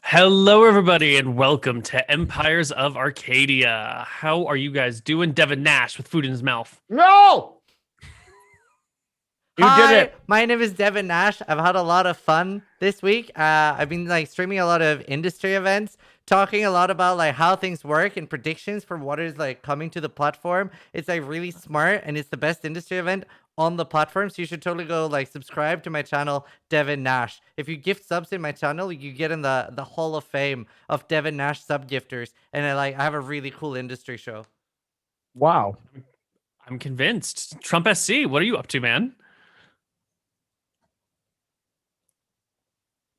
Hello, everybody, and welcome to Empires of Arcadia. How are you guys doing? Devin Nash with food in his mouth. No! You did Hi, it. my name is Devin Nash. I've had a lot of fun this week. I've been streaming a lot of industry events, talking a lot about how things work and predictions for what is coming to the platform. It's really smart and it's the best industry event on the platform. So you should totally go subscribe to my channel, Devin Nash. If you gift subs in my channel, you get in the Hall of Fame of Devin Nash sub gifters. And I have a really cool industry show. Wow. I'm convinced. Trump SC, what are you up to, man?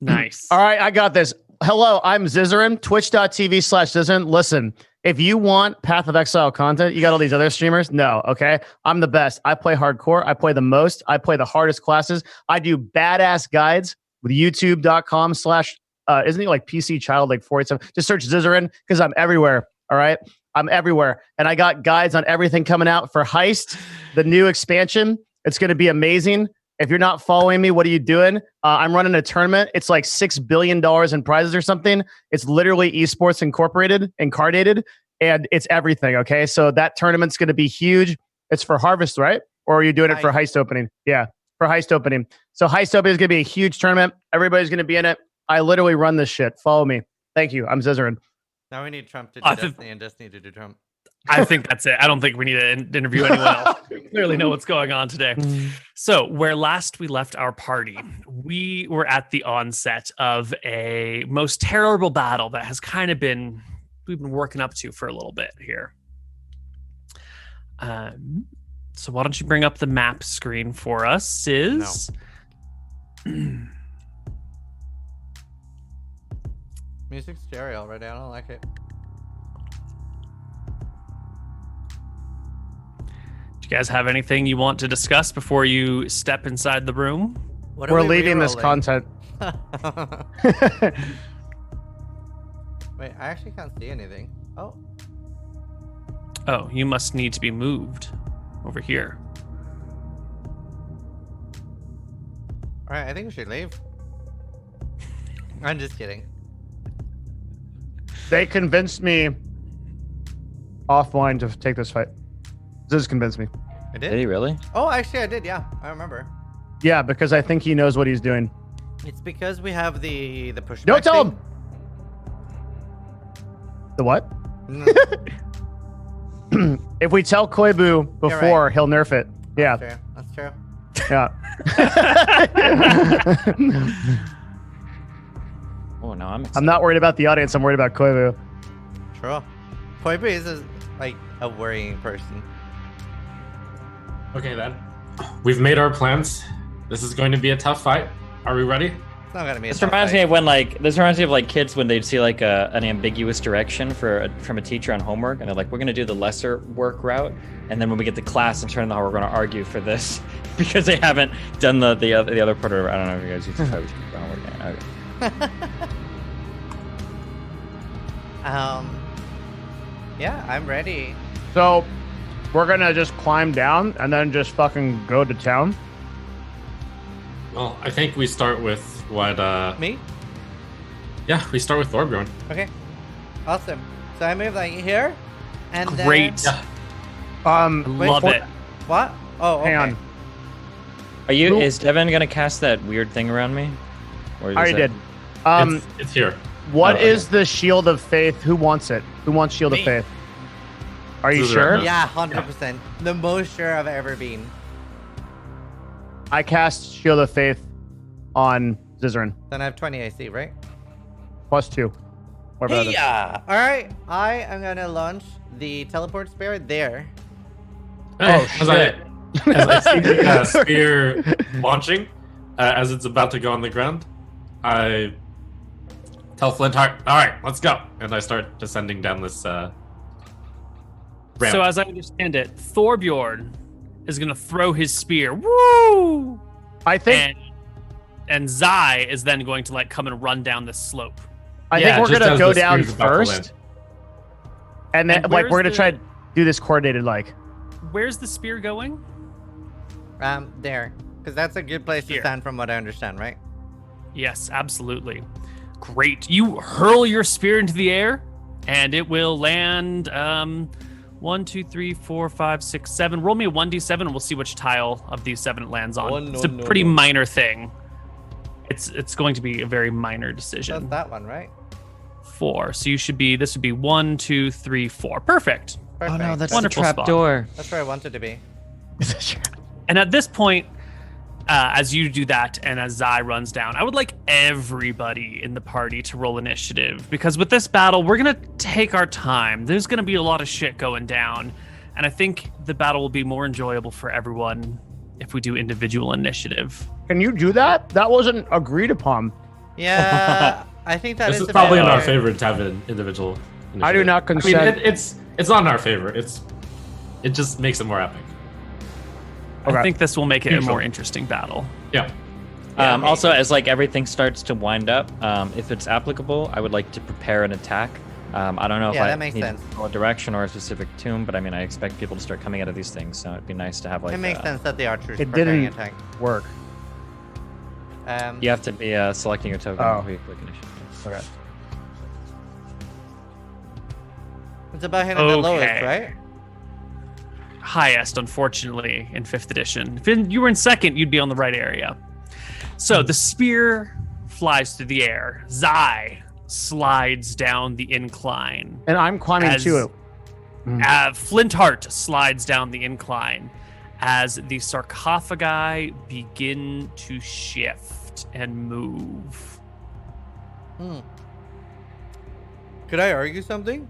Nice. All right, I got this. Hello, I'm Zizaran, twitch.tv/Zizaran. Listen, if you want Path of Exile content, you got all these other streamers? No, okay? I'm the best. I play hardcore. I play the most. I play the hardest classes. I do badass guides with youtube.com/ isn't he like PC Child 487? Just search Zizaran because I'm everywhere, all right? I'm everywhere. And I got guides on everything coming out for Heist, the new expansion. It's going to be amazing. If you're not following me, what are you doing? I'm running a tournament. It's like $6 billion in prizes or something. It's literally esports incarnated, and it's everything, okay? So that tournament's going to be huge. It's for Harvest, right? Or are you doing it for Heist opening? Yeah, for Heist opening. So Heist opening is going to be a huge tournament. Everybody's going to be in it. I literally run this shit. Follow me. Thank you. I'm Zizaran. Now we need Trump to do Destiny and Destiny to do Trump. I think that's it. I don't think we need to interview anyone else. We clearly know what's going on today. So, where last we left our party, we were at the onset of a most terrible battle that has kind of we've been working up to for a little bit here. So why don't you bring up the map screen for us, Sis? No. Music's scary already. I don't like it. Do you guys have anything you want to discuss before you step inside the room? We're leaving this content. Wait, I actually can't see anything. Oh. Oh, you must need to be moved over here. All right, I think we should leave. I'm just kidding. They convinced me offline to take this fight. This convinced me. I did? Did he really? Oh, actually, I did. Yeah, I remember. Yeah, because I think he knows what he's doing. It's because we have the pushback. Don't tell him. The what? If we tell Koibu before, he'll nerf it. Yeah. That's true. Yeah. Oh no, I'm not worried about the audience. I'm worried about Koibu. True. Koibu is a worrying person. Okay then, we've made our plans. This is going to be a tough fight. Are we ready? It's not gonna be. This reminds me of when this reminds me of kids when they'd see an ambiguous direction from a teacher on homework, and they're like, "We're gonna do the lesser work route," and then when we get to class and turn in the hall, we're gonna argue for this because they haven't done the other part of. I don't know if you guys used to play with homework. Okay. Yeah, I'm ready. So, we're gonna just climb down and then just fucking go to town. Well, I think we start with what? Me? Yeah, we start with Thorbjorn. Okay. Awesome. So I move here, and Great. Then... Yeah. Love it. What? Oh, okay. Hang on. Is Devin gonna cast that weird thing around me? Or I already did. It's here. What is the Shield of Faith? Who wants it? Who wants Shield of Faith? Are you sure? Yeah, 100%. The most sure I've ever been. I cast Shield of Faith on Zizaran. Then I have 20 AC, right? +2. Yeah. All right. I am gonna launch the teleport spear there. Hey, Oh, shit. As I see the spear launching, as it's about to go on the ground, I tell Flintheart, "All right, let's go," and I start descending down this ramp. So as I understand it, Thorbjorn is going to throw his spear. Woo! I think and Zai is then going to come and run down this slope. I think we're gonna go down first, and then we're gonna try to do this coordinated. Where's the spear going? There, because that's a good place to stand, from what I understand, right? Yes, absolutely. Great. You hurl your spear into the air, and it will land 1, 2, 3, 4, 5, 6, 7. Roll me a 1d7, and we'll see which tile of these 7 it lands on. It's a pretty minor thing. It's going to be a very minor decision. That's that one, right? 4. So you should be. This would be 1, 2, 3, 4. Perfect. Perfect. Oh no, that's Wonderful a trap spot. door. That's where I wanted to be. And at this point, as you do that and as Zai runs down, I would like everybody in the party to roll initiative, because with this battle, we're going to take our time. There's going to be a lot of shit going down. And I think the battle will be more enjoyable for everyone if we do individual initiative. Can you do that? That wasn't agreed upon. Yeah, I think that This is a probably bit in our weird. favor to have an individual. I do initiative. not consent. I mean, it's not in our favor. It just makes it more epic. Okay. I think this will make it a Neutral. more interesting battle. Yeah. Also, as like everything starts to wind up, if it's applicable, I would like to prepare an attack. I don't know if Yeah, I that makes need sense. a direction or a specific tomb, but I mean, I expect people to start coming out of these things, so it'd be nice to have like. It makes sense that the archers It preparing didn't attack. work. You have to be selecting your token Oh. before you click initiative. Okay. It's about hitting the lowest, Okay. right? Highest, unfortunately, in 5th edition. If you were in 2nd, you'd be on the right area. So the spear flies through the air. Zai slides down the incline. And I'm climbing As- too. Flintheart slides down the incline as the sarcophagi begin to shift and move. Could I argue something?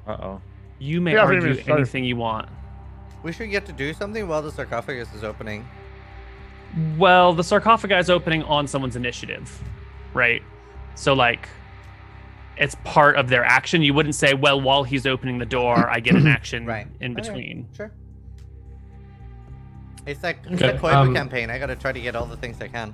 Uh-oh. You may We haven't even argue started. anything you want. We should get to do something while the sarcophagus is opening. Well, the sarcophagi is opening on someone's initiative, right? So, like, it's part of their action. You wouldn't say, well, while he's opening the door, I get an action Right. in Okay, between. Sure. It's like Okay, the Koibu campaign. I gotta try to get all the things I can.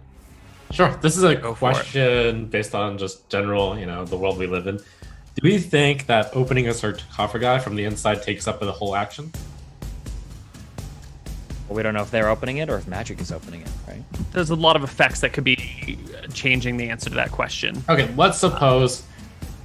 Sure. This is a Go for it. question based on just general, the world we live in. Do we think that opening a sarcophagi from the inside takes up the whole action? Well, we don't know if they're opening it or if magic is opening it, right? There's a lot of effects that could be changing the answer to that question. Okay, let's suppose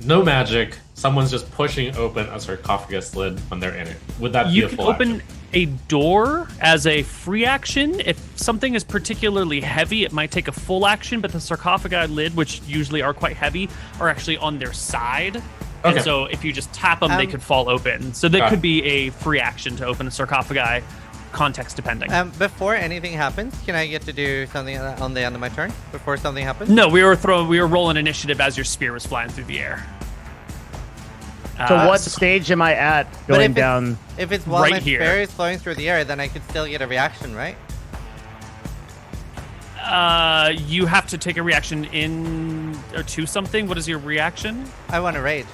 no magic, someone's just pushing open a sarcophagus lid when they're in it. Would that be You a can full open action? a door as a free action. If something is particularly heavy, it might take a full action, but the sarcophagi lid, which usually are quite heavy, are actually on their side. Okay. And so if you just tap them, they could fall open. So there could be a free action to open a sarcophagi, context depending. Before anything happens, can I get to do something on the end of my turn? Before something happens? No, we were rolling initiative as your spear was flying through the air. So what stage am I at But going down? If it's while Right my here. spear is flowing through the air, then I could still get a reaction, right? You have to take a reaction in or to something. What is your reaction? I want to rage.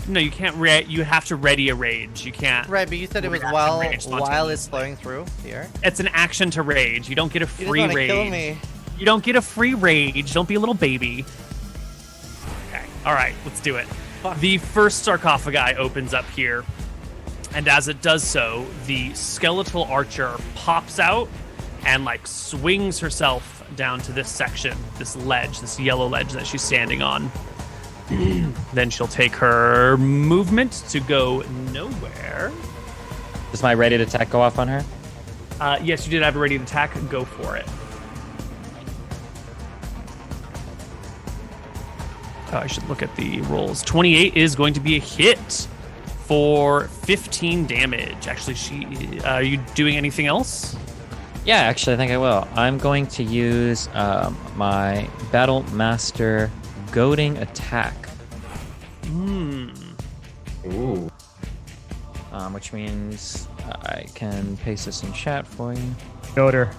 No, you can't. You have to ready a rage. You can't. Right, but you said it was React and while rage it's spontaneously. flowing through the air. It's an action to rage. You don't get a You just free want to rage. kill me. You don't get a free rage. Don't be a little baby. Okay. All right. Let's do it. Fuck. The first sarcophagi opens up here, and as it does so, the skeletal archer pops out and like swings herself down to this section, this ledge, this yellow ledge that she's standing on. Then she'll take her movement to go nowhere. Does my ready to attack go off on her? Yes, you did have a ready to attack. Go for it. I should look at the rolls. 28 is going to be a hit for 15 damage. Actually, are you doing anything else? Yeah, actually, I think I will. I'm going to use my Battle Master Goading Attack, Ooh. which means I can paste this in chat for you. Goater.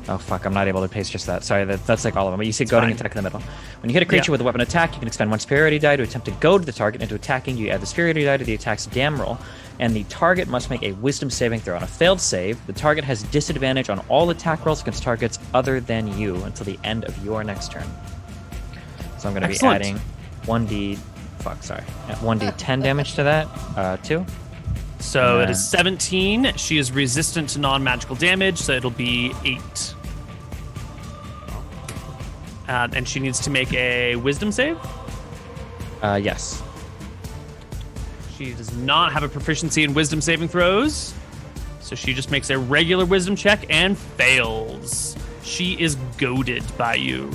Oh fuck, I'm not able to paste just that. Sorry, that's like all of them. But you see goading fine. attack in the middle. When you hit a creature with a weapon attack, you can expend one superiority die to attempt to goad the target into attacking. You add the superiority die to the attack's dam roll, and the target must make a wisdom saving throw. On a failed save, the target has disadvantage on all attack rolls against targets other than you until the end of your next turn. So I'm going to be Excellent. adding 1d10 damage to that, too. So it Yeah. is 17. She is resistant to non-magical damage, so it'll be 8. And she needs to make a wisdom save. Yes. She does not have a proficiency in wisdom saving throws. So she just makes a regular wisdom check and fails. She is goaded by you.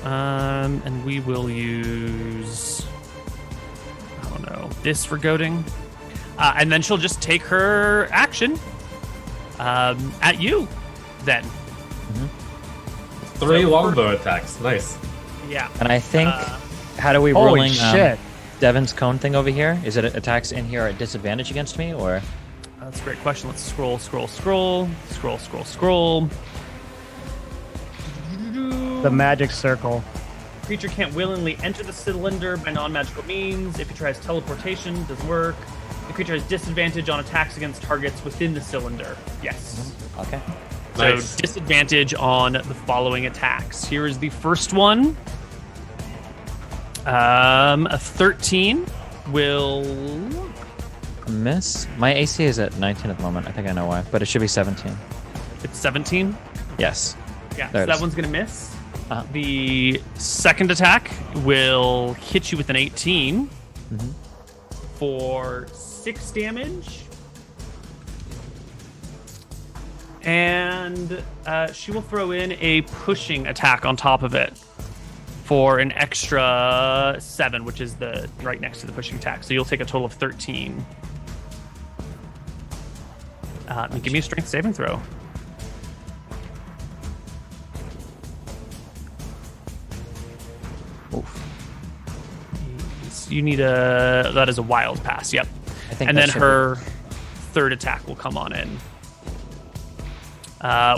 And we will use, I don't know, this for goading. And then she'll just take her action at you then. 3 longbow attacks. Nice. Yeah. And I think, how do we Holy rolling shit. Devin's cone thing over here? Is it attacks in here are at disadvantage against me, or? That's a great question. Let's scroll. The magic circle. Creature can't willingly enter the cylinder by non-magical means. If he tries teleportation, doesn't work. The creature has disadvantage on attacks against targets within the cylinder. Yes. Okay. So Nice. disadvantage on the following attacks. Here is the first one. A 13 will... Miss. My AC is at 19 at the moment. I think I know why, but it should be 17. It's 17. Yes. Yeah, There so it that is. one's going to miss. Uh-huh. The second attack will hit you with an 18 for 6 damage. And she will throw in a pushing attack on top of it for an extra 7, which is the right next to the pushing attack. So you'll take a total of 13. And give me a strength saving throw. Oof. You need a... That is a wild pass, yep. I think And that then should her third attack will come on in.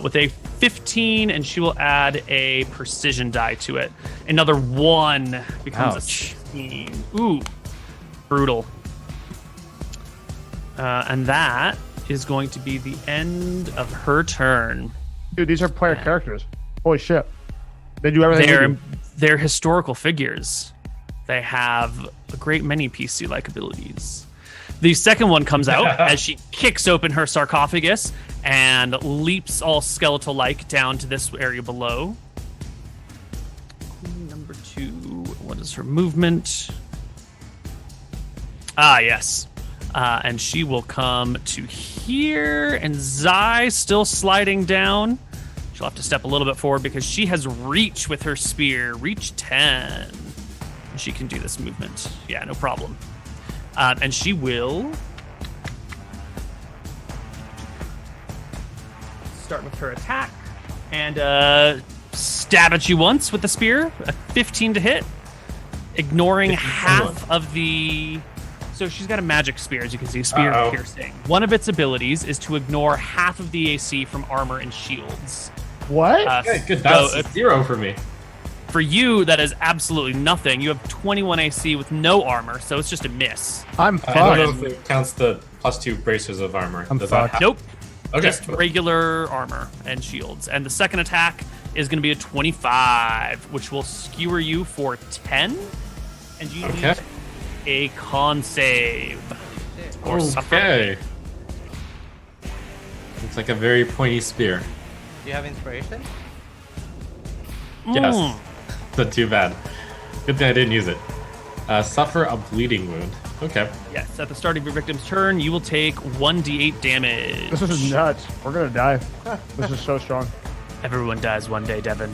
With a 15, and she will add a precision die to it. Another 1 becomes a Ouch. 16. Ooh, brutal. And that is going to be the end of her turn. Dude, these are player characters. Holy shit. They do everything. we do. They're historical figures. They have a great many PC-like abilities. The second one comes out as she kicks open her sarcophagus and leaps all skeletal-like down to this area below. Queen number 2. What is her movement? Ah, yes. And she will come to here, and Zai still sliding down. She'll have to step a little bit forward because she has reach with her spear. Reach 10. She can do this movement. Yeah, no problem. And she will start with her attack and stab at you once with the spear. A 15 to hit, ignoring half of the... So she's got a magic spear, as you can see, spear piercing. One of its abilities is to ignore half of the AC from armor and shields. What? Okay, good. That's so 0 for me. for you, that is absolutely nothing. You have 21 AC with no armor, so it's just a miss. I'm I don't know fucked. if it counts the +2 braces of armor. I'm Does that fucked. happen? Nope. Okay. Just regular armor and shields. And the second attack is going to be a 25, which will skewer you for 10. And you Okay. need a con save. Or suffer. Okay. It's like a very pointy spear. Do you have inspiration? Yes. Mm. Not too bad. Good thing I didn't use it. Suffer a bleeding wound. Okay. Yes, at the start of your victim's turn, you will take 1d8 damage. This is nuts. We're gonna die. This is so strong. Everyone dies one day, Devin.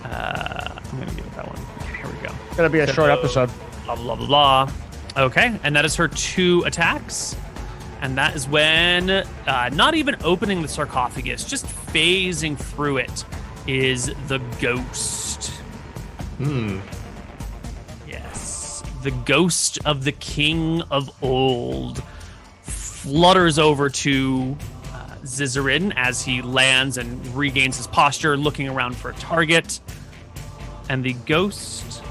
I'm going to give it that one. Okay, here we go. It's gonna be a short episode. Blah, blah, blah, blah. Okay, and that is her 2 attacks. And that is when, not even opening the sarcophagus, just phasing through it, is the ghost. Yes. The ghost of the king of old flutters over to Zizaran as he lands and regains his posture, looking around for a target. And the ghost...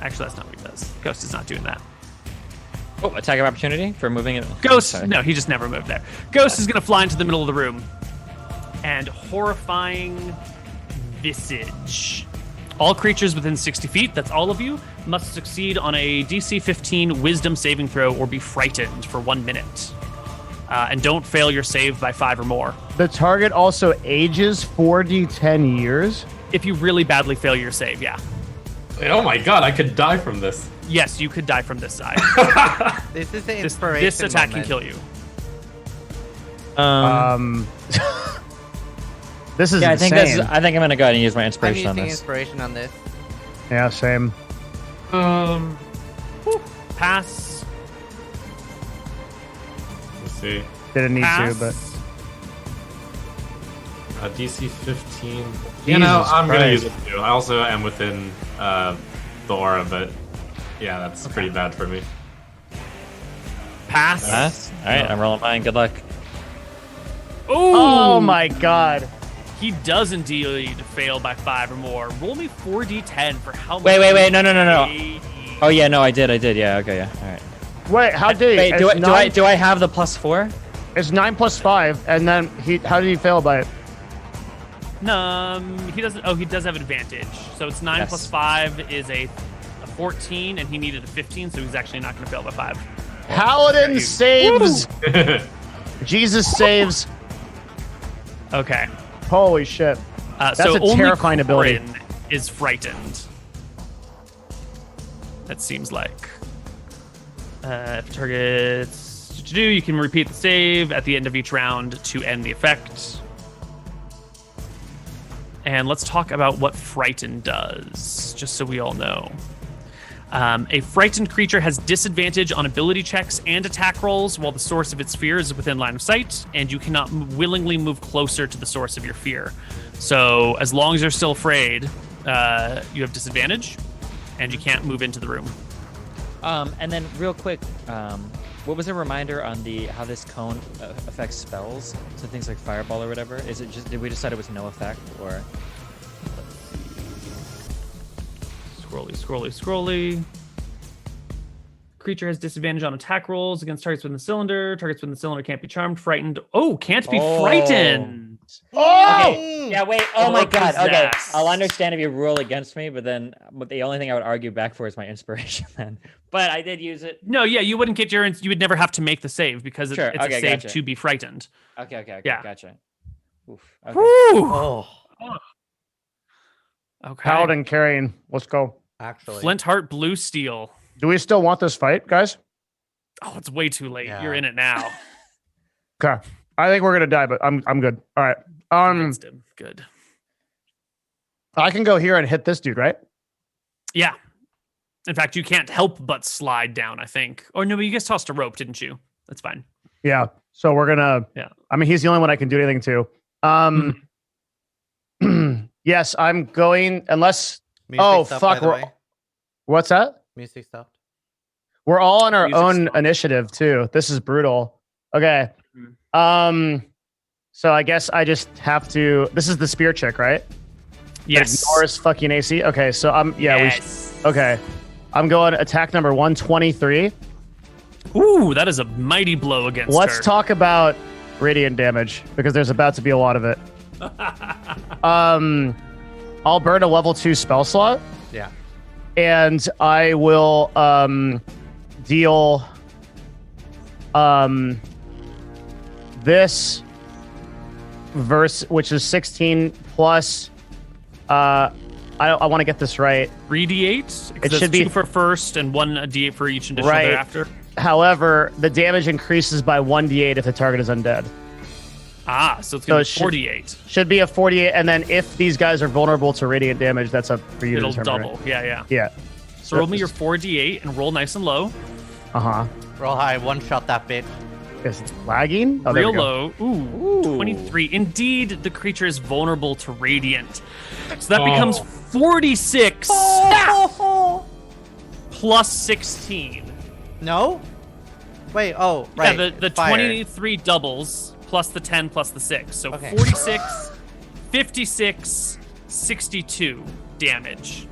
Actually, that's not what he does. Ghost is not doing that. Oh, attack of opportunity for moving it. Ghost, Sorry. no, he just never moved there. Ghost is going to fly into the middle of the room. And horrifying visage. All creatures within 60 feet, that's all of you, must succeed on a DC 15 wisdom saving throw or be frightened for 1 minute. And don't fail your save by 5 or more. The target also ages 4d10 years. If you really badly fail your save, yeah. Oh my god, I could die from this. Yes, you could die from this side. This is the this, inspiration this attack moment. can kill you. This is Yeah, I insane. think I'm gonna go ahead and use my I'm inspiration on using this. inspiration on this. Yeah, same. Pass. Let's see. Didn't need Pass. to, but DC 15. You Jesus know, I'm gonna Christ. use it too. I also am within the aura, but yeah, that's pretty bad for me. Pass. Pass. All right, I'm rolling mine. Good luck. oh my god. He does indeed fail by 5 or more. Roll me 4d10 for how much. Wait, no. 80. Oh yeah, no, I did. Yeah, okay, yeah. All right. Wait, how did he? Wait, It's do I have the +4? It's 9 plus 5, and then how did he fail by it? No, he doesn't. Oh, he does have advantage. So it's 9 Yes. plus 5 is a 14, and he needed a 15, so he's actually not going to fail by 5. Paladin saves. Jesus saves. Okay. Holy shit. That's a only terrifying ability. Corin is frightened. That seems like. If targets to do, you can repeat the save at the end of each round to end the effect. And let's talk about what Frighten does, just so we all know. A frightened creature has disadvantage on ability checks and attack rolls while the source of its fear is within line of sight, and you cannot willingly move closer to the source of your fear. So as long as you're still afraid, you have disadvantage, and you can't move into the room. And then real quick, what was a reminder on how this cone affects spells? So things like fireball or whatever. Is it just, did we decide it was no effect, or? Scrolly. Creature has disadvantage on attack rolls against targets within the cylinder. Targets within the cylinder can't be charmed, frightened. Oh, can't be frightened. Oh! Okay. Yeah, wait. Oh my Or god. Okay. possessed. I'll understand if you rule against me, but the only thing I would argue back for is my inspiration then. But I did use it. No, yeah, you wouldn't get you would never have to make the save because Sure, it's okay, a save gotcha. to be frightened. Okay, Yeah. gotcha. Oof. Okay. Woo! Oh, Okay. Paladin carrying. Let's go. actually. Flintheart Blue Steel. Do we still want this fight, guys? Oh, it's way too late. Yeah. You're in it now. Okay. I think we're gonna die, but I'm good. All right. Against him. Good. I can go here and hit this dude, right? Yeah. In fact, you can't help but slide down, I think. Or no, but you guys tossed a rope, didn't you? That's fine. Yeah. So we're gonna. Yeah. I mean, he's the only one I can do anything to. Yes, I'm going. Unless. Music Oh, stopped, fuck, by the we're- way. What's that? Music stopped. We're all on our Music own stopped. initiative too. This is brutal. Okay. So I guess I just have to. This is the spear chick, right? Yes. Ignores fucking AC. Okay. So I'm. Yeah. Yes. Okay. I'm going attack number 123. Ooh, that is a mighty blow against Let's her. talk about radiant damage because there's about to be a lot of it. I'll burn a level 2 spell slot. Yeah. And I will deal this verse, which is 16 plus. I want to get this right. 3d8. It should be 2 for first and 1 d8 for each additional Right. thereafter. However, the damage increases by 1d8 if the target is undead. Ah, so it's going to So be it 48. Should be a 48, and then if these guys are vulnerable to radiant damage, that's up for you It'll to determine. double. Yeah, yeah. Right? Yeah. So roll me your 4d8 and roll nice and low. Uh-huh. Roll high, one shot that bitch. Is it lagging? Oh, there Real we go. low. Ooh, 23. Indeed, the creature is vulnerable to radiant. So that becomes 46 plus 16. No? Wait, oh, right. Yeah, the fire. 23 doubles plus the 10 plus the 6. So Okay. 46, 56, 62 damage.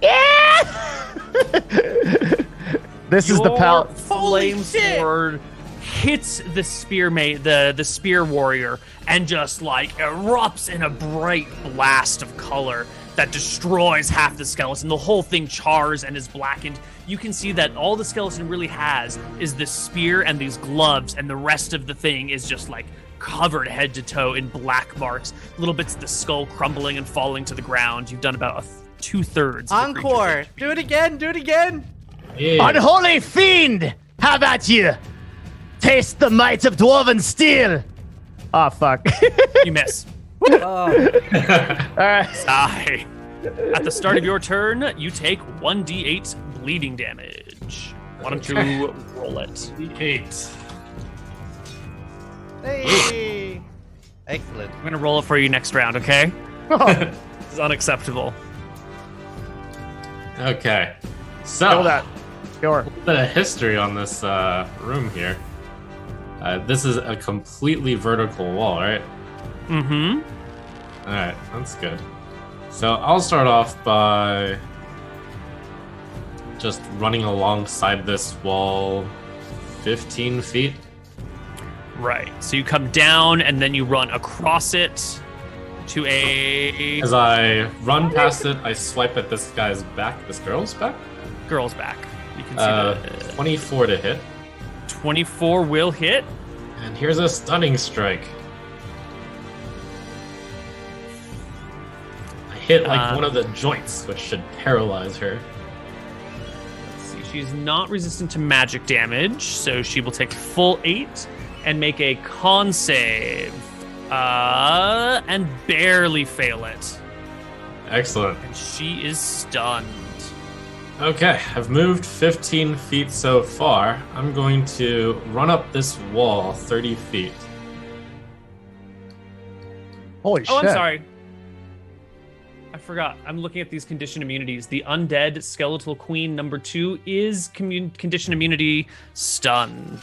This is the Your pal. flame sword hits the spearmate, the spear warrior, and just like erupts in a bright blast of color. that destroys half the skeleton. The whole thing chars and is blackened. You can see that all the skeleton really has is this spear and these gloves, and the rest of the thing is just like covered head to toe in black marks, little bits of the skull crumbling and falling to the ground. You've done about 2/3. Encore! Do it again! Do it again! Yeah. Unholy fiend! How about you? Taste the might of dwarven steel! Oh, fuck. You miss. Oh, All right. Sigh. At the start of your turn, you take 1d8 bleeding damage. Why don't you roll it? 8. hey! Excellent. I'm gonna roll it for you next round, okay? This is unacceptable. Okay. So, Kill that. Kill her. a bit of history on this room here. This is a completely vertical wall, right? Mm-hmm. Alright, that's good. So I'll start off by just running alongside this wall 15 feet. Right. So you come down and then you run across it to a As I run past it, I swipe at this guy's back, this girl's back. girl's back. You can see the 24 to hit. 24 will hit. And here's a stunning strike. I hit like one of the joints, which should paralyze her. Let's see. She's not resistant to magic damage, so she will take full 8 and make a con save. And barely fail it. Excellent. And she is stunned. Okay, I've moved 15 feet so far. I'm going to run up this wall 30 feet. Holy Oh, shit. I'm sorry. I forgot. I'm looking at these condition immunities. The undead skeletal queen number 2 is condition immunity stun.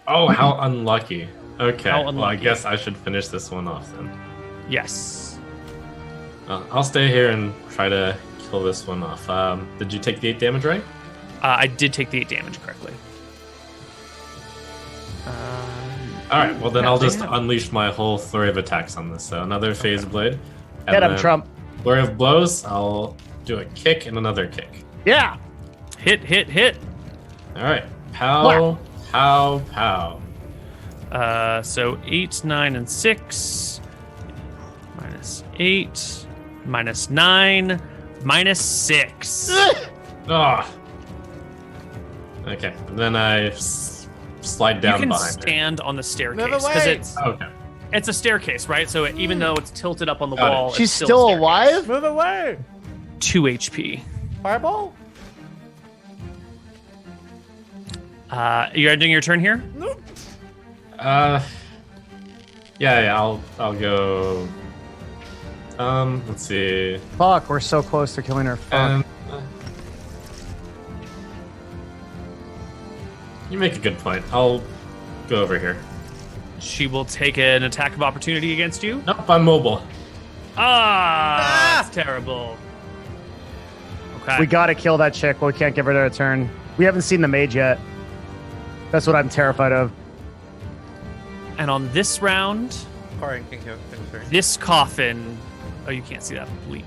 Oh, how unlucky. Okay, How well, I unlucky. guess I should finish this one off then. Yes. I'll stay here and try to kill this one off. Did you take the 8 damage, right? I did take the 8 damage correctly. Alright, well then yeah, I'll just damn. unleash my whole flurry of attacks on this. So another phase blade. And Get him, then Trump. Flurry of blows, I'll do a kick and another kick. Yeah. Hit, hit, hit. Alright, pow, pow, pow. So 8, 9, and 6. Minus 8. Minus 9. Minus 6. Ah. Okay, and then I slide You down can behind her. stand on the staircase Move because away. Okay. it's a staircase, right? So even though it's tilted up on the Got it. wall, it's She's still still a staircase. alive? Move away! 2 HP. Fireball? You're ending your turn here? Yeah, I'll go. Let's see. Fuck, we're so close to killing her. Fuck. You make a good point. I'll go over here. She will take an attack of opportunity against you. Nope, I'm mobile. That's terrible. Okay. We gotta kill that chick, but we can't give her a turn. We haven't seen the mage yet. That's what I'm terrified of. And on this round, Corin can go finish her. this coffin. Oh, you can't see that bleep.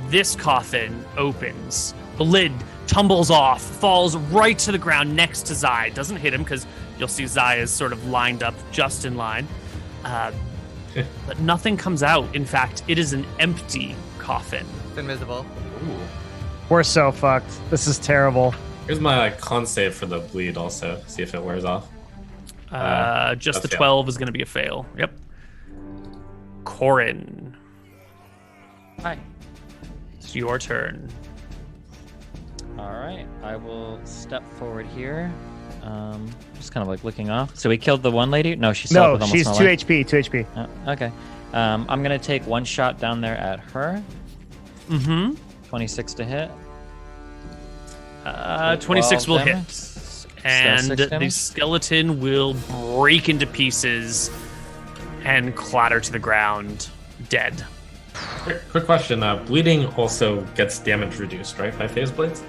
This coffin opens. The lid tumbles off, falls right to the ground next to Zai. Doesn't hit him because you'll see Zai is sort of lined up just in line. But nothing comes out. In fact, it is an empty coffin. It's invisible. Ooh. We're so fucked. This is terrible. Here's my con save for the bleed also. See if it wears off. Just a the fail. 12 is going to be a fail. Yep. Corin, Hi. it's your turn. All right, I will step forward here. Just kind of like looking off. So we killed the one lady? No, she's still up No, with almost she's no 2 life. HP, 2 HP. Oh, okay. I'm going to take one shot down there at her. Mm-hmm. 26 to hit. 26 will 12 hit. damage. And 6 the damage? skeleton will break into pieces and clatter to the ground, dead. Quick question. Bleeding also gets damage reduced, right, by phase blades?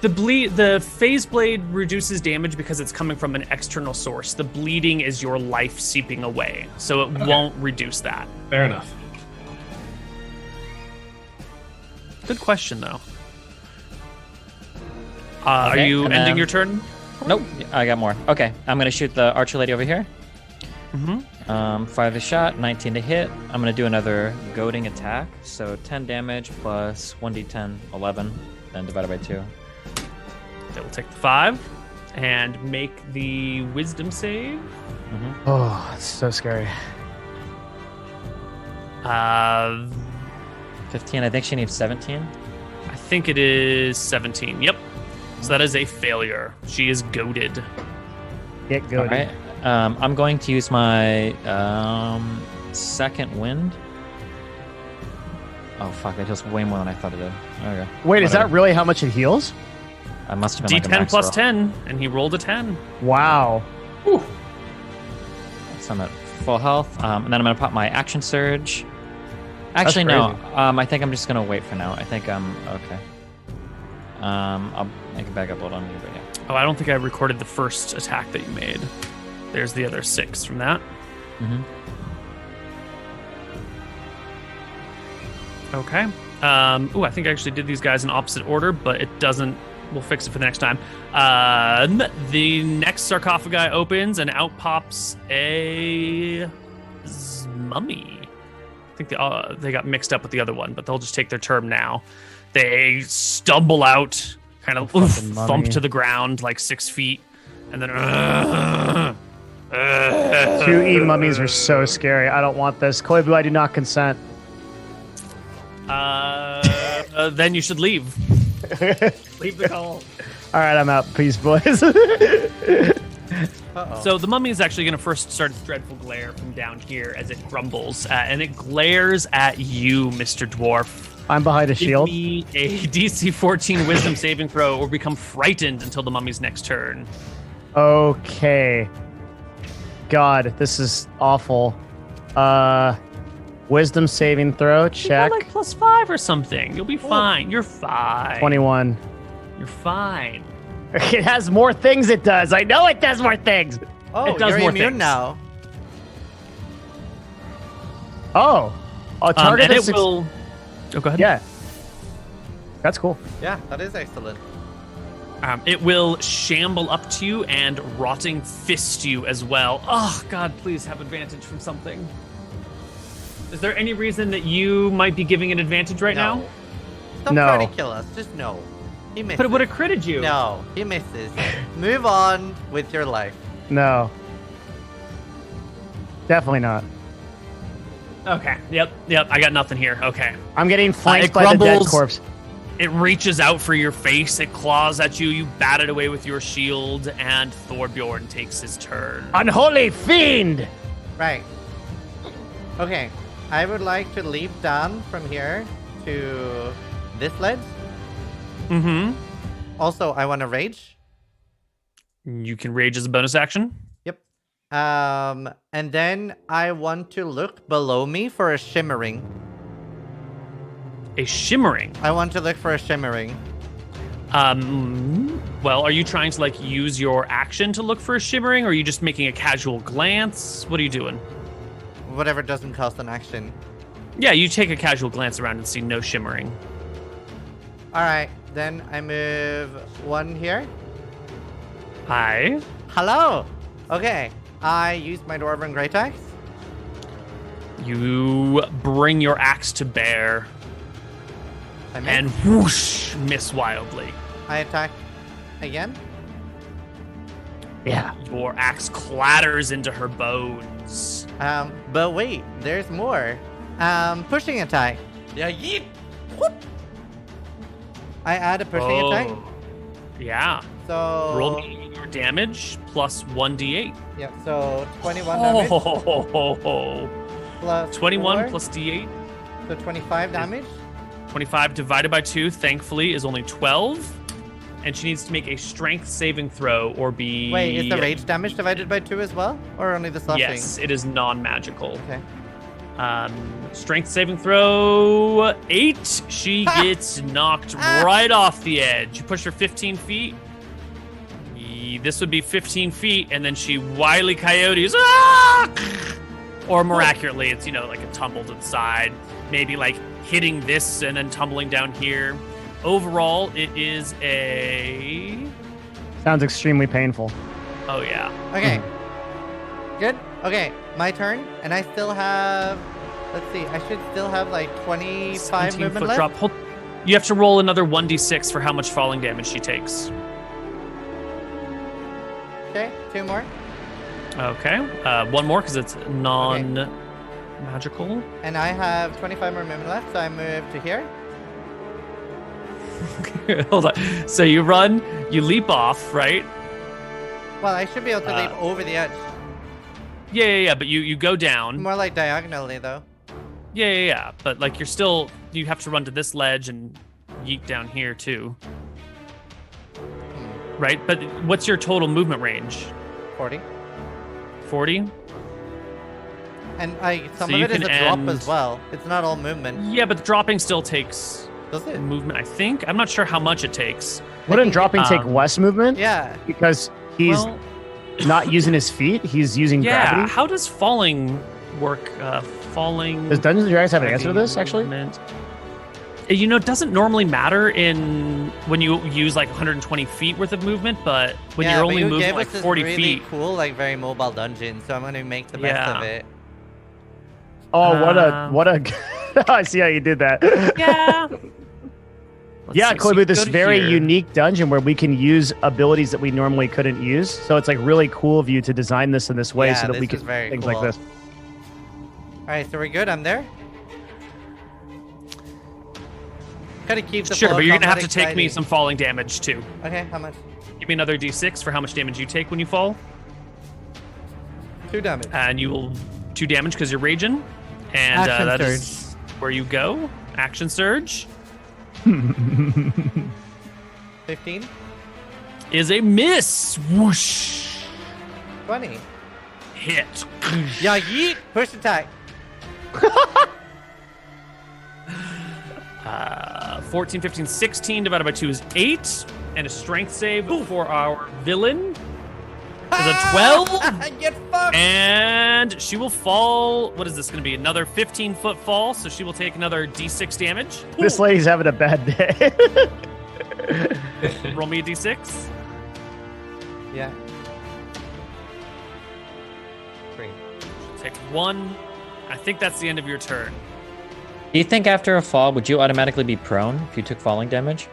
The phase blade reduces damage because it's coming from an external source. The bleeding is your life seeping away, so it won't reduce that. Fair enough. Good question, though. Are Okay, you and ending then- your turn? Nope, I got more. Okay, I'm gonna shoot the archer lady over here. Mm-hmm. Fire the shot, 19 to hit. I'm gonna do another goading attack. So 10 damage plus 1d10, 11, then divided by 2. That will take the 5 and make the wisdom save. Oh, it's so scary. 15, I think she needs 17. I think it is 17. Yep. So that is a failure. She is goaded. Get good. All right. I'm going to use my second wind. Oh fuck! That heals way more than I thought it did. Okay. Wait, is that Whatever. really how much it heals? I must have been like a D10 max plus roll. 10, and he rolled a 10. Wow. So I'm at full health, and then I'm gonna pop my action surge. Actually, no. I think I'm just gonna wait for now. I think I'm okay. I'll make it back up. Hold on, but yeah. Oh, I don't think I recorded the first attack that you made. There's the other 6 from that. Mm-hmm. Okay. I think I actually did these guys in opposite order, but it doesn't. We'll fix it for the next time. The next sarcophagi opens, and out pops a mummy. I think they got mixed up with the other one, but they'll just take their turn now. They stumble out, kind of Fucking mummy. thump to the ground like 6 feet, and then 2E mummies are so scary. I don't want this. Koibu, I do not consent. then you should leave. Leave the call. All right, I'm out. Peace, boys. So the mummy is actually going to first start its dreadful glare from down here as it grumbles, and it glares at you, Mr. Dwarf. I'm behind a Give shield. me a DC 14 Wisdom saving throw, or become frightened until the mummy's next turn. Okay. God, this is awful. Wisdom saving throw, You check. got like +5 or something. You'll be fine. You're fine. 21. You're fine. It has more things it does. I know it does more things. Oh, It does you're more immune things. now. Oh. A target And it that's will. Oh, go ahead. Yeah. That's cool. Yeah, that is excellent. It will shamble up to you and rotting fist you as well. Oh, God, please have advantage from something. Is there any reason that you might be giving an advantage right now? Stop No. trying to kill us. Just no. He misses. But it would have critted you. No, he misses. Move on with your life. No. Definitely not. Okay. Yep. I got nothing here. Okay. I'm getting flanked it by the dead grumbles. corpse. It reaches out for your face. It claws at you. You bat it away with your shield, and Thorbjorn takes his turn. Unholy fiend! Right. Okay. I would like to leap down from here to this ledge. Mm-hmm. Also, I want to rage. You can rage as a bonus action. Yep. And then I want to look below me for a shimmering. A shimmering. I want to look for a shimmering. Well, are you trying to like use your action to look for a shimmering, or are you just making a casual glance? What are you doing? Whatever doesn't cost an action. Yeah, you take a casual glance around and see no shimmering. All right. Then I move one here. Hi. Hello. Okay. I use my Dwarven Great Axe. You bring your axe to bear I miss. and whoosh, miss wildly. I attack again. Yeah. Your axe clatters into her bones. But wait, there's more. Pushing attack. Yeah, yeet. Whoop. I add a pushing attack. Yeah. So Roll me your damage plus 1d8. Yeah, so 21 damage Oh, plus 21 4, plus d8. so 25 damage. 25 divided by 2, thankfully, is only 12. And she needs to make a strength saving throw or be... Wait, is the rage damage divided by 2 as well, or only the slashing? Yes, it is non-magical. Okay. Strength saving throw 8. She gets knocked right off the edge. You push her 15 feet. This would be 15 feet, and then she wily coyotes. Or more accurately, it's like a tumble to the side, maybe like hitting this and then tumbling down here. Overall, it is a. Sounds extremely painful. Oh yeah. Okay. Good. Okay, my turn, and I still have. Let's see. I should still have like 25 movement left. Drop. You have to roll another 1d6 for how much falling damage she takes. Okay, 2 more. Okay. One more because it's non-magical. And I have 25 more movement left, so I move to here. Hold on. So you run, you leap off, right? Well, I should be able to leap over the edge. Yeah. But you go down. More like diagonally, though. Yeah. But like you have to run to this ledge and yeet down here too. Right? But what's your total movement range? 40. 40? And some of it is a drop as well. It's not all movement. Yeah, but dropping still takes Does it? movement, I think. I'm not sure how much it takes. Wouldn't dropping take less movement? Yeah. Because he's not using his feet. He's using gravity. How does falling work? Falling. Does Dungeons & Dragons have an answer to this, actually? Movement. It doesn't normally matter when you use like 120 feet worth of movement, but when you're only moving like 40 really feet. Cool, like very mobile dungeon. So I'm going to make the best of it. Oh, what a! I see how you did that. Yeah. Yeah, Koibu, this very unique dungeon where we can use abilities that we normally couldn't use. So it's like really cool of you to design this in this way so that we can do things like this. All right, so we're good. I'm there. Gotta keep the Sure, but you're gonna have to take me some falling damage too. Okay, how much? Give me another d6 for how much damage you take when you fall. 2 damage. And you will 2 damage because you're raging. And that is where you go. Action surge. 15 is a miss. Whoosh. 20 hit. Yeah, yeet. Push attack. 14, 15, 16 divided by 2 is 8. And a strength save for our villain is a 12. Get fucked. And she will fall. What is this going to be? Another 15-foot fall. So she will take another d6 damage. This lady's having a bad day. Roll me a d6. Yeah. 3. Take 1. I think that's the end of your turn. Do you think after a fall, would you automatically be prone if you took falling damage?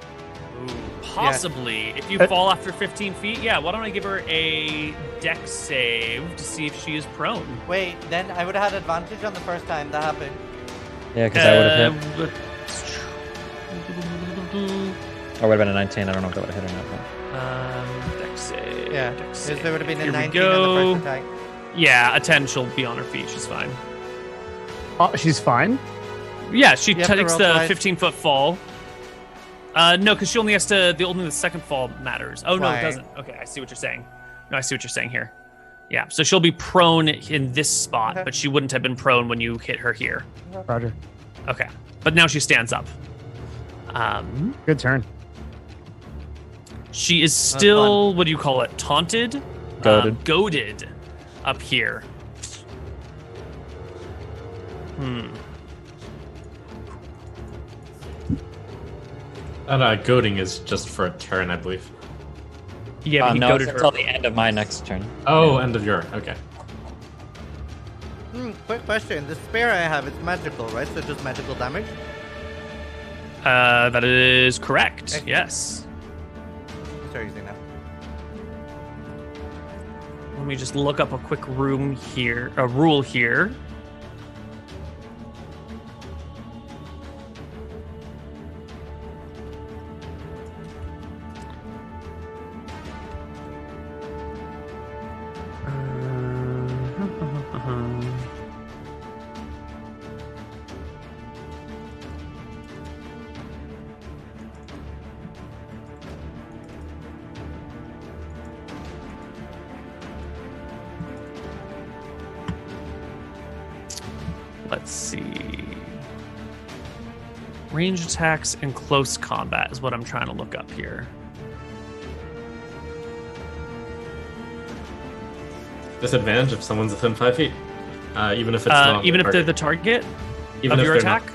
Ooh, possibly. Yeah. If you fall after 15 feet, yeah. Why don't I give her a dex save to see if she is prone? Wait, then I would have had advantage on the first time that happened. Yeah, because I would have hit. Or would have been a 19. I don't know if that would have hit or not. Dex save. Yeah, dex save. There would have been a Here 19 on the first attack. Yeah, a 10. She'll be on her feet. She's fine. Oh, she's fine? Yeah, she takes the 15-foot fall. No, because she only has to. Only the second fall matters. Oh no, it doesn't. Okay, I see what you're saying. No, I see what you're saying here. Yeah, so she'll be prone in this spot, but she wouldn't have been prone when you hit her here. Roger. Okay, but now she stands up. Good turn. She is still, what do you call it? Taunted? Goaded. Goaded up here. And goading is just for a turn, I believe. Yeah, but he no, goaded it's her. until the end of my next turn. Oh, end of your, okay. Quick question. The spear I have, it's magical, right? So just magical damage? That is correct. Yes. Start using that. Let me just look up a quick rule here. Let's see. Range attacks and close combat is what I'm trying to look up here. Disadvantage if someone's within 5 feet, even if it's not even if they're target. the target Even of if your they're attack. not.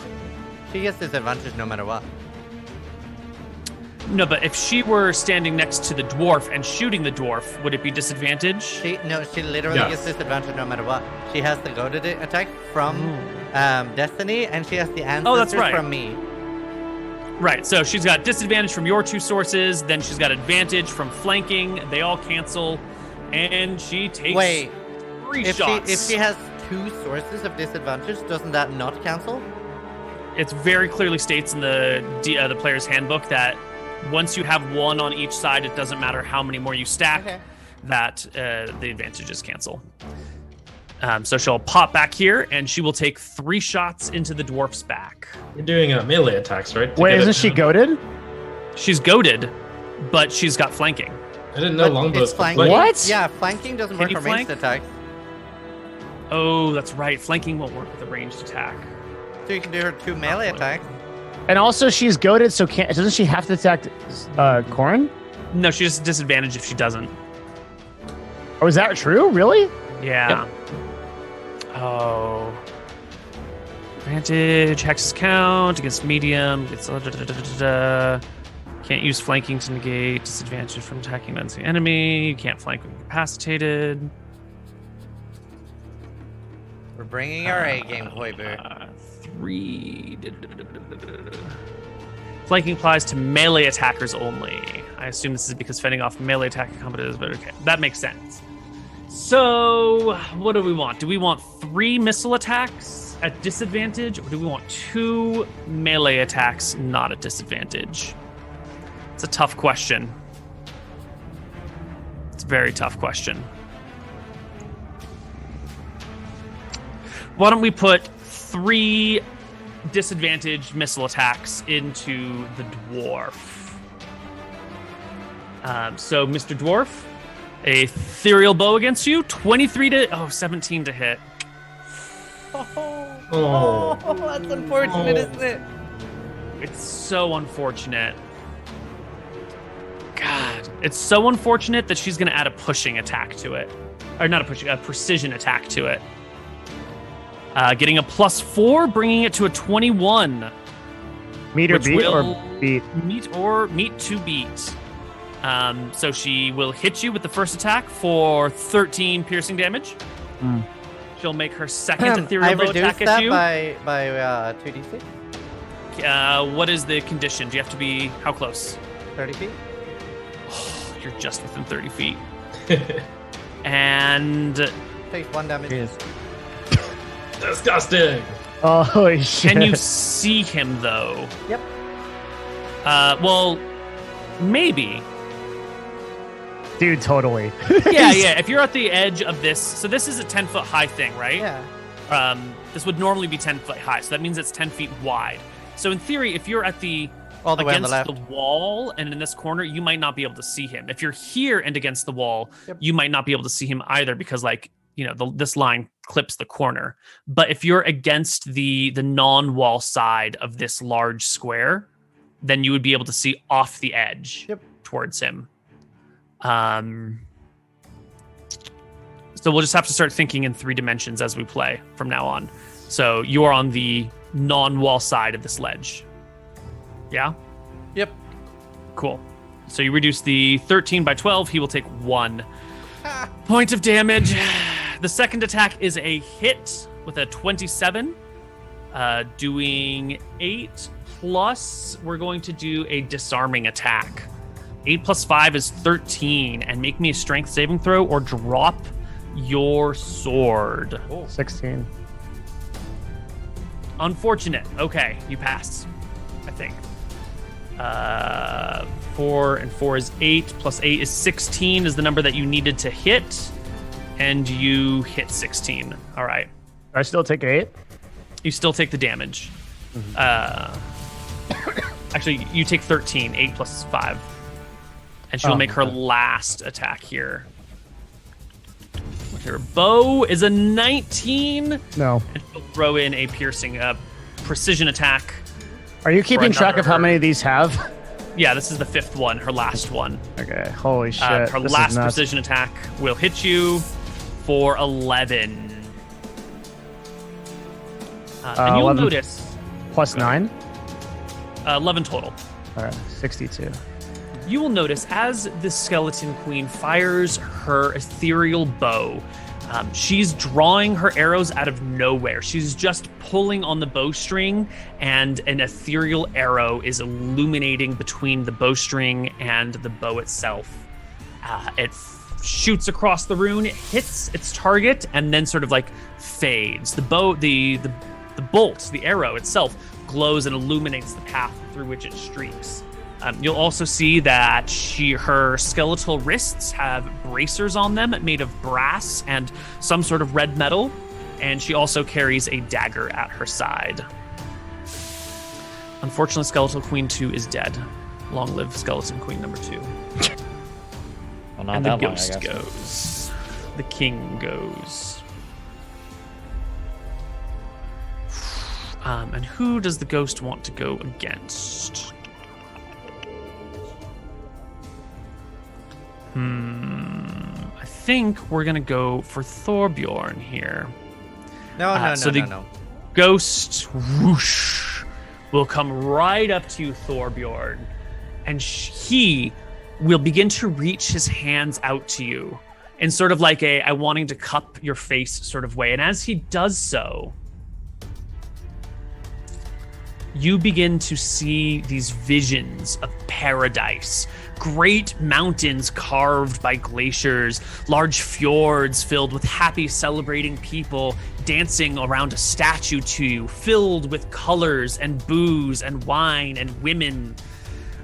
She gets disadvantage no matter what. No, but if she were standing next to the dwarf and shooting the dwarf, would it be disadvantage? She literally Yes. gets disadvantage no matter what. She has the goaded attack from Destiny, and she has the ancestors that's right. from me. Right, so she's got disadvantage from your 2 sources, then she's got advantage from flanking. They all cancel, and she takes 3 shots. If she has 2 sources of disadvantage, doesn't that not cancel? It very clearly states in the player's handbook that once you have 1 on each side, it doesn't matter how many more you stack, Okay. that the advantages cancel. So she'll pop back here, and she will take 3 shots into the dwarf's back. You're doing melee attacks, right? To Wait, get isn't it she down? goaded? She's goaded, but she's got flanking. I didn't know But longbows it's could flanking. flank. What? Yeah, flanking doesn't Can work you on ranged flank? attacks. Oh, that's right. Flanking won't work with a ranged attack. So you can do her 2 melee attacks. And also, she's goaded, so doesn't she have to attack Corin? No, she has a disadvantage if she doesn't. Oh, is that true? Really? Yeah. Oh. Advantage, hexes count against medium. It's can't use flanking to negate disadvantage from attacking an unseen enemy. You can't flank when incapacitated. We're bringing our A game, Koibu. 3. Flanking applies to melee attackers only. I assume this is because fending off melee attack combos, but okay, that makes sense. So, what do we want? Do we want 3 missile attacks at disadvantage, or do we want 2 melee attacks not at disadvantage? It's a tough question. It's a very tough question. Why don't we put 3 disadvantaged missile attacks into the dwarf? So, Mr. Dwarf, a ethereal bow against you, 17 to hit. Oh. That's unfortunate, isn't it? It's so unfortunate. God, it's so unfortunate that she's going to add a pushing attack to it. Or not a precision attack to it. Getting a +4, bringing it to a 21. Meet or Which beat will or beat? Meet to beat. So she will hit you with the first attack for 13 piercing damage. Mm. She'll make her second I ethereal bow reduced attack at that you. by 2d6, What is the condition? Do you have to be how close? 30 feet. You're just within 30 feet. And Takes 1 damage. Disgusting. Oh, holy shit. can you see him though? Yep. Well, maybe. Dude, totally. Yeah. If you're at the edge of this, so this is a 10-foot high thing, right? Yeah. This would normally be 10 foot high, so that means it's 10 feet wide. So in theory, if you're at the All the way on the against left. the wall and in this corner, you might not be able to see him. If you're here and against the wall, Yep. you might not be able to see him either because, like, you know, this line clips the corner. But if you're against the non-wall side of this large square, then you would be able to see off the edge Yep. towards him. So we'll just have to start thinking in 3 dimensions as we play from now on. So you are on the non-wall side of this ledge. Yeah? Yep. Cool. So you reduce the 13 by 12. He will take 1 point of damage. The second attack is a hit with a 27. Doing 8 plus, we're going to do a disarming attack. 8 plus 5 is 13. And make me a strength saving throw or drop your sword. 16. Unfortunate. Okay, you pass, I think. 4 and 4 is 8, plus 8 is 16 is the number that you needed to hit. And you hit 16. All right. I still take 8? You still take the damage. Actually, you take 13, 8 plus 5. And she'll Oh, make her okay. last attack here. Which Her bow is a 19. No. And she'll throw in a piercing precision attack. Are you keeping track of how many of these have? Yeah, this is the 5th one, her last one. Okay, holy shit. Her this last is nuts. precision attack will hit you for 11. And you'll 11 notice... Plus 9? 11 total. All right, 62. You will notice as the Skeleton Queen fires her ethereal bow, she's drawing her arrows out of nowhere. She's just pulling on the bowstring, and an ethereal arrow is illuminating between the bowstring and the bow itself. It shoots across the rune, hits its target, and then sort of like fades. The bow, the bolt, the arrow itself glows and illuminates the path through which it streaks. You'll also see that her skeletal wrists have bracers on them made of brass and some sort of red metal, and she also carries a dagger at her side. Unfortunately, Skeletal Queen 2 is dead. Long live Skeleton Queen number 2. Well, not And the that long, I ghost guess. goes. The king goes. And who does the ghost want to go against? I think we're gonna go for Thorbjorn here. No. Ghost whoosh will come right up to you, Thorbjorn, and he will begin to reach his hands out to you in sort of like a I wanting to cup your face sort of way. And as he does so, you begin to see these visions of paradise. Great mountains carved by glaciers, large fjords filled with happy celebrating people dancing around a statue to you, filled with colors and booze and wine and women.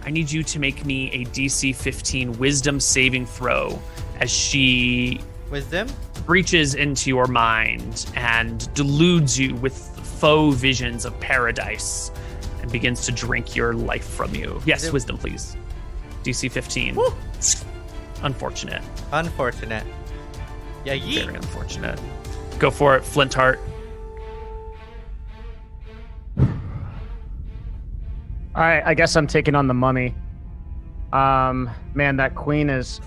I need you to make me a DC 15 wisdom saving throw as she Wisdom? breaches into your mind and deludes you with faux visions of paradise and begins to drink your life from you. Yes, wisdom, please. DC 15. Woo. Unfortunate. Unfortunate. Yeah, Very unfortunate. Go for it, Flintheart. All right, I guess I'm taking on the mummy. Man, that queen is...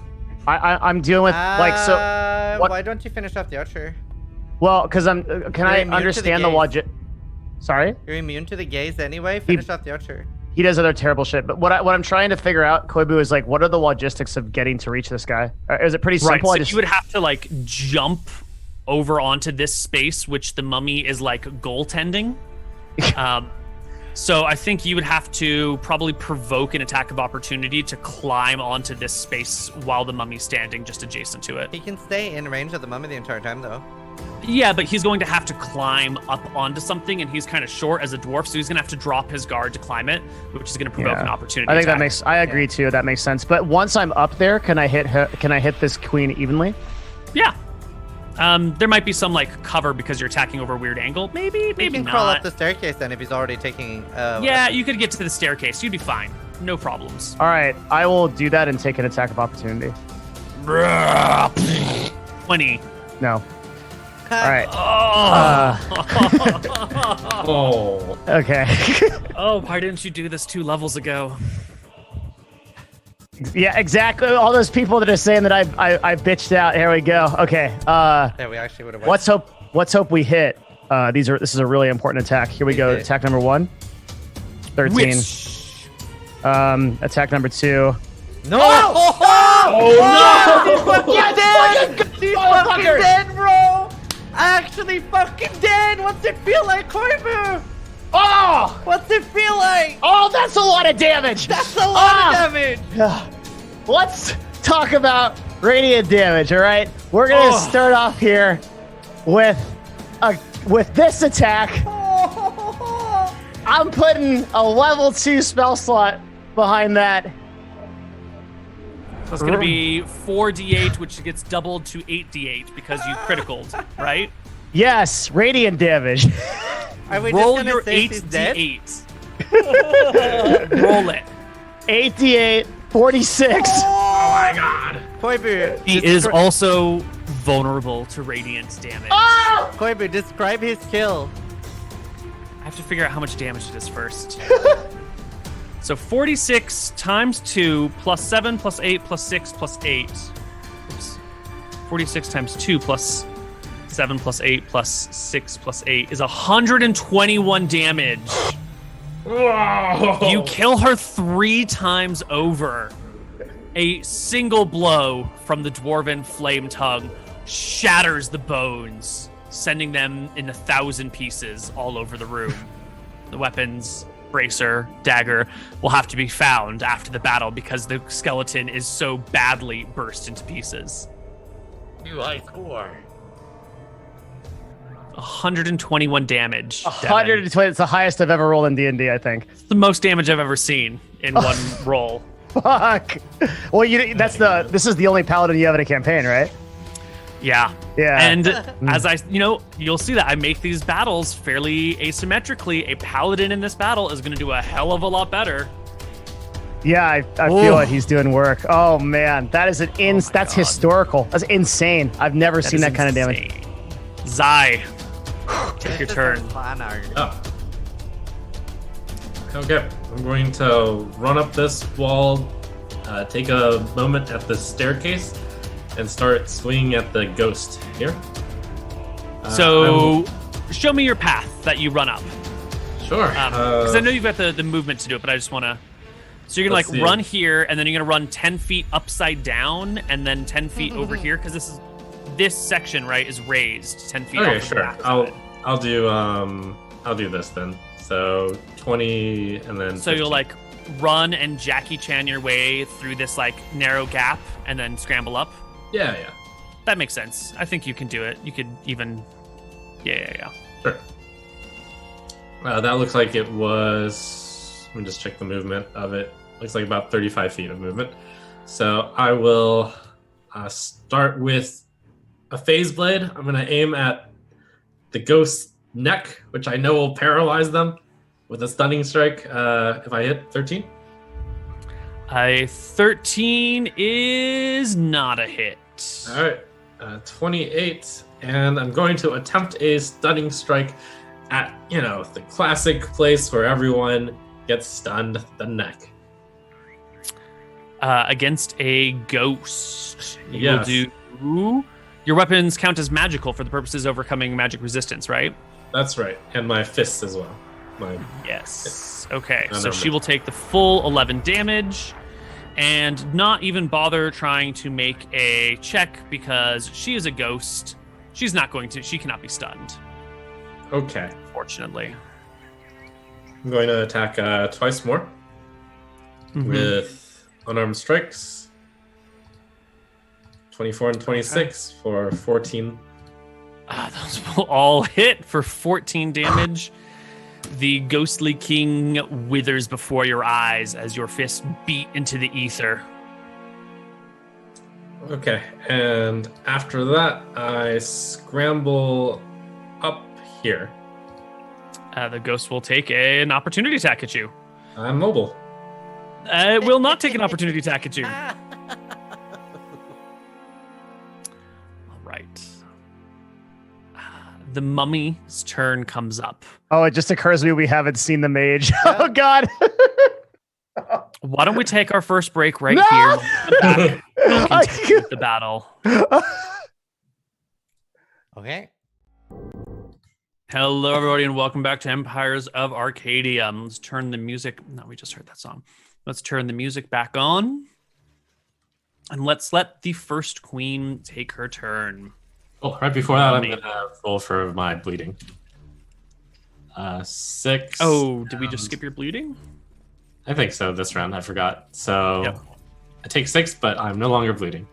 I'm dealing with, what? Why don't you finish off the archer? Well, because can You're I immune to the understand the gaze. logic? Sorry? You're immune to the gaze anyway. Finish off the archer. He does other terrible shit. But what I'm trying to figure out, Koibu, is like, what are the logistics of getting to reach this guy? Is it pretty Right, simple? so you would have to like jump over onto this space, which the mummy is like goaltending. So I think you would have to probably provoke an attack of opportunity to climb onto this space while the mummy's standing just adjacent to it. He can stay in range of the mummy the entire time, though. Yeah, but he's going to have to climb up onto something, and he's kind of short as a dwarf, so he's going to have to drop his guard to climb it, which is going to provoke an opportunity I think attack. that makes. I agree too. That makes sense. But once I'm up there, can I hit her? Can I hit this queen evenly? Yeah. There might be some like cover because you're attacking over a weird angle. Maybe You can not. crawl up the staircase then if he's already taking. Yeah, you could get to the staircase. You'd be fine. No problems. All right, I will do that and take an attack of opportunity. 20. No. All right. Oh. Okay. Oh, why didn't you do this 2 levels ago? Yeah, exactly. All those people that are saying that I bitched out. Here we go. Okay. Yeah, we actually would have. Let's hope we hit. This is a really important attack. Here we go. hit. Attack number 1. 13. Which? Attack number 2. No! Oh, He's fucking dead! He's fucking dead, bro! Actually fucking dead! What's it feel like, Koibu? Oh! What's it feel like? Oh, that's a lot of damage. That's a lot of damage! Let's talk about radiant damage, all right? We're going to start off here with this attack. I'm putting a level 2 spell slot behind that. So it's going to be 4d8, which gets doubled to 8d8 because you criticaled, right? Yes, radiant damage. Are we Roll just your gonna say she's dead? 8d8. Roll it. 8d8, 46. Oh my god. Koibu. He is also vulnerable to radiant damage. Koibu, describe his kill. I have to figure out how much damage it is first. So 46 times 2 plus 7 plus 8 plus 6 plus 8. Oops. 46 times 2 plus 7 plus 8 plus 6 plus 8 is 121 damage. Whoa. You kill her 3 times over. A single blow from the dwarven flame tongue shatters the bones, sending them in 1,000 pieces all over the room. The weapons, bracer, dagger, will have to be found after the battle because the skeleton is so badly burst into pieces. You like core. 121 damage. Devin. 120. It's the highest I've ever rolled in D&D, I think. It's the most damage I've ever seen in one roll. Fuck. Well, this is the only paladin you have in a campaign, right? Yeah. Yeah. And as you'll see that I make these battles fairly asymmetrically. A paladin in this battle is going to do a hell of a lot better. Yeah, I feel it. He's doing work. Oh man, that is that's God. historical. That's insane. I've never seen that kind of damage. Zai, take your This is turn. our fan art. Oh. Okay, I'm going to run up this wall, take a moment at the staircase, and start swinging at the ghost here. So, show me your path that you run up. Sure. Because I know you've got the movement to do it, but I just want to... So you're going to Let's see. run here, and then you're going to run 10 feet upside down, and then 10 feet over here, because this section, right, is raised 10 feet Okay, off the sure. back side. I'll do this then. So 20 and then. So 15. you'll like run and Jackie Chan your way through this like narrow gap and then scramble up. Yeah. That makes sense. I think you can do it. You could even, yeah. Sure. That looks like it was. Let me just check the movement of it. Looks like about 35 feet of movement. So I will start with a phase blade. I'm going to aim at the ghost's neck, which I know will paralyze them with a stunning strike if I hit 13. A 13 is not a hit. All right, 28, and I'm going to attempt a stunning strike at, the classic place where everyone gets stunned, the neck. Against a ghost. You Yes. will do... Your weapons count as magical for the purposes of overcoming magic resistance, right? That's right, and my fists as well. Yes. Okay, No, so no, she no. will take the full 11 damage and not even bother trying to make a check because she is a ghost. She cannot be stunned, Okay, fortunately. I'm going to attack twice more with unarmed strikes. 24 and 26 for 14. Those will all hit for 14 damage. The ghostly king withers before your eyes as your fist beat into the ether. Okay, and after that, I scramble up here. The ghost will take an opportunity attack at you. I'm mobile. It will not take an opportunity attack at you. All right. The mummy's turn comes up. Oh, it just occurs to me we haven't seen the mage. Oh God. Why don't we take our first break right No! here? Back, we'll continue with the battle. Okay. Hello, everybody, and welcome back to Empires of Arcadia. Let's turn the music. No, we just heard that song. Let's turn the music back on. And let's let the first queen take her turn. Oh, right before that, I'm going to roll for my bleeding. 6. Oh, did we just skip your bleeding? I think so this round. I forgot. So Yep. I take 6, but I'm no longer bleeding.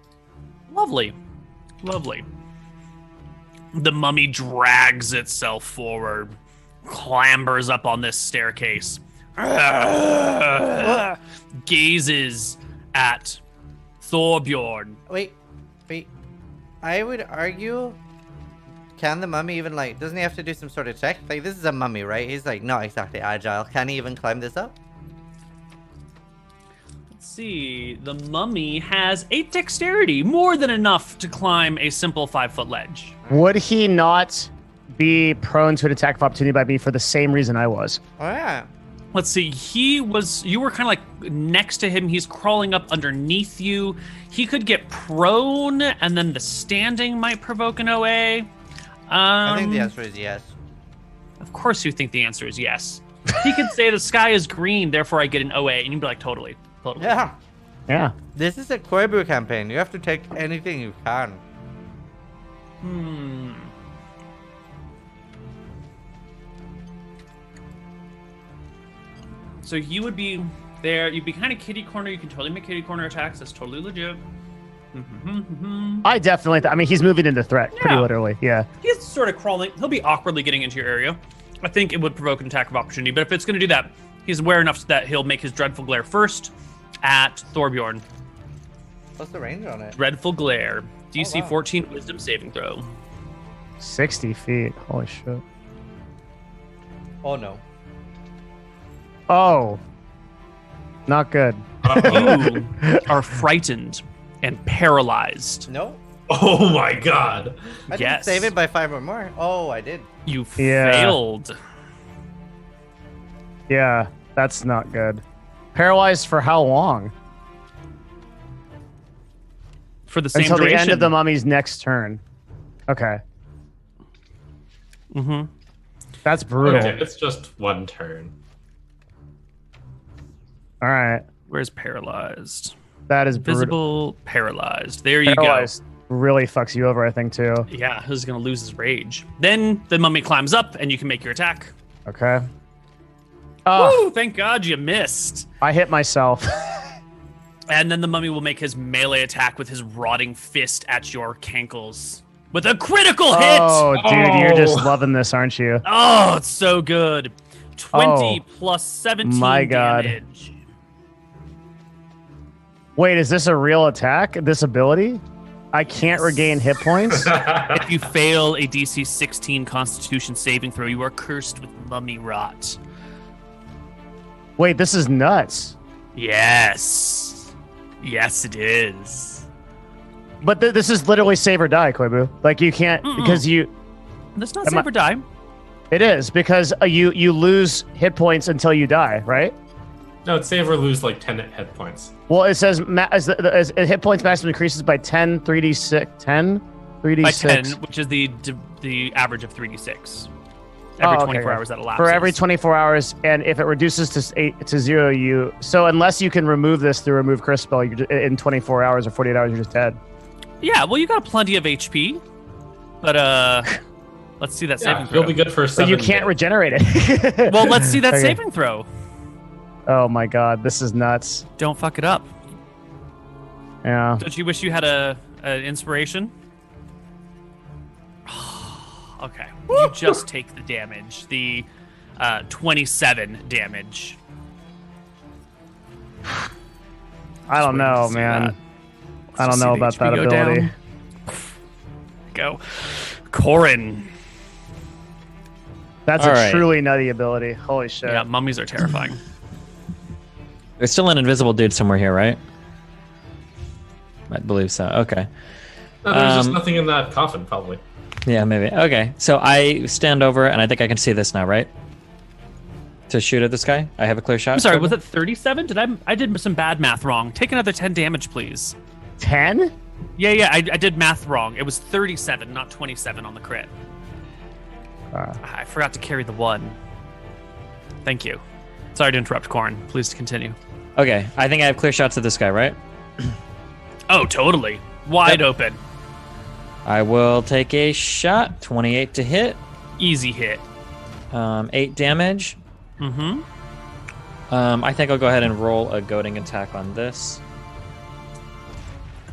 Lovely. The mummy drags itself forward, clambers up on this staircase, gazes at Thorbjorn. Wait. I would argue, can the mummy even doesn't he have to do some sort of check? This is a mummy, right? He's not exactly agile. Can he even climb this up? Let's see. The mummy has 8 dexterity, more than enough to climb a simple 5-foot ledge. Would he not be prone to an attack of opportunity by me for the same reason I was? Oh yeah. Let's see. You were kind of like next to him. He's crawling up underneath you. He could get prone, and then the standing might provoke an OA. I think the answer is yes. Of course you think the answer is yes. He could say the sky is green, therefore I get an OA, and you'd be like, totally. Yeah. Yeah. This is a Koibu campaign. You have to take anything you can. So you would be there. You'd be kind of kitty corner. You can totally make kitty corner attacks. That's totally legit. I definitely. I mean, he's moving into threat pretty Yeah. literally. Yeah. He's sort of crawling. He'll be awkwardly getting into your area. I think it would provoke an attack of opportunity. But if it's going to do that, he's aware enough that he'll make his Dreadful Glare first at Thorbjorn. What's the range on it? Dreadful Glare. DC Oh, wow. 14 Wisdom saving throw. 60 feet. Holy shit. Oh no. Oh. Not good. You are frightened and paralyzed. No. Oh my god. I didn't Yes. save it by 5 or more. Oh, I did. You Yeah. failed. Yeah. That's not good. Paralyzed for how long? For the same Until duration. the end of the mummy's next turn. Okay. Mm-hmm. That's brutal. Okay, it's just one turn. All right. Where's paralyzed? That is brutal. Visible, paralyzed. There you Paralyzed really fucks you over, I think, too. go. Yeah, who's gonna lose his rage? Then the mummy climbs up, and you can make your attack. Okay. Oh, Woo! Thank God you missed. I hit myself. And then the mummy will make his melee attack with his rotting fist at your cankles with a critical hit. Oh, dude, you're just Oh. loving this, aren't you? Oh, it's so good. 20 Oh, plus 17 my God. damage. Wait, is this a real attack? This ability? I can't regain hit points? If you fail a DC 16 Constitution saving throw, you are cursed with mummy rot. Wait, this is nuts. Yes. Yes, it is. But this is literally save or die, Koibu. Like, you can't, because you... That's not Am I- save or die. It is, because you lose hit points until you die, right? No, it's save or lose like 10 hit points. Well, it says as hit points maximum increases by 10, 3d6, 10, 3d6. By 10, which is the average of 3d6. Every 24 hours that elapses. For every 24 hours, and if it reduces to 0, so unless you can remove this through remove curse spell, in 24 hours or 48 hours, you're just dead. Yeah, well, you got plenty of HP, but let's see that saving Yeah, throw. you'll be good for But 7 you can't days. regenerate it. Well, let's see that Okay. saving throw. Oh my god, this is nuts. Don't fuck it up. Yeah. Don't you wish you had an inspiration? Okay, you just take the damage. The 27 damage. I don't Just waiting know, to see man. that. I don't Let's know see the about HP that go ability. down. Go. Corin. That's All a right. truly nutty ability. Holy shit. Yeah, mummies are terrifying. There's still an invisible dude somewhere here, right? I believe so. Okay. No, there's just Um, nothing in that coffin, probably. Yeah, maybe. Okay. So I stand over, and I think I can see this now, right? To shoot at this guy? I have a clear shot. I'm sorry, Trevor? was it 37? I did some bad math wrong. Take another 10 damage, please. 10? Yeah, I did math wrong. It was 37, not 27 on the crit. I forgot to carry the 1. Thank you. Sorry to interrupt, Corin. Please continue. Okay. I think I have clear shots at this guy, right? Oh, totally. Wide open. I will take a shot. 28 to hit. Easy hit. 8 damage. Mm-hmm. I think I'll go ahead and roll a goading attack on this.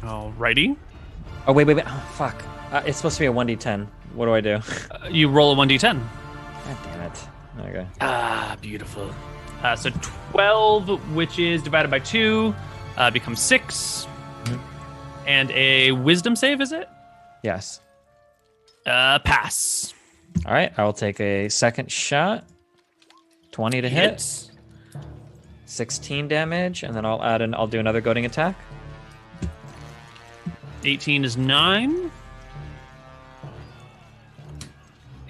Alrighty. Oh, wait. Oh, fuck. It's supposed to be a 1d10. What do I do? You roll a 1d10. God damn it. Okay. Ah, beautiful. So 12, which is divided by 2, becomes 6. And a wisdom save, is it? Yes. Pass. All right. I will take a second shot. 20 to hit. 16 damage, and then I'll do another goading attack. 18 is 9.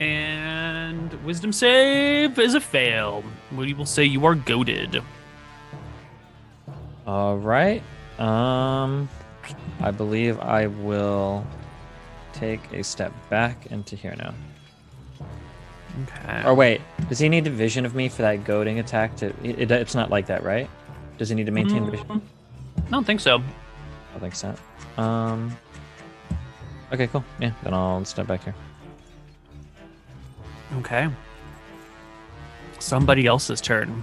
And wisdom save is a fail. We will say you are goaded. All right. I believe I will take a step back into here now. Okay. Or wait, does he need a vision of me for that goading attack? It's not like that, right? Does he need to maintain vision? I don't think so. I think so. Okay, cool. Yeah, then I'll step back here. Okay. Somebody else's turn.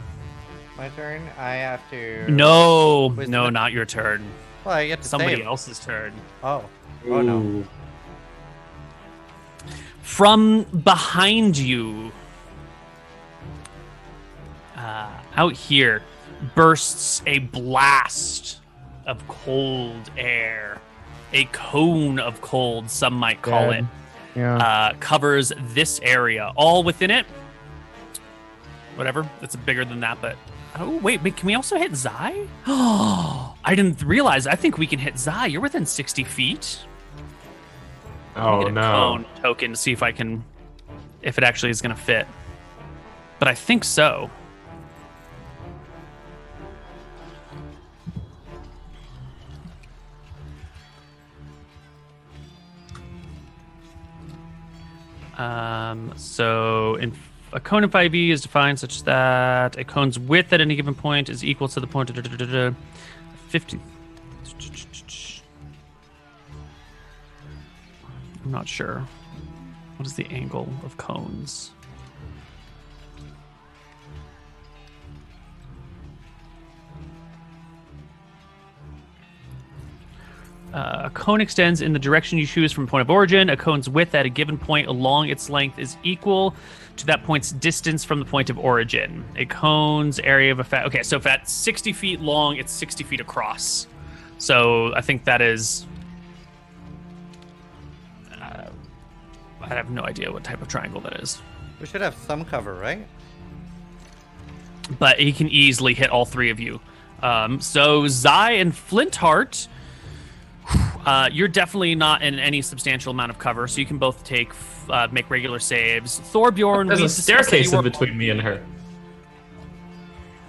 My turn. I have to. No, Wisdom- no, not your turn. Well, I get to Somebody save. else's turn. Oh. Oh no. Ooh. From behind you, out here, bursts a blast of cold air. A cone of cold, some might call it. Yeah. Covers this area. All within it. Whatever. It's bigger than that, but... Oh, wait, can we also hit Zai? Oh, I didn't realize. I think we can hit Zai. You're within 60 feet. Oh, Get a no. cone token to see if I can... If it actually is going to fit. But I think so. So a cone in 5e is defined such that a cone's width at any given point is equal to the point of 50. I'm not sure. What is the angle of cones? A cone extends in the direction you choose from point of origin. A cone's width at a given point along its length is equal to that point's distance from the point of origin. A cone's area of effect. Okay, so if that's 60 feet long, it's 60 feet across. So I think that is... I have no idea what type of triangle that is. We should have some cover, right? But he can easily hit all three of you. So Zai and Flintheart... you're definitely not in any substantial amount of cover, so you can both make regular saves. Thorbjorn, There's we a discussed that staircase you in were- between me and her.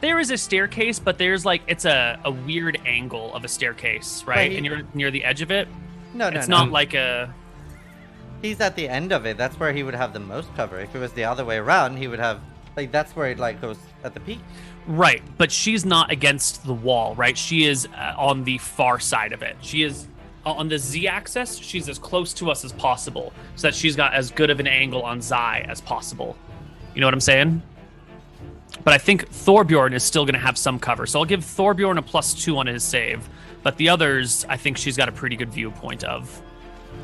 There is a staircase, but there's it's a weird angle of a staircase, right? But And you're near the edge of it. No, It's no. not like a... He's at the end of it. That's where he would have the most cover. If it was the other way around, he would have that's where it goes at the peak. Right, but she's not against the wall, right? She is on the far side of it. She is on the z-axis. She's as close to us as possible, so that she's got as good of an angle on Zai as possible. You know what I'm saying? But I think Thorbjorn is still going to have some cover, so I'll give Thorbjorn a +2 on his save. But the others, I think she's got a pretty good viewpoint of.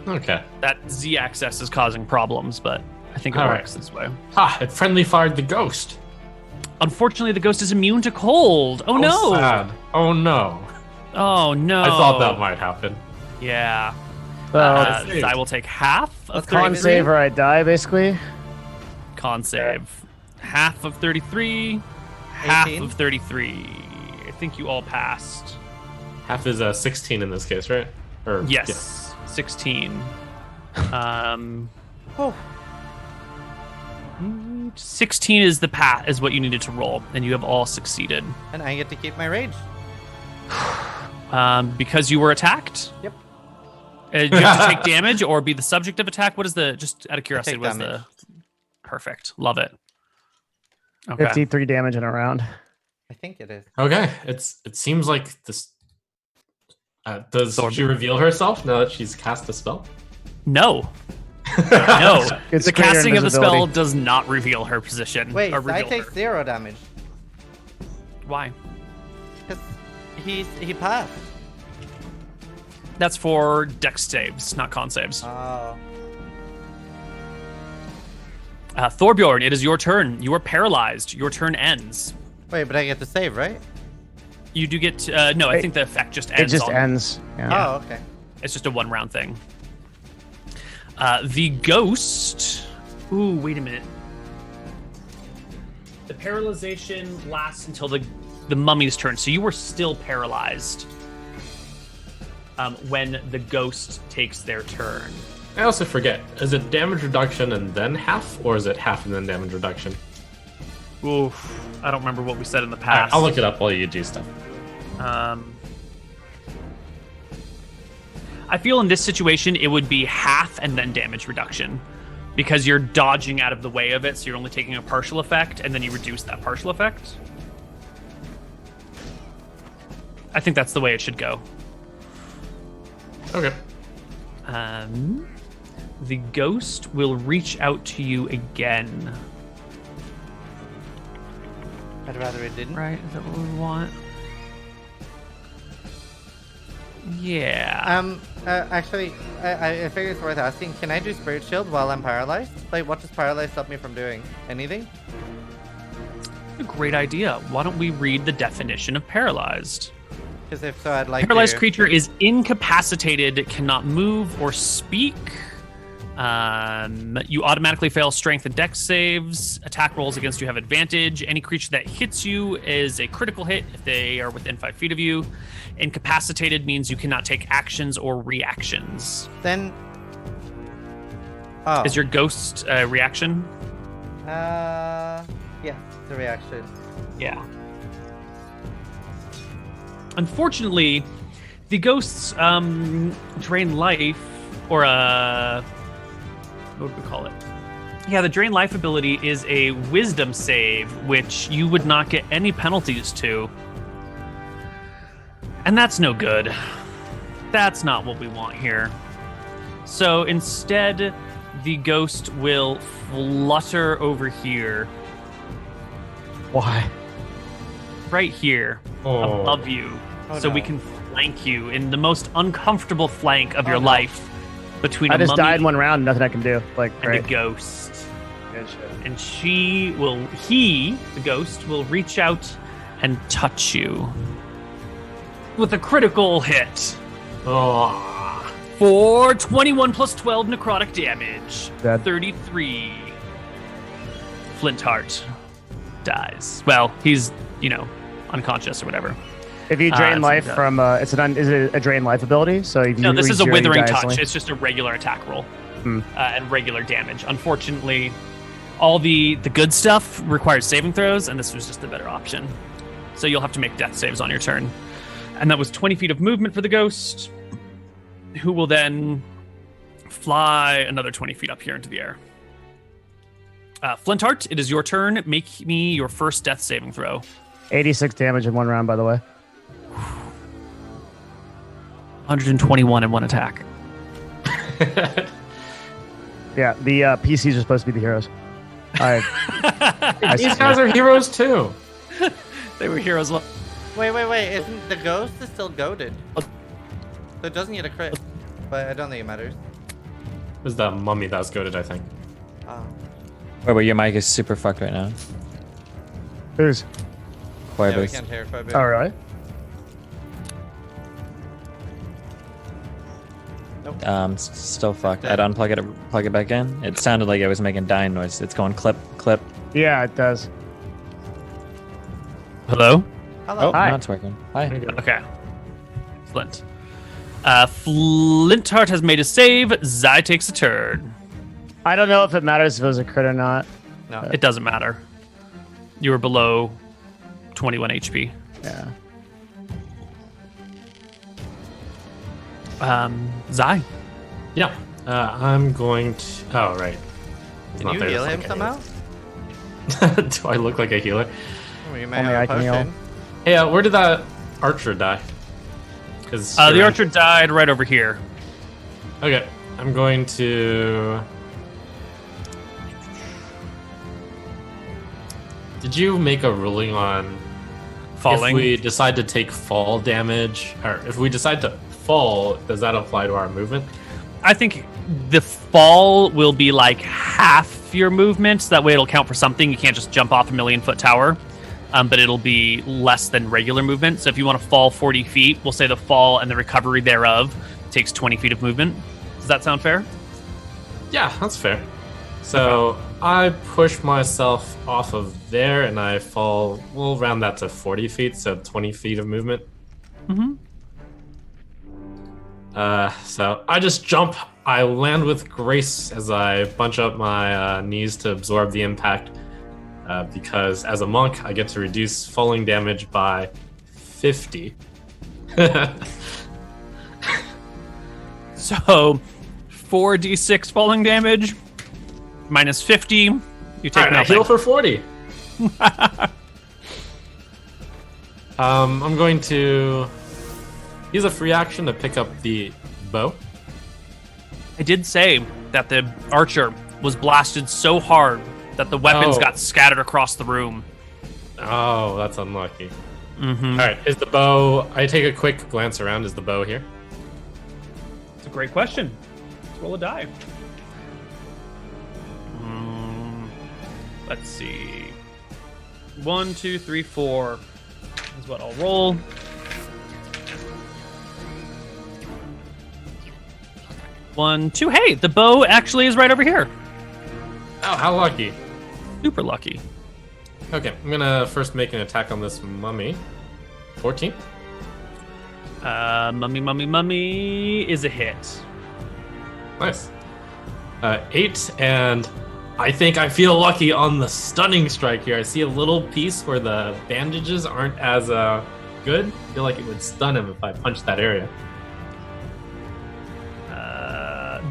Okay. That z-axis is causing problems, but I think it All works right. this way. Ha! It friendly fired the ghost. Unfortunately, the ghost is immune to cold. Oh no! Sad. Oh no! Oh no! I thought that might happen. Yeah. So I will take half of Let's 33. con save or I die, basically. Con save. Half of 33. Half 18. of 33. I think you all passed. Half is 16 in this case, right? Or Yes. 16. Oh, 16 is the path, is what you needed to roll, and you have all succeeded. and I get to keep my rage. Because you were attacked? Yep. Do you have to take damage or be the subject of attack? What is the, just out of curiosity, take what is damage. the... Perfect. Love it. Okay. 53 damage in a round. I think it is. Okay. It seems like this. Does Thorb. she reveal herself now that she's cast a spell? No. No. It's The greater casting of the spell invisibility. does not reveal her position. Wait, or I reveal take her. 0 damage Why? because he passed. That's for dex saves, not con saves. Oh, Thorbjorn, it is your turn. You are paralyzed. Your turn ends. wait, but I get to save, right? You do get no. I think the effect just It ends. just on- ends. Yeah. Oh, okay. It's just a 1 round thing. The ghost. Ooh, wait a minute. The paralyzation lasts until the the mummy's turn. So you were still paralyzed when the ghost takes their turn. I also forget, is it damage reduction and then half, or is it half and then damage reduction? Oof, I don't remember what we said in the All right, past. I'll look it up while you do stuff. I feel in this situation it would be half and then damage reduction, because you're dodging out of the way of it, so you're only taking a partial effect, and then you reduce that partial effect. I think that's the way it should go. Okay. The ghost will reach out to you again. I'd rather it didn't. Right? Is that what we want? Yeah. Actually, I figure it's worth asking. Can I do Spirit Shield while I'm paralyzed? Like, what does paralyzed stop me from doing? Anything? A great idea. Why don't we read the definition of paralyzed? Because if so, I'd like Paralyzed to... creature is incapacitated, cannot move or speak. You automatically fail strength and dex saves. Attack rolls against you have advantage. Any creature that hits you is a critical hit if they are within 5 feet of you. Incapacitated means you cannot take actions or reactions. Then... Oh. Is your ghost a reaction? Yeah, it's a reaction. Yeah. Unfortunately, the ghosts drain life, or what would we call it? Yeah, the drain life ability is a wisdom save, which you would not get any penalties to. And that's no good. That's not what we want here. So instead, the ghost will flutter over here. Why? Right here, above you. Oh, so no. we can flank you in the most uncomfortable flank of your no. life between I a just mummy died in one round. Nothing I can do. Like, and great. a ghost. Good shit. And the ghost, will reach out and touch you with a critical hit Oh. for 21 plus 12 necrotic damage. Dead. 33. Flintheart dies. Well, he's, unconscious or whatever. If you drain so life that- from, is it a drain life ability? So if No, you this is a reach 0, you withering die touch. instantly? It's just a regular attack roll Hmm. and regular damage. Unfortunately, all the good stuff requires saving throws, and this was just the better option. So you'll have to make death saves on your turn. And that was 20 feet of movement for the ghost, who will then fly another 20 feet up here into the air. Flintheart, it is your turn. Make me your first death saving throw. 86 damage in one round, by the way. 121 in one attack. Yeah, the PCs are supposed to be the heroes. These guys are heroes too. They were heroes. Wait. Isn't the ghost is still goaded? So it doesn't get a crit. But I don't think it matters. It was the mummy that was goaded, I think. Oh. Wait, your mic is super fucked right now. Who's? Yeah, we Koibu. can't hear quite a bit. Oh, really? Still fucked. I'd unplug it, plug it back in. It sounded like it was making dying noise. It's going clip, clip. Yeah, it does. Hello? Hello. Oh, Hi. now it's working. Hi. Okay. Flint. Flintheart has made a save. Zai takes a turn. I don't know if it matters if it was a crit or not. No. It doesn't matter. You were below 21 HP. Yeah. Zai. Yeah. I'm going to. Oh, right. He's Can not you there, heal that's him okay. somehow? Do I look like a healer? Well, you might Only have a I can heal. potion. Hey, where did that archer die? Because The archer died right over here. Okay, I'm going to. Did you make a ruling on Falling. if we decide to take fall damage, or if we decide to fall, does that apply to our movement? I think the fall will be like half your movement. So that way it'll count for something. You can't just jump off a 1,000,000-foot tower. But it'll be less than regular movement. So if you want to fall 40 feet, we'll say the fall and the recovery thereof takes 20 feet of movement. Does that sound fair? Yeah, that's fair. So I push myself off of there and I fall. We'll round that to 40 feet, so 20 feet of movement. So I just jump. I land with grace as I bunch up my knees to absorb the impact. Because as a monk, I get to reduce falling damage by 50. So 4d6 falling damage minus 50. You take I nothing. heal for 40. I'm going to use a free action to pick up the bow. I did say that the archer was blasted so hard that the weapons Oh. got scattered across the room. Oh, that's unlucky. Mm-hmm. All right, is the bow? I take a quick glance around. Is the bow here? It's a great question. Let's roll a die. Let's see. 1, 2, 3, 4 is what I'll roll. One, two. Hey, the bow actually is right over here. Oh, how lucky. Super lucky. Okay, I'm gonna first make an attack on this mummy. 14. Mummy is a hit. Nice. 8, and I think I feel lucky on the stunning strike here. I see a little piece where the bandages aren't as good. I feel like it would stun him if I punched that area.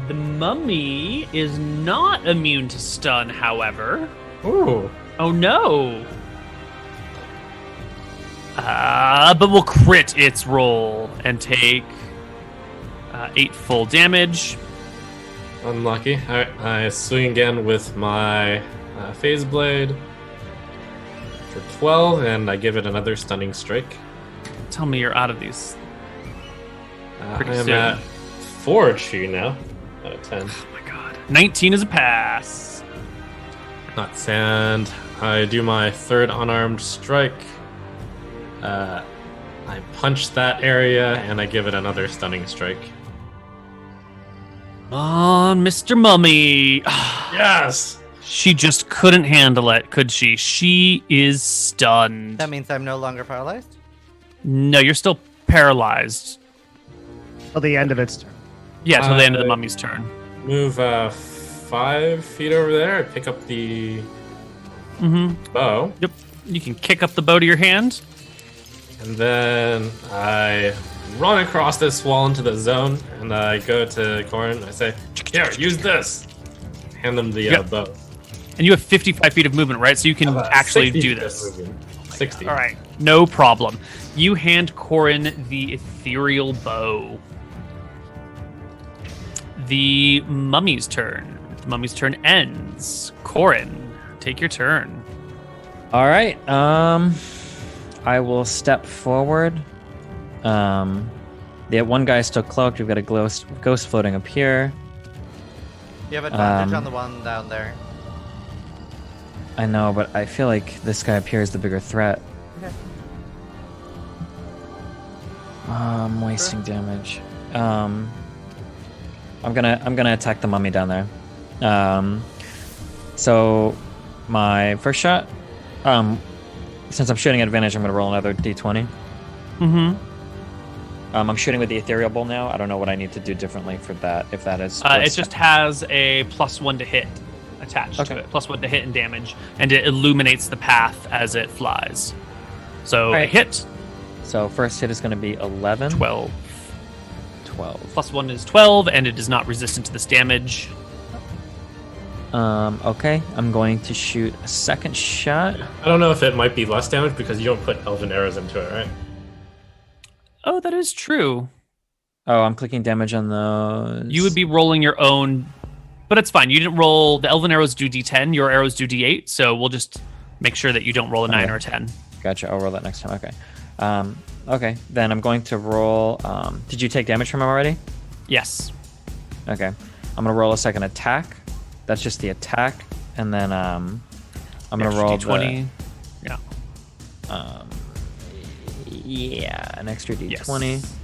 The mummy is not immune to stun, however. Ooh. Oh no! But we'll crit its roll and take 8 full damage. Unlucky. Alright, I swing again with my phase blade for 12, and I give it another stunning strike. Tell me you're out of these. Pretty I am soon. at 4 chi now, out of 10. Oh my god. 19 is a pass. Nuts, and I do my third unarmed strike. I punch that area, and I give it another stunning strike. On Mr. Mummy. Yes! She just couldn't handle it, could she? She is stunned. That means I'm no longer paralyzed? No, you're still paralyzed. Till the end of its turn. Yeah, till the end of the mummy's turn. Move 5 feet over there. I pick up the bow, Yep. You can kick up the bow to your hand. and then I run across this wall into the zone, and I go to Corin. I say, "Here, use this." Hand them the Yep. bow. And you have 55 feet of movement, right? So you can actually 60 do feet of this. movement. 60. All right, no problem. You hand Corin the ethereal bow. The mummy's turn. The mummy's turn ends. Corin, take your turn. All right. I will step forward. The one guy is still cloaked. We've got a ghost floating up here. You have advantage on the one down there. I know, but I feel like this guy up here is the bigger threat. Okay. I'm wasting damage. I'm gonna attack the mummy down there. So my first shot. Since I'm shooting at advantage, I'm gonna roll another d20. I'm shooting with the ethereal bowl now. I don't know what I need to do differently for that. If that is, It just has a +1 to hit attached Okay. to it. +1 to hit and damage. And it illuminates the path as it flies. So a Alright. hit, So first hit is gonna be 11. 12. 12. +1 is 12, and it is not resistant to this damage. Okay, I'm going to shoot a second shot. I don't know if it might be less damage because you don't put elven arrows into it, right? Oh, that is true. Oh, I'm clicking damage on those. You would be rolling your own, but it's fine. You didn't roll. The elven arrows do d10. Your arrows do d8. So we'll just make sure that you don't roll a 9 Okay. or a 10. Gotcha. I'll roll that next time. Okay. Okay. Then I'm going to roll. Did you take damage from him already? Yes. Okay. I'm gonna roll a second attack. That's just the attack, and then I'm gonna Extra roll d20. Yeah. Yeah, an extra d20. Yes.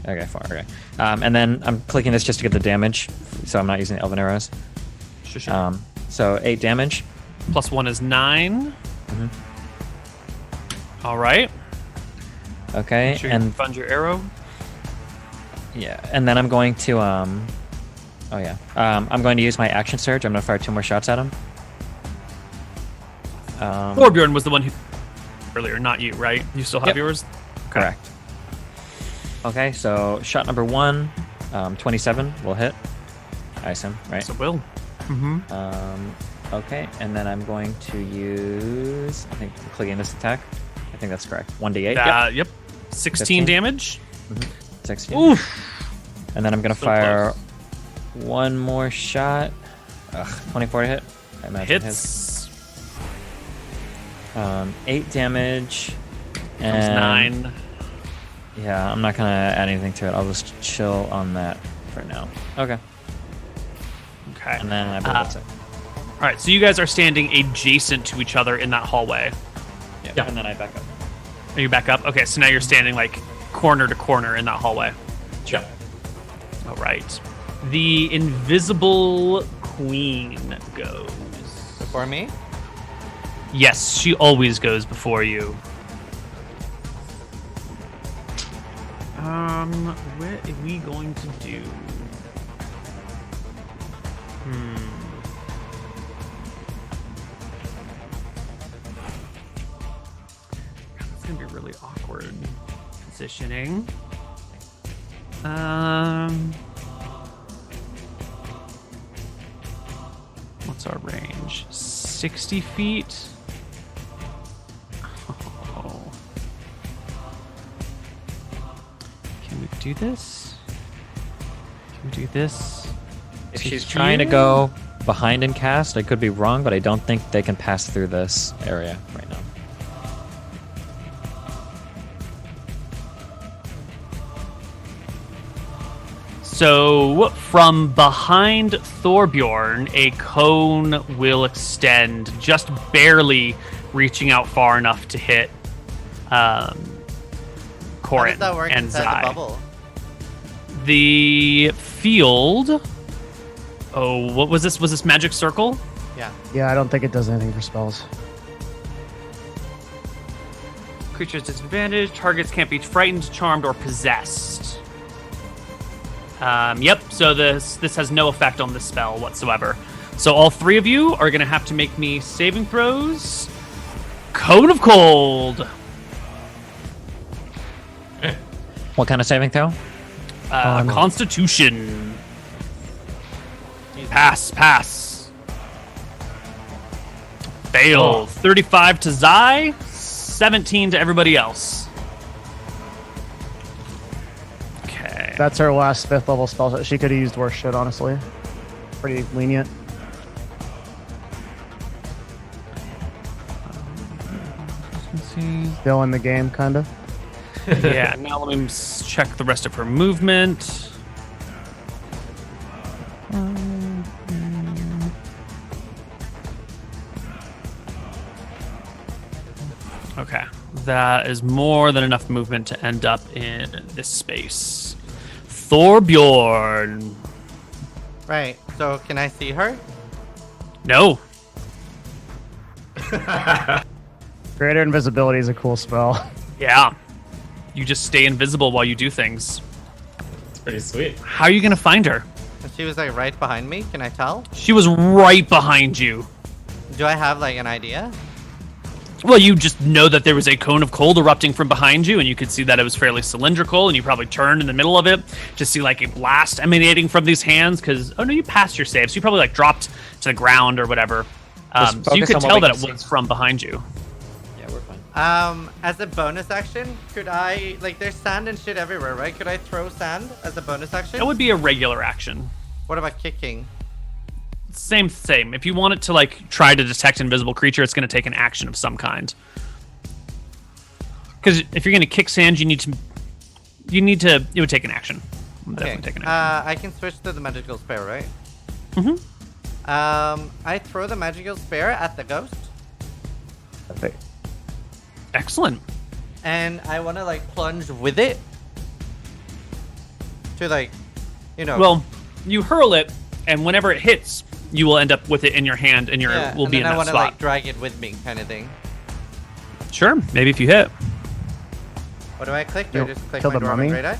Okay, fine. Okay. And then I'm clicking this just to get the damage, so I'm not using the elven arrows. Sure. So 8 damage. Plus 1 is 9. Mhm. All right. Okay, Make sure you and fund your arrow. yeah, and then I'm going to I'm going to use my action surge. I'm going to fire 2 more shots at him. Thorbjorn was the one who earlier, not you, right? You still have Yep. yours? Correct. Okay, so shot number 1, 27 will hit. I assume, right? So will. Mm-hmm. Okay, and then I'm going to use, I think, I'm clicking this attack. I think that's correct. 1d8. Yep. 16 15. damage. 16. Oof. And then I'm going to So fire one more shot. 24 to hit. I imagine Hits. 8 damage. Comes And 9. yeah, I'm not going to add anything to it. I'll just chill on that for now. Okay. Okay. And then I believe that's it. All right, so you guys are standing adjacent to each other in that hallway. Yeah. And then I back up. Are you back up? Okay, so now you're standing like corner to corner in that hallway. Yeah. All right. The invisible queen goes. Before me? Yes, she always goes before you. What are we going to do? It's gonna be really awkward positioning. What's our range? 60 feet? Oh. Can we do this? Can we do this? If to she's trying to here? go behind and cast, I could be wrong, but I don't think they can pass through this area right now. So, from behind Thorbjorn, a cone will extend, just barely reaching out far enough to hit How Corin does that work and inside Zai. the bubble? The field. Oh, what was this? Was this magic circle? Yeah. Yeah, I don't think it does anything for spells. Creatures disadvantaged. Targets can't be frightened, charmed, or possessed. Yep. So this has no effect on this spell whatsoever. So all three of you are going to have to make me saving throws. Cone of Cold. What kind of saving throw? No. Constitution. Pass. Fail. Oh. 35 to Zai, 17 to everybody else. Okay. That's her last 5th level spell. She could have used worse shit, honestly. Pretty lenient. Still in the game, kind of. Yeah, now let me check the rest of her movement. Okay, that is more than enough movement to end up in this space. Thorbjorn. Right. So can I see her? No. Greater invisibility is a cool spell. Yeah. You just stay invisible while you do things. It's pretty sweet. How are you going to find her? She was like right behind me. Can I tell? She was right behind you. Do I have like an idea? Well, you just know that there was a cone of cold erupting from behind you, and you could see that it was fairly cylindrical, and you probably turned in the middle of it to see like a blast emanating from these hands, because, oh no, you passed your save, so you probably like dropped to the ground or whatever. Just So you focus could on what tell we that can it see. was from behind you. Yeah, we're fine. As a bonus action, could I like there's sand and shit everywhere, right? Could I throw sand as a bonus action? That would be a regular action. What about kicking? Same. If you want it to like try to detect an invisible creature, it's going to take an action of some kind. Because if you're going to kick sand, it would take an action. It would definitely take an action. I can switch to the magical spare, right? Mhm. I throw the magical spare at the ghost, I think. Excellent. and I want to like plunge with it to like, Well, you hurl it, and whenever it hits, you will end up with it in your hand, and will be in that I want to spot. like drag it with me, kind of thing. Sure, maybe if you hit. What do I click? Do I just click kill my the Dwarven mummy? Great Eye?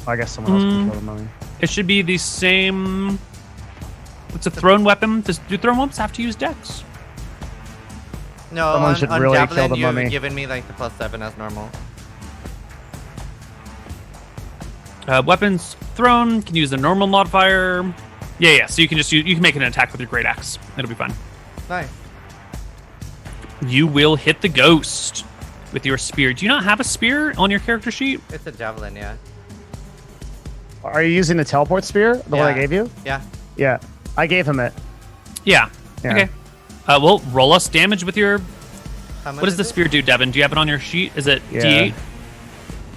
I guess someone else can kill the mummy. It should be the same. It's a thrown weapon. Do thrown weapons have to use dex? No, Someone should on really kill Javelin, the you've mummy. given me like the +7 as normal. Weapons thrown can use the normal modifier. Yeah. So you can you can make an attack with your great axe. It'll be fine. Nice. You will hit the ghost with your spear. Do you not have a spear on your character sheet? It's a Javelin, yeah. Are you using the teleport spear? The one I gave you? Yeah. Yeah. I gave him it. Yeah. Yeah. Okay. Well, roll us damage with your. How much What does the is it? spear do, Devin? Do you have it on your sheet? Is it Yeah.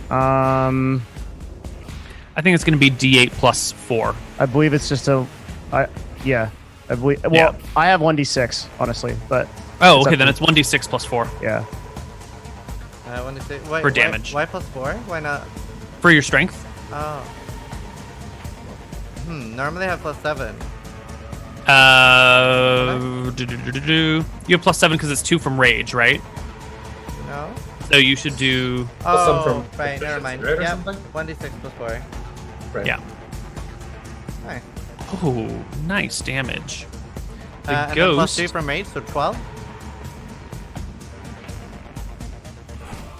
D8? I think it's going to be D8 plus 4. I believe it's just yeah. I believe. Well, Yeah. I have 1d6 honestly, but Oh, It's okay. up Then to- it's 1d6 plus 4 yeah. I want to say For damage. Why +4? Why not? for your strength. Oh. Normally I have +7. You have plus 7 because it's 2 from rage, right? No. So you should do. Oh, from right. Never mind. right, or Yeah. something? 1d6 +4. Right. Yeah. Nice. Oh, nice damage. The And then ghost. +2 from rage, so 12.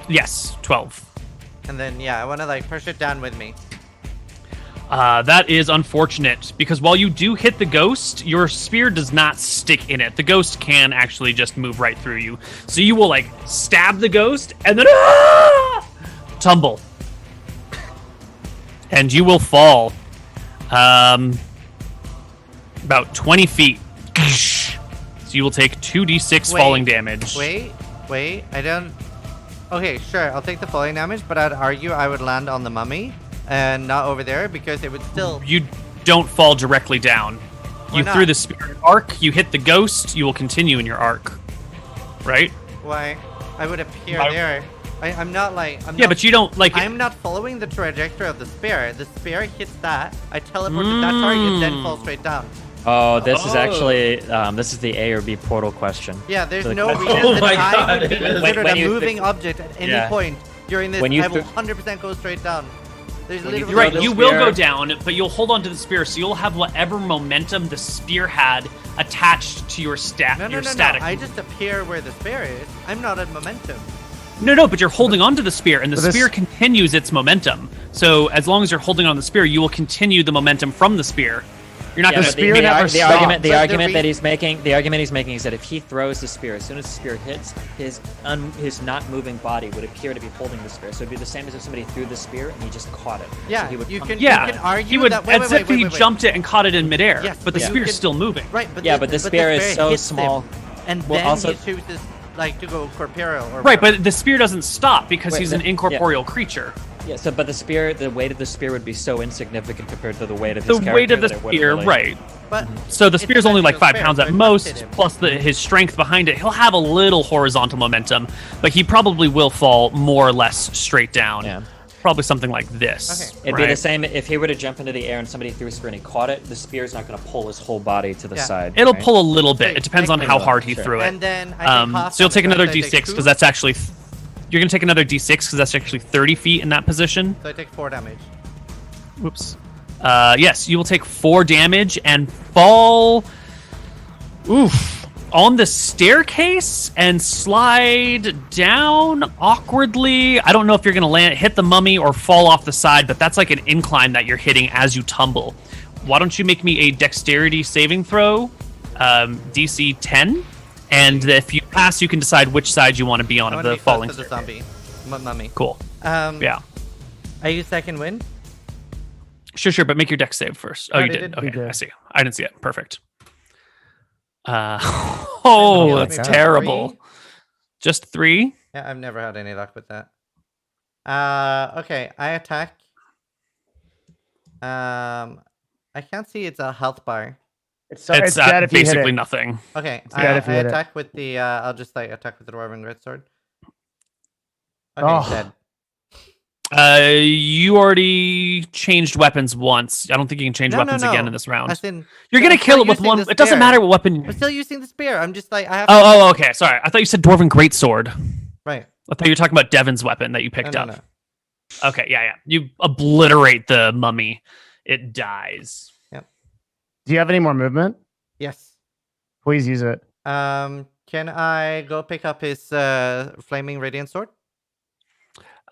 Yes, 12. And then I want to like push it down with me. That is unfortunate because while you do hit the ghost, your spear does not stick in it. The ghost can actually just move right through you. So you will like stab the ghost and then tumble. And you will fall about 20 feet. So you will take 2d6 falling damage. Wait. I don't. Okay, sure. I'll take the falling damage, but I'd argue I would land on the mummy and not over there because it would still. You don't fall directly down. Why You not? threw the spear in arc, you hit the ghost, you will continue in your arc. Right? Why? I would appear Why- there. I'm not like. Yeah, but you don't like. I'm not following the trajectory of the spear. The spear hits that. I teleport to that target, then fall straight down. Oh, this is Oh. actually this is the A or B portal question. Yeah, there's So no the- reason Oh that my I God, would be it is. considered When a you- moving object at any Yeah. point during this. When you I will th- 100% go straight down. There's When you literally You're right, the you will go spear- down, but you'll hold on to the spear, so you'll have whatever momentum the spear had attached to your staff. No. Static. I just appear where the spear is. I'm not at momentum. No, but you're holding on to the spear, and the But this- spear continues its momentum. So as long as you're holding on to the spear, you will continue the momentum from the spear. You're not Yeah, going but to. spear never the stops. argument, But the argument that he's making, the argument he's making is that if he throws the spear, as soon as the spear hits, his not moving body would appear to be holding the spear. So it'd be the same as if somebody threw the spear and he just caught it. Yeah, so he would you come- can. Yeah, You can argue he would that. as if he jumped it and caught it in midair. Yes, but the but you spear's can- still moving. Right, but Yeah, but the spear is so hits him, small. and Well, then also- he chooses like to go corporeal. Or Right, whatever. but the spear doesn't stop because Wait, he's an yeah. incorporeal creature. Yeah. So, but the weight of the spear would be so insignificant compared to the weight of The his character. weight of the that it wouldn't spear, really- right? But So the it spear's only depends like on the 5 spear, pounds so at it must most, hit him. plus his strength behind it. He'll have a little horizontal momentum, but he probably will fall more or less straight down. Yeah. Probably something like this. Okay. It'd be the right? same if he were to jump into the air and somebody threw a spear and he caught it. The spear's not going to pull his whole body to the Yeah. side. It'll right? pull a little bit. Sweet. It depends on Take how it. hard he Sure. threw it. And then I take half So you'll take damage, another right? So I take d6 two, because that's actually you're gonna take another d6 because that's actually 30 feet in that position. So I take 4 damage. Whoops. Yes, you will take 4 damage and fall. Oof. On the staircase and slide down awkwardly. I don't know if you're gonna hit the mummy or fall off the side, but that's like an incline that you're hitting as you tumble. Why don't you make me a dexterity saving throw, DC 10, and if you pass, you can decide which side you want to be on I of want to the be close falling to the staircase. zombie mummy. Cool. Yeah. I use second wind. Sure, but make your dex save first. Oh, you already did. did. Okay, You did. I see. I didn't see it. Perfect. Oh Oh, my that's God. terrible. 3? Just 3? Yeah, I've never had any luck with that. Okay, I attack. I can't see it's a health bar. It's It's dead if you hit basically it. nothing. Okay, dead if I you hit it. attack with the. I'll just like attack with the dwarven greatsword. Okay, Oh. dead. You already changed weapons once. I don't think you can change weapons again in this round. You're gonna kill it with one. It doesn't matter what weapon. I'm still using the spear. I'm just like I have. Oh, okay. Sorry, I thought you said dwarven greatsword. Right. I thought you were talking about Devin's weapon that you picked up. No. Okay, yeah. You obliterate the mummy. It dies. Yep. Do you have any more movement? Yes. Please use it. Can I go pick up his flaming radiant sword?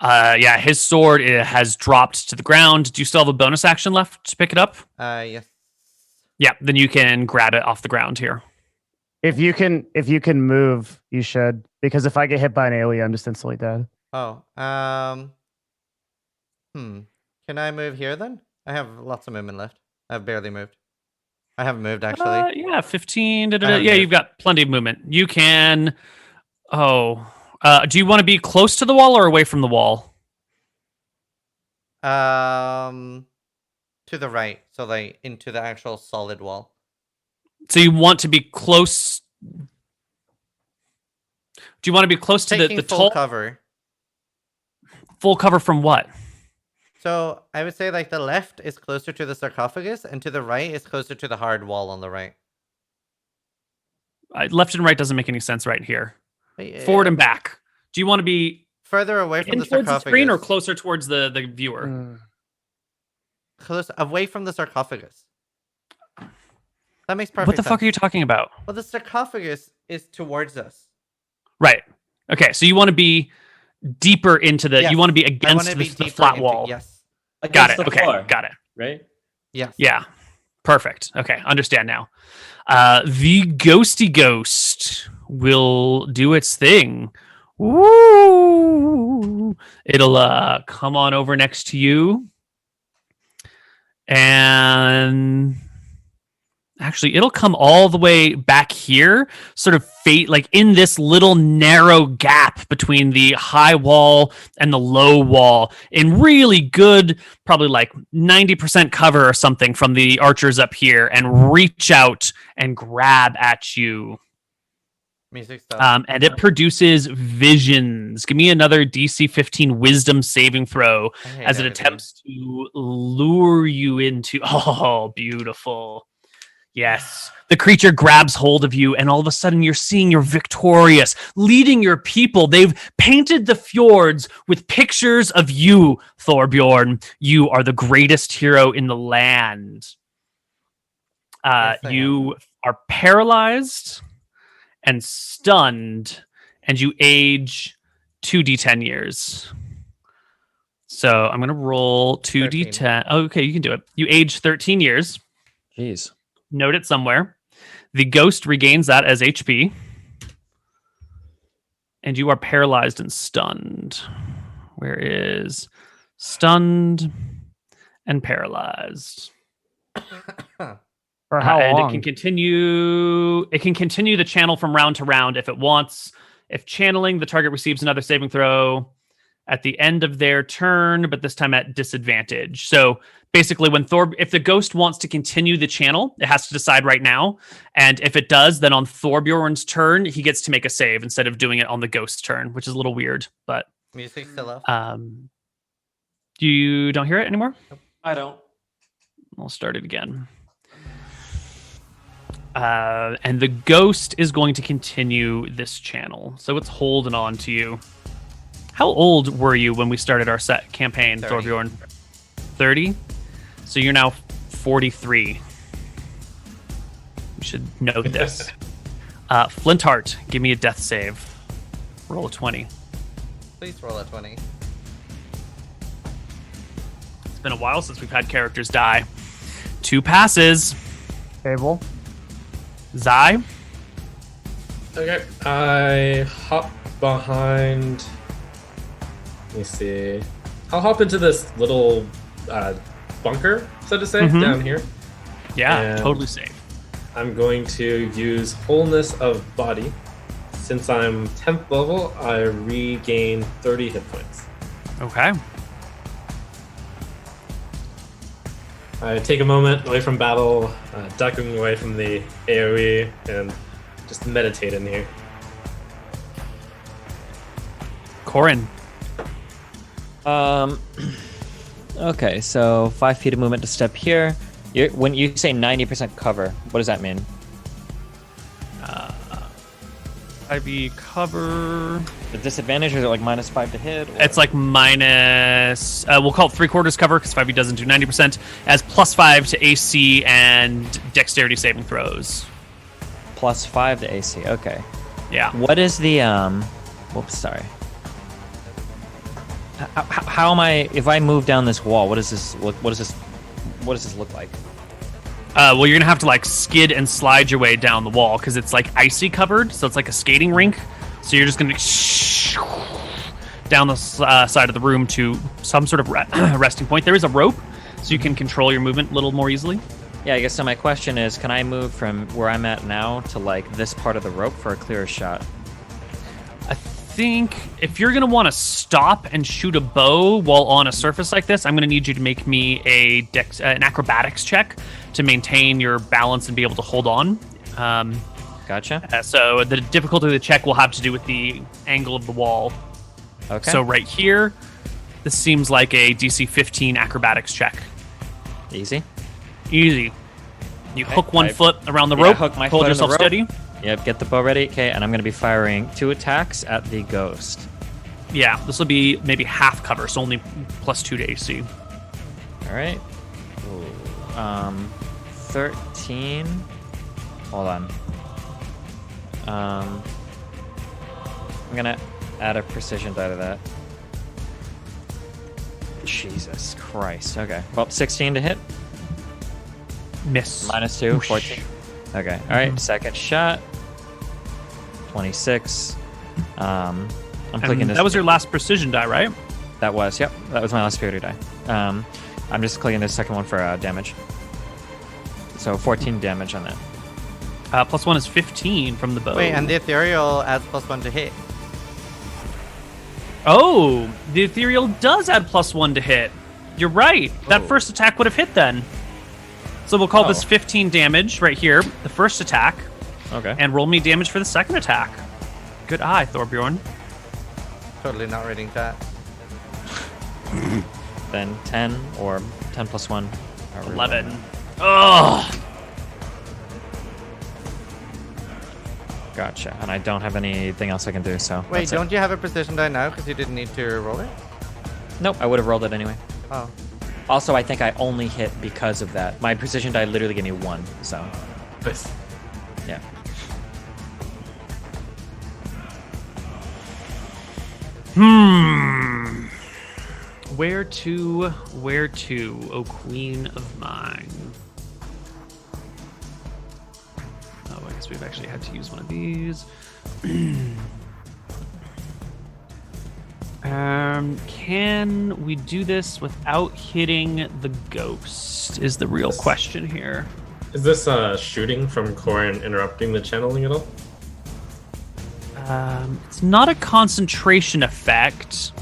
Yeah, his sword has dropped to the ground. Do you still have a bonus action left to pick it up? Yes. Yeah, then you can grab it off the ground here. If you can move, you should. Because if I get hit by an alien, I'm just instantly dead. Oh. Can I move here then? I have lots of movement left. I've barely moved. I haven't moved actually. Yeah, 15. Yeah, you've got plenty of movement. You can. Oh. Do you want to be close to the wall or away from the wall? To the right, so like into the actual solid wall. So you want to be close. Do you want to be close to the full tall cover? Full cover from what? So I would say like the left is closer to the sarcophagus, and to the right is closer to the hard wall on the right. Left and right doesn't make any sense right here. Forward and back. Do you want to be further away from the towards sarcophagus? the screen or closer towards the viewer? Close away from the sarcophagus. That makes perfect sense. What the fuck are you talking about? Well, the sarcophagus is towards us. Right. Okay, so you want to be deeper into the. Yes. You want to be against the flat wall. Yes. Got it. Okay. Got it. Right. Yes. Yeah. Perfect. Okay. Understand now. The ghosty ghost will do its thing. Woo! It'll come on over next to you. And actually, it'll come all the way back here, sort of like in this little narrow gap between the high wall and the low wall, in really good, probably like 90% cover or something from the archers up here, and reach out and grab at you. Music stuff. And it produces visions. Give me another DC 15 Wisdom saving throw as it attempts to lure you into. Oh, beautiful. Yes. The creature grabs hold of you, and all of a sudden you're seeing you're victorious, leading your people. They've painted the fjords with pictures of you, Thorbjorn. You are the greatest hero in the land. You are paralyzed and stunned, and you age 2d10 years. So I'm going to roll 2d10. Oh, okay, you can do it. You age 13 years. Jeez. Note it somewhere. The ghost regains that as HP. And you are paralyzed and stunned. Where is stunned and paralyzed? For how long? And it can continue the channel from round to round if it wants. If channeling, the target receives another saving throw at the end of their turn, but this time at disadvantage. So basically, if the ghost wants to continue the channel, it has to decide right now. And if it does, then on Thorbjorn's turn, he gets to make a save instead of doing it on the ghost's turn, which is a little weird. But music still up. You don't hear it anymore? I don't. I'll start it again. And the ghost is going to continue this channel, so it's holding on to you. How old were you when we started our set campaign, 30. Thorbjorn? 30? So you're now 43. You should know this. Flintheart, give me a death save. Roll a 20. Please roll a 20. It's been a while since we've had characters die. 2 passes. Table. Zai? Okay, I hop behind. Let me see. I'll hop into this little bunker, so to say, down here. Yeah, and totally safe. I'm going to use Wholeness of Body. Since I'm 10th level, I regain 30 hit points. Okay. I take a moment away from battle, ducking away from the AoE, and just meditate in here. Corin. Okay, so 5 feet of movement to step here. When you say 90% cover, what does that mean? IV cover. The disadvantage, or is it like -5 to hit? Or? It's like minus. We'll call it 3/4 cover because 5e doesn't do 90%. As +5 to AC and dexterity saving throws. +5 to AC. Okay. Yeah. What is the Whoops, sorry. How am I? If I move down this wall, what does this look? What does this look like? Well, you're gonna have to like skid and slide your way down the wall because it's like icy covered, so it's like a skating rink. So you're just gonna down the side of the room to some sort of resting point. There is a rope, so you can control your movement a little more easily. Yeah, I guess so. My question is, can I move from where I'm at now to like this part of the rope for a clearer shot? I think if you're gonna want to stop and shoot a bow while on a surface like this, I'm gonna need you to make me an acrobatics check to maintain your balance and be able to hold on. Gotcha. So the difficulty of the check will have to do with the angle of the wall. Okay. So right here, this seems like a DC 15 acrobatics check. Easy. Easy. You Okay, hook one I- foot around the Yeah, rope, hook my hold foot in the yourself rope. steady. Yep, get the bow ready. Okay, and I'm going to be firing 2 attacks at the ghost. Yeah, this will be maybe half cover, so only +2 to AC. All right. Ooh, 13. Hold on. I'm going to add a precision die to that. Jesus Christ. Okay. Well, 16 to hit. Miss. -2, Whoosh. 14. Okay. All right. Second shot. 26. I'm clicking And this. that was your last precision die, right? That was, yep. That was my last purity die. I'm just clicking the second one for damage. So 14 damage on that. +1 is 15 from the bow. Wait, and the ethereal adds +1 to hit. Oh, the ethereal does add +1 to hit. You're right. That Oh. first attack would have hit then. So we'll call this Oh. 15 damage right here, the first attack, Okay. and roll me damage for the second attack. Good eye, Thorbjorn. Totally not reading that. Then 10 or 10 plus 1. however you 11. want Ugh. it. Gotcha. And I don't have anything else I can do, so. Wait, that's it. don't you have a precision die now because you didn't need to roll it? Nope, I would have rolled it anyway. Oh. Also, I think I only hit because of that. My precision die literally gave me 1, so. Nice. Yeah. Where to, oh queen of mine? Oh, I guess we've actually had to use one of these. Can we do this without hitting the ghost? Is the real question here. Is this shooting from Corin interrupting the channeling at all? It's not a concentration effect,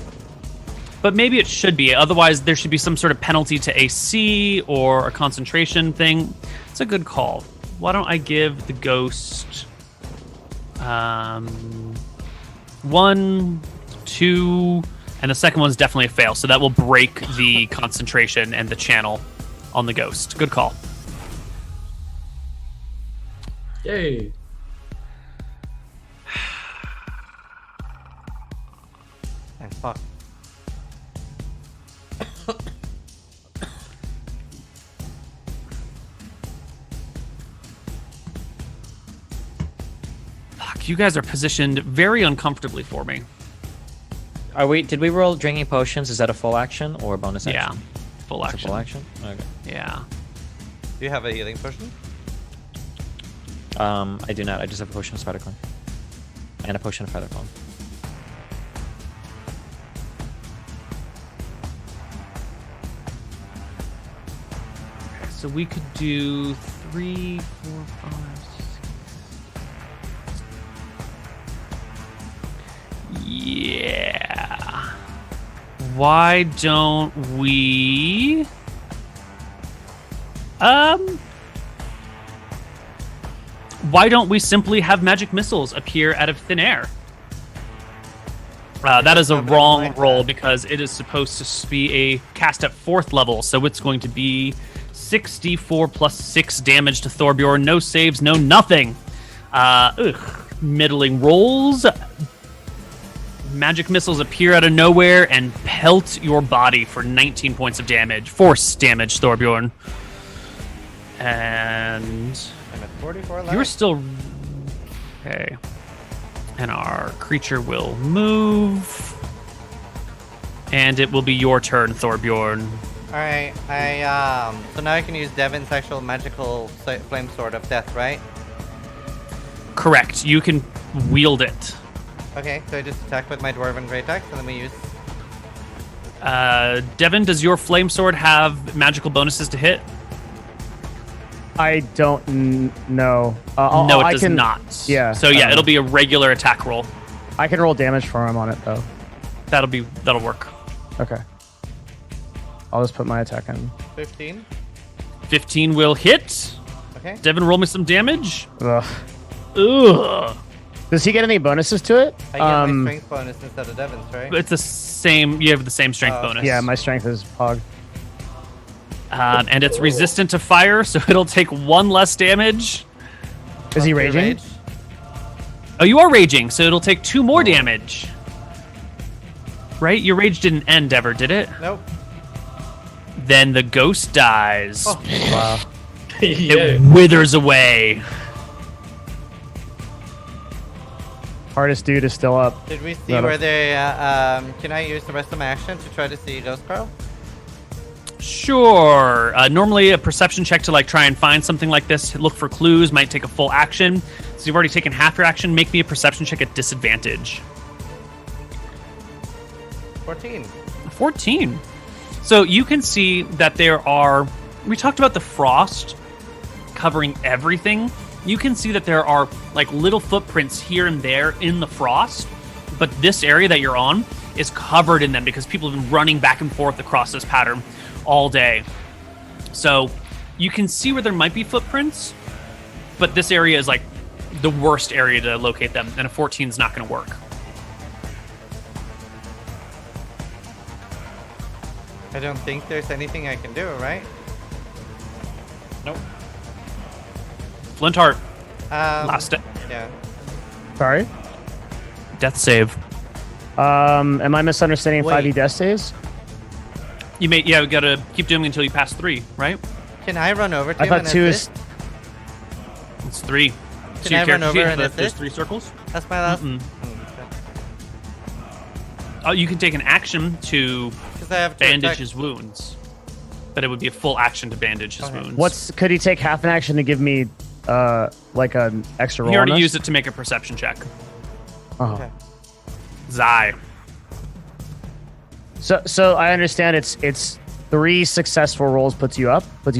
but maybe it should be. Otherwise, there should be some sort of penalty to AC or a concentration thing. It's a good call. Why don't I give the ghost 1, 2, and the second one's definitely a fail. So that will break the concentration and the channel on the ghost. Good call. Yay! And fuck. Fuck, you guys are positioned very uncomfortably for me. Are we? Did we roll drinking potions? Is that a full action or a bonus Yeah, action? full It's a action. full action? Okay. Yeah. Do you have a healing potion? I do not. I just have a potion of Spider Climb. And a potion of Feather Falling. So we could do 3, 4, 5, 6. Yeah. Why don't we? Why don't we simply have magic missiles appear out of thin air? That is a Nobody wrong likes roll that. because it is supposed to be a cast at 4th level, so it's going to be 6d4 plus 6 damage to Thorbjorn. No saves, no nothing. Middling rolls. Magic missiles appear out of nowhere and pelt your body for 19 points of damage. Force damage, Thorbjorn. And I'm at 44 left. you're still... Okay. And our creature will move. And it will be your turn, Thorbjorn. All right, so now I can use Devin's actual magical flame sword of death, right? Correct. You can wield it. Okay, so I just attack with my dwarven great axe, and then we use. Devin, does your flame sword have magical bonuses to hit? I don't know. No, it I does can, not. Yeah. So yeah, it'll be a regular attack roll. I can roll damage for him on it though. That'll work. Okay. I'll just put my attack in. 15. 15 will hit. Okay. Devin, roll me some damage. Ugh. Ugh. Does he get any bonuses to it? I get my strength bonus instead of Devin's, right? It's the same. You have the same strength bonus. Yeah, my strength is pog. And it's resistant to fire, so it'll take 1 less damage. Is he Plus 2 raging? rage. Oh, you are raging, so it'll take 2 more damage. Right? Your rage didn't end ever, did it? Nope. Then the ghost dies. Oh. Wow. Yeah. It withers away. Hardest dude is still up. Did we see Got it. where they? Can I use the rest of my action to try to see Ghost Carl? Sure. Normally, a perception check to try and find something like this, look for clues, might take a full action. So you've already taken half your action. Make me a perception check at disadvantage. 14. 14. So you can see that there are. We talked about the frost covering everything. You can see that there are little footprints here and there in the frost, but this area that you're on is covered in them because people have been running back and forth across this pattern all day. So you can see where there might be footprints, but this area is the worst area to locate them, and a 14 is not going to work. I don't think there's anything I can do, right? Nope. Flintheart, Last. last Yeah. Sorry. death save. Am I misunderstanding Wait. 5e death saves? We gotta keep doing it until you pass 3, right? Can I run over to I him thought and 2 assist? is. It's 3. Can I run over and there's assist? 3 circles. That's my last. Mm-mm. Okay. Oh, you can take an action to 'Cause I have to bandage attack. his wounds, but it would be a full action to bandage his Okay. wounds. Could he take half an action to give me an extra roll? He already on this? used it to make a perception check. Oh. Okay. Zai. So I understand it's 3 successful rolls puts you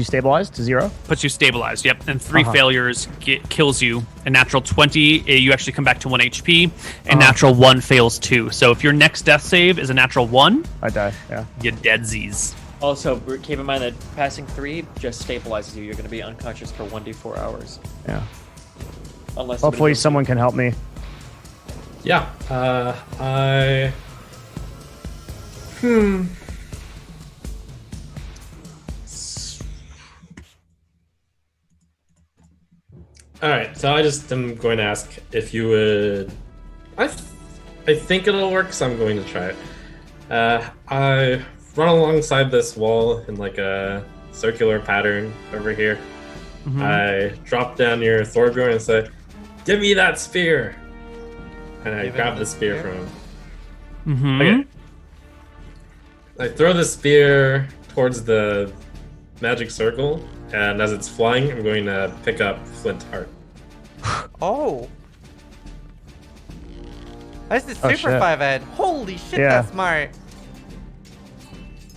stabilized to 0. Puts you stabilized, yep. And 3 Uh-huh. failures kills you. A natural 20, you actually come back to 1 HP. And Uh-huh. natural 1 fails 2. So if your next death save is a natural 1, I die. Yeah. you deadsies. Also, keep in mind that passing 3 just stabilizes you. You're going to be unconscious for 1d4 hours. Yeah. Unless Hopefully somebody someone can help me. Yeah. All right. So I just am going to ask if you would. I think it'll work, so I'm going to try it. I run alongside this wall in a circular pattern over here. Mhm. I drop down near Thorbjorn and say, "Give me that spear!" And I Give him grab the the spear spear? from him. Mm-hmm. Okay. I throw the spear towards the magic circle, and as it's flying, I'm going to pick up Flintheart. Oh. That's the Oh, super shit. 5 ed. Holy shit, Yeah. that's smart.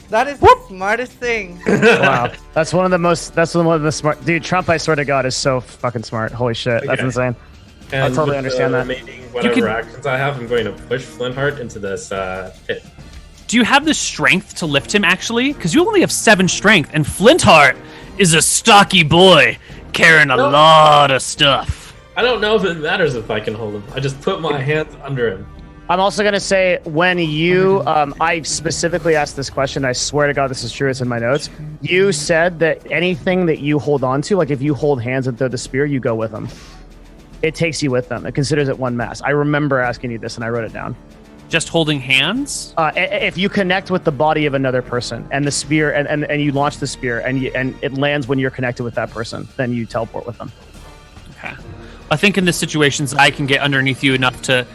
That is the smartest thing. Wow. That's one of the smart. Dude, Trump, I swear to God, is so fucking smart. Holy shit. That's Okay. insane. And I totally with understand the that. remaining whatever can- actions I have, I'm going to push Flintheart into this pit. Do you have the strength to lift him, actually? Because you only have 7 strength, and Flintheart is a stocky boy carrying a No. lot of stuff. I don't know if it matters if I can hold him. I just put my hands under him. I'm also going to say when you, I specifically asked this question. I swear to God, this is true. It's in my notes. You said that anything that you hold on to, like if you hold hands and throw the spear, you go with them. It takes you with them. It considers it one mass. I remember asking you this and I wrote it down. Just holding hands? If you connect with the body of another person and the spear and you launch the spear and it lands when you're connected with that person, then you teleport with them. Okay. I think in this situations, I can get underneath you enough to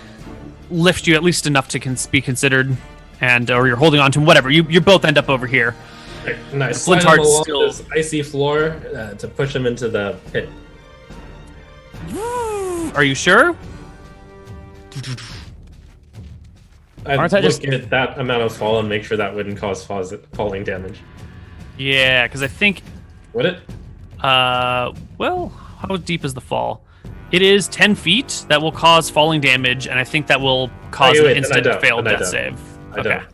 lift you at least enough to be considered, and or you're holding on to him, whatever. You both end up over here. Nice. Flint Slide him Heart's along still- this icy floor to push him into the pit. Are you sure? I'd Aren't I look just- at that amount of fall and make sure that wouldn't cause falling damage. Yeah, because I think. Would it? Well, how deep is the fall? It is 10 feet. That will cause falling damage, and I think that will cause wait, an then I instant don't, failed then I death don't. save. I don't.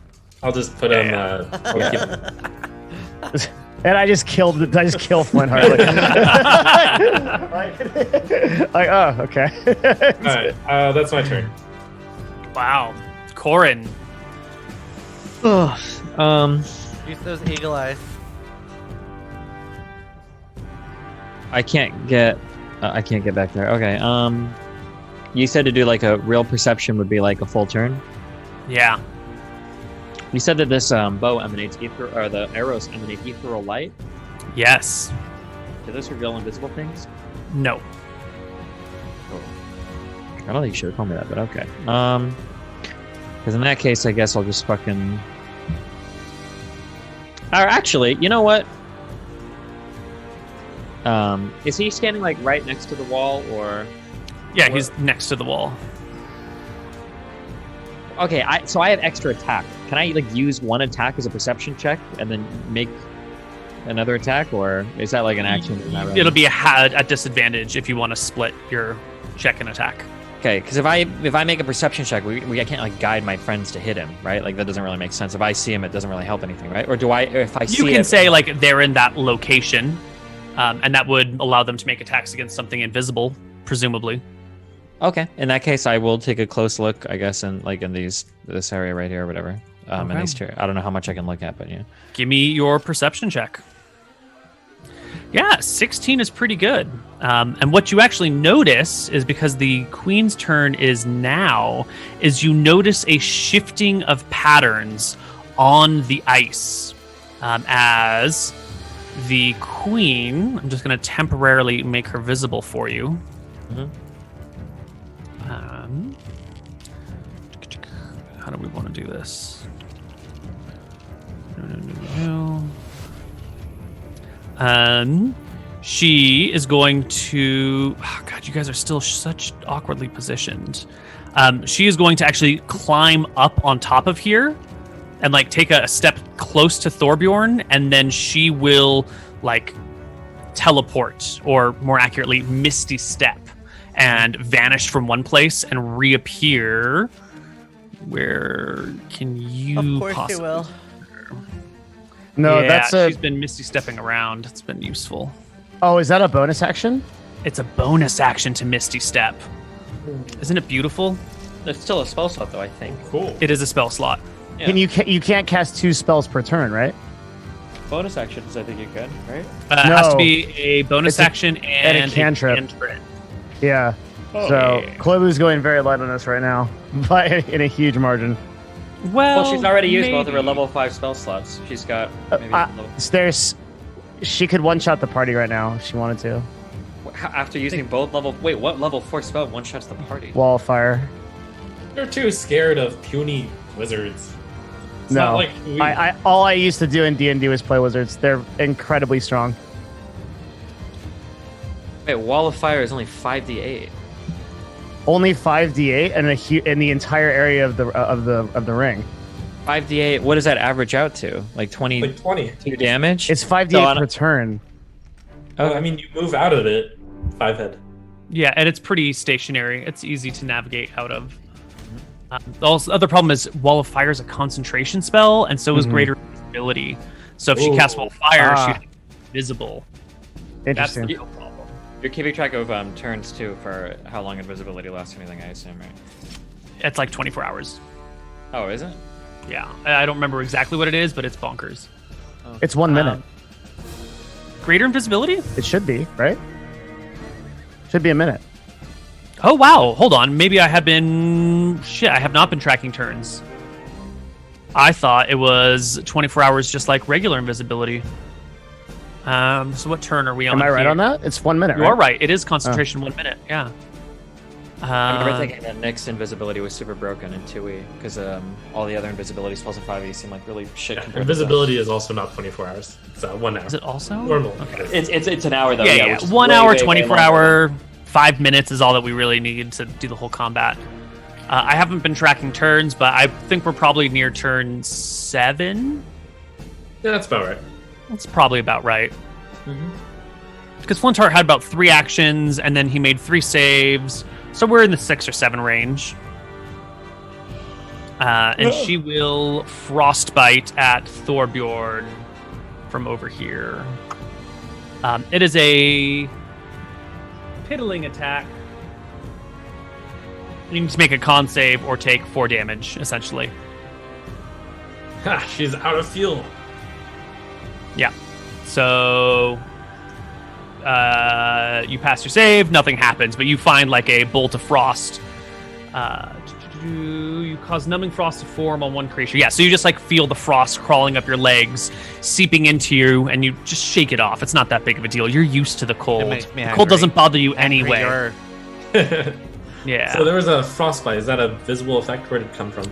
I'll just put him. I'll keep- And I just kill Flint Heart. Like, oh, okay. All right, that's my turn. Wow. Corin. Use those eagle eyes. I can't get back there. Okay. You said to do like a real perception would be like a full turn. Yeah. You said that this bow emanates ether, or the arrows emanate ethereal light. Yes. Do those reveal invisible things? No. I don't think you should have told me that, but okay. Because in that case, I guess I'll just fucking. Or actually, you know what? Is he standing like right next to the wall, or? Yeah, he's next to the wall. Okay, so I have extra attack. Can I like use one attack as a perception check and then make another attack, or is that like an action? It'll be a disadvantage if you want to split your check and attack. Okay, because if I make a perception check, I can't like guide my friends to hit him, right? Like that doesn't really make sense. If I see him, it doesn't really help anything, right? Or do I? Or if I see You can it, say like they're in that location, and that would allow them to make attacks against something invisible, presumably. Okay, in that case, I will take a close look, I guess, in this area right here or whatever. In Okay. these two, I don't know how much I can look at, but yeah. Give me your perception check. Yeah, 16 is pretty good. And what you actually notice is because the queen's turn is now, is you notice a shifting of patterns on the ice as the queen. I'm just going to temporarily make her visible for you. Mhm. How do we want to do this? She is going to. Oh God, you guys are still such awkwardly positioned. She is going to actually climb up on top of here and like take a step close to Thorbjorn, and then she will like teleport, or more accurately, misty step, and vanish from one place and reappear. Where can you Of course possibly? you will. No, Yeah, that's a. she's been misty stepping around. It's been useful. Oh, is that a bonus action? It's a bonus action to misty step. Isn't it beautiful? It's still a spell slot, though. I think. Cool. It is a spell slot. Yeah. Can you can't cast 2 spells per turn, right? Bonus actions, I think you could, right? It has to No. be a bonus It's a- action and a cantrip. Yeah. Oh, So yeah. Koibu's going very light on us right now, by in a huge margin. Well, Well, she's already used both of her maybe. level 5 spell slots. She's got maybe level, She could one-shot the party right now if she wanted to. after using both level. Wait, what level 4 spell one shots the party? Wall of fire. You're too scared of puny wizards. It's No, not like we, all I used to do in D&D was play wizards. They're incredibly strong. Wait, Wall of Fire is only 5d8. Only 5d8 and in the entire area of the ring. 5d8. What does that average out to? Like 22 like 20. damage? It's 5d8 So on- per turn. Oh, I mean, you move out of it, 5 head. Yeah, and it's pretty stationary. It's easy to navigate out of. The other problem is Wall of Fire is a concentration spell, and so is Greater Invisibility. So if she Ooh. casts Wall of Fire, Ah. she's visible. That's Interesting. the real problem. You're keeping track of turns too for how long invisibility lasts or anything, I assume, right? It's like 24 hours. Oh, is it? Yeah, I don't remember exactly what it is, but it's bonkers. It's 1 minute. Greater invisibility? It should be, right? Should be a minute. Oh, wow. Hold on. Maybe I have been... Shit, I have not been tracking turns. I thought it was 24 hours just like regular invisibility. So what turn are we on? Am I right here? on that? It's 1 minute, You right? are right. It is concentration 1 minute. Yeah. I remember thinking that Nick's invisibility was super broken in 2E because all the other invisibility spells in 5E seem like really shit. Yeah, invisibility is also not 24 hours. It's 1 hour. Is it also? Normal. Okay. It's an hour though. Yeah. which is 1 way, hour, way, way 24 longer. hour, 5 minutes is all that we really need to do the whole combat. I haven't been tracking turns, but I think we're probably near turn 7. Yeah, that's about right. That's probably about right. Because Flintheart had about 3 actions, and then he made 3 saves. So we're in the 6 or 7 range. And she will frostbite at Thorbjorn from over here. It is a piddling attack. You need to make a con save or take 4 damage, essentially. Ha, she's out of fuel. Yeah. So you pass your save, nothing happens, but you find like a bolt of frost. You cause numbing frost to form on one creature. Yeah, so you just like feel the frost crawling up your legs, seeping into you, and you just shake it off. It's not that big of a deal. You're used to the cold. It makes me The cold angry. doesn't bother you anyway. Angrier. Yeah. So there was a frostbite. Is that a visible effect? Where did it come from?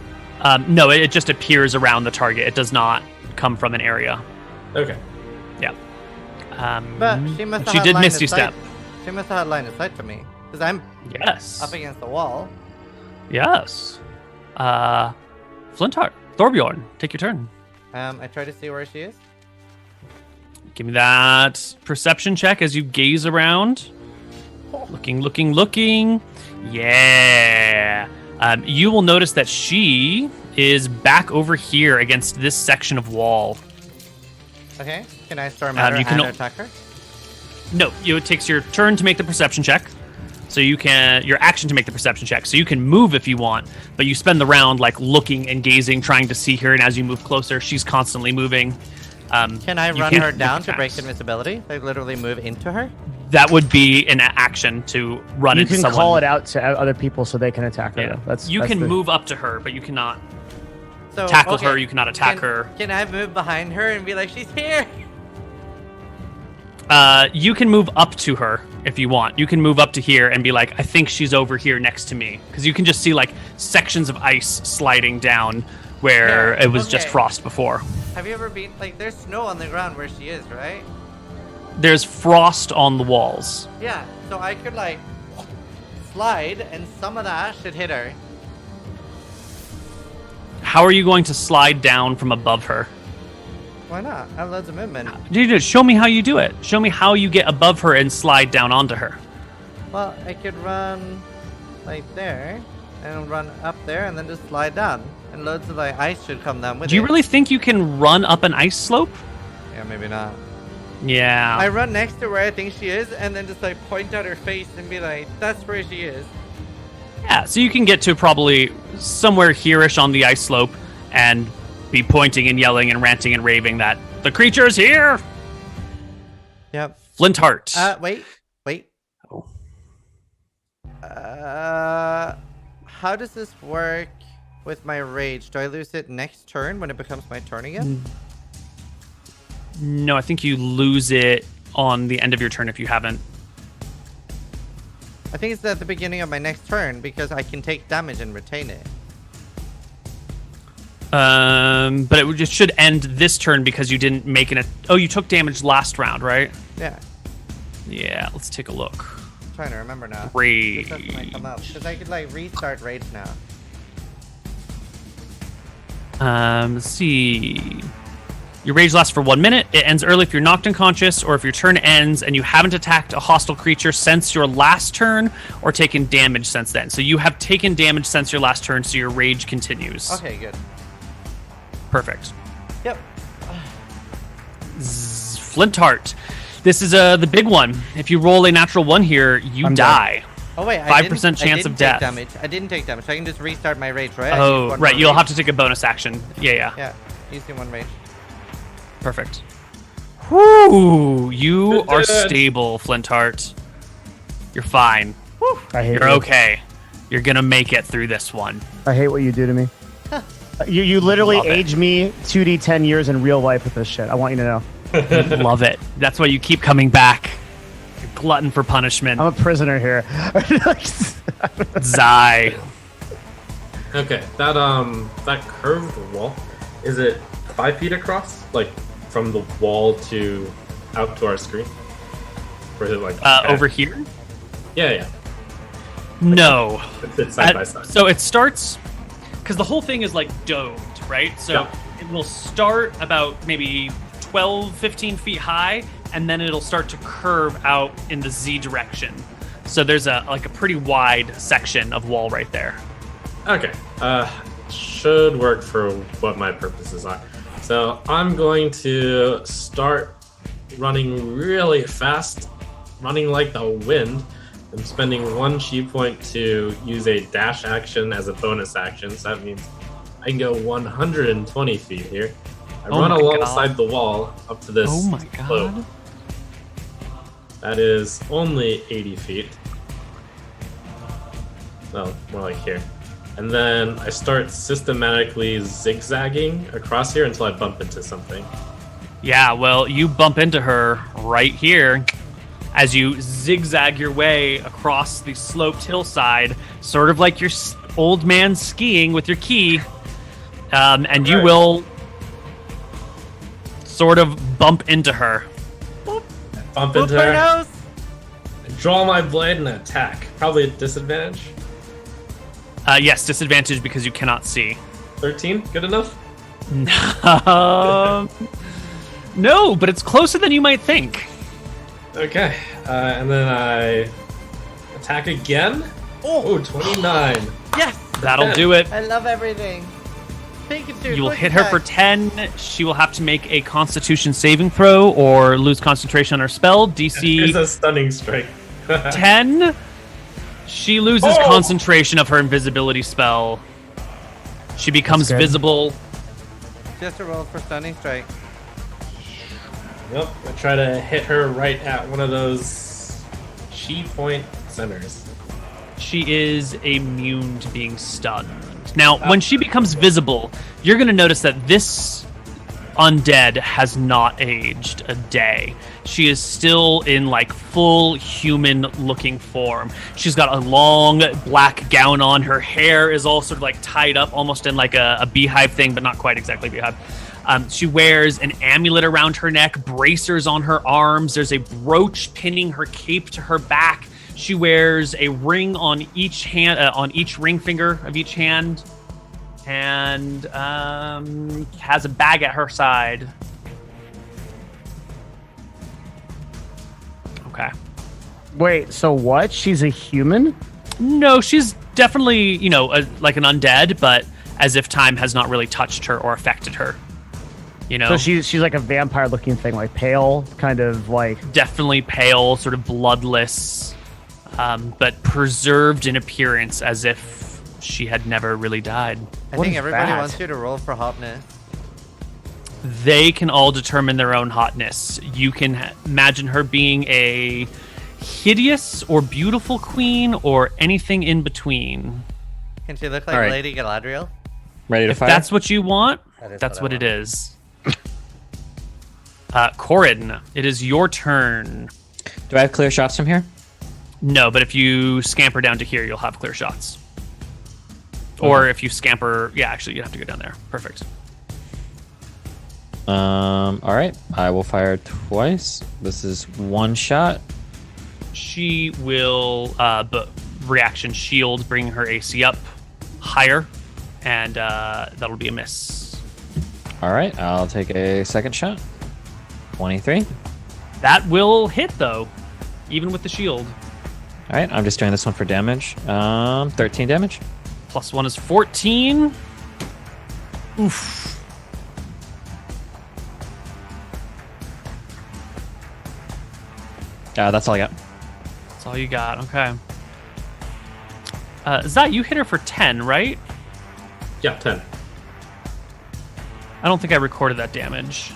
No, it just appears around the target. It does not come from an area. Okay. Yeah. But she must have She had did line miss of you sight. step. She must have had line of sight to me. Because I'm Yes. up against the wall. Yes. Flintheart, Thorbjorn, take your turn. I try to see where she is. Give me that perception check as you gaze around. Looking. Yeah. You will notice that she is back over here against this section of wall. Okay. Can I storm at her you can and o- attack her? No, it takes your turn to make the perception check. So you can, your action to make the perception check. So you can move if you want, but you spend the round like looking and gazing, trying to see her. And as you move closer, she's constantly moving. Can I you run can't her make down to break attacks. invisibility? Like literally move into her? That would be an action to run You into can someone. call it out to other people so they can attack her. Yeah. though. That's You that's can the- move up to her, but you cannot So tackle okay, her. You cannot attack her. Can I move behind her and be like, she's here? You can move up to her if you want. You can move up to here and be like, I think she's over here next to me. Because you can just see like sections of ice sliding down where Yeah, it was just okay. frost before. Have you ever been like there's snow on the ground where she is, right? There's frost on the walls. Yeah. So I could like slide and some of that should hit her. How are you going to slide down from above her? Why not? I have loads of movement. Dude, show me how you do it. Show me how you get above her and slide down onto her. Well, I could run like there and run up there and then just slide down. And loads of like ice should come down with Do you it. really think you can run up an ice slope? Yeah, maybe not. Yeah. I run next to where I think she is and then just like point at her face and be like, that's where she is. Yeah, so you can get to probably somewhere here-ish on the ice slope and be pointing and yelling and ranting and raving that the creature's here. Yep. Flintheart. Wait. Oh. How does this work with my rage? Do I lose it next turn when it becomes my turn again? No, I think you lose it on the end of your turn if you haven't. I think it's at the beginning of my next turn because I can take damage and retain it. But it should end this turn because you didn't make an. Oh, you took damage last round, right? Yeah. Yeah, let's take a look. I'm trying to remember now. Rage. This stuff might come up because I could like restart rage now. Let's see. Your rage lasts for 1 minute. It ends early if you're knocked unconscious or if your turn ends and you haven't attacked a hostile creature since your last turn or taken damage since then. So you have taken damage since your last turn, so your rage continues. Okay, good. Perfect. Yep. Flintheart. This is the big one. If you roll a natural 1 here, you I'm die. Oh wait, 5% chance of death. Damage. I didn't take damage. So I can just restart my rage, right? Oh, right. You'll have to take a bonus action. Yeah. Yeah, using 1 rage. Perfect. Whoo! You Good. are stable, Flintheart. You're fine. I hate You're you. okay. You're gonna make it through this one. I hate what you do to me. You literally Love it. age me 2D 10 years in real life with this shit. I want you to know. Love it. That's why you keep coming back. You're glutton for punishment. I'm a prisoner here. Zai. Okay, that curved wall, is it 5 feet across? Like from the wall to out to our screen? Or is it like Over here? Yeah. No. It's side by side. So it starts because the whole thing is like domed, right? So Yeah. it will start about maybe 12, 15 feet high, and then it'll start to curve out in the Z direction. So there's a pretty wide section of wall right there. Okay. Should work for what my purposes are. So I'm going to start running really fast, running like the wind. I'm spending 1 chi point to use a dash action as a bonus action. So that means I can go 120 feet here. I run my alongside the wall up to this Oh my slope. god. That is only 80 feet. No, more like here. And then I start systematically zigzagging across here until I bump into something. Yeah, well, you bump into her right here as you zigzag your way across the sloped hillside, sort of like your old man skiing with your key. And you Right. will sort of bump into her. Bump Boop into her her, nose. draw my blade and attack. Probably at disadvantage. Yes, disadvantage because you cannot see. 13, good enough? No, but it's closer than you might think. Okay, and then I attack again. Oh, 29. Yes, That'll do it. I love everything. Pikachu. You will quick hit her for attack. 10. She will have to make a Constitution saving throw or lose concentration on her spell. It's DC a stunning strike. 10. She loses Oh! concentration of her invisibility spell. She becomes That's good. visible. Just a roll for stunning strike. Yep, I try to hit her right at one of those chi point centers. She is immune to being stunned. Now, when she becomes visible, you're going to notice that this undead has not aged a day. She is still in like full human looking form. She's got a long black gown on. Her hair is all sort of like tied up almost in like a beehive thing, but not quite exactly beehive. She wears an amulet around her neck, bracers on her arms. There's a brooch pinning her cape to her back. She wears a ring on each hand, on each ring finger of each hand, and has a bag at her side. Okay. Wait, so what? She's a human? No, she's definitely, like an undead, but as if time has not really touched her or affected her. So she's like a vampire looking thing, like pale, kind of like. Definitely pale, sort of bloodless, but preserved in appearance as if she had never really died. I What think is everybody that? wants you to roll for hotness. They can all determine their own hotness. You can imagine her being a hideous or beautiful queen or anything in between. Can she look like All right. Lady Galadriel? Ready to If fire? that's what you want, That is that's what what I it is. Corin, it is your turn. Do I have clear shots from here? No, but if you scamper down to here, you'll have clear shots. Or if you scamper, yeah, actually, you have to go down there. Perfect. All right. I will fire twice. This is one shot. She will reaction shield, bring her AC up higher, and that'll be a miss. All right. I'll take a second shot. 23. That will hit though, even with the shield. All right. I'm just doing this one for damage. 13 damage. Plus 1 is 14. Oof. That's all I got. That's all you got. Okay. Zat, you hit her for 10, right? Yeah, 10. I don't think I recorded that damage.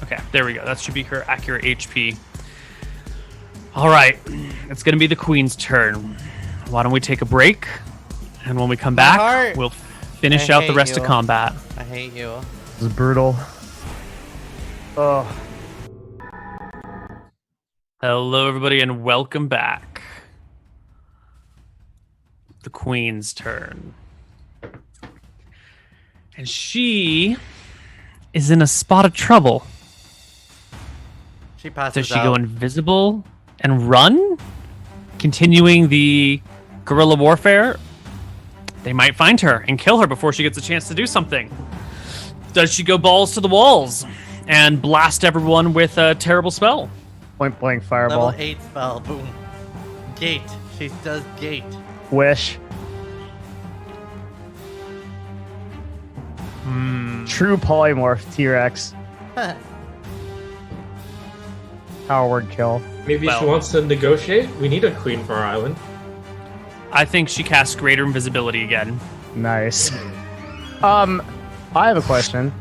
Okay, there we go. That should be her accurate HP. All right, it's going to be the Queen's turn. Why don't we take a break? And when we come back, heart. we'll finish out the rest of combat. I hate you. This is brutal. Oh. Hello, everybody, and welcome back. The Queen's turn. And she is in a spot of trouble. She passes Does she out. go invisible and run? Continuing the guerrilla warfare? They might find her and kill her before she gets a chance to do something. Does she go balls to the walls and blast everyone with a terrible spell? Point blank fireball. Level 8 spell. Boom. Gate. She does gate. Wish. True polymorph T-Rex. Power word kill. Maybe Well- she wants to negotiate. We need a queen for our island. I think she casts greater invisibility again. Nice. I have a question.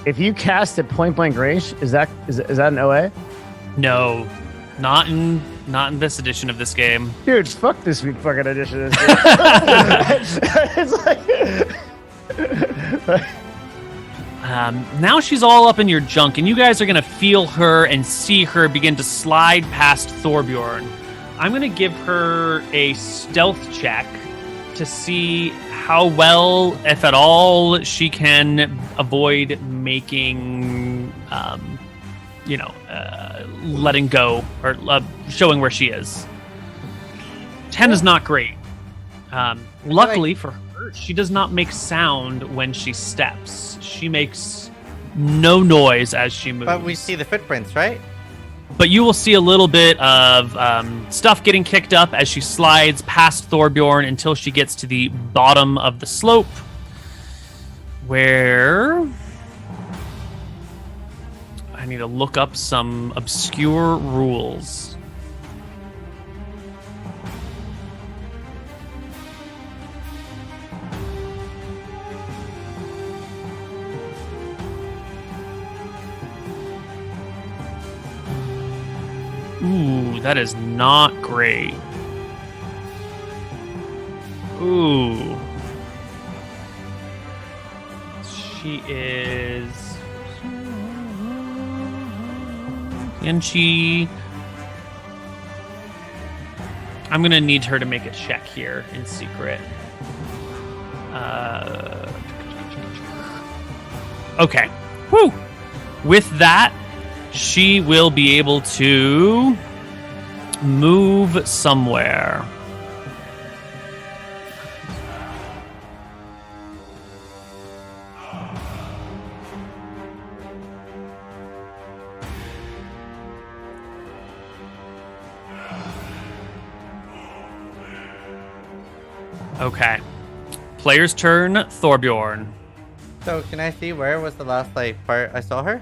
If you cast at point blank range, is that an OA? No, not in this edition of this game. Dude, fuck this fucking edition of this game. It's like Now she's all up in your junk, and you guys are gonna feel her and see her begin to slide past Thorbjorn. I'm gonna give her a stealth check to see how well, if at all, she can avoid making, letting go or showing where she is. 10 is not great. Luckily for her, she does not make sound when she steps. She makes no noise as she moves. But we see the footprints, right? But you will see a little bit of stuff getting kicked up as she slides past Thorbjorn until she gets to the bottom of the slope, where I need to look up some obscure rules. Ooh, that is not great. Ooh. She is... And she... I'm going to need her to make a check here in secret. Okay. Woo! With that, she will be able to move somewhere. Okay. Player's turn, Thorbjorn. So can I see where was the last part I saw her?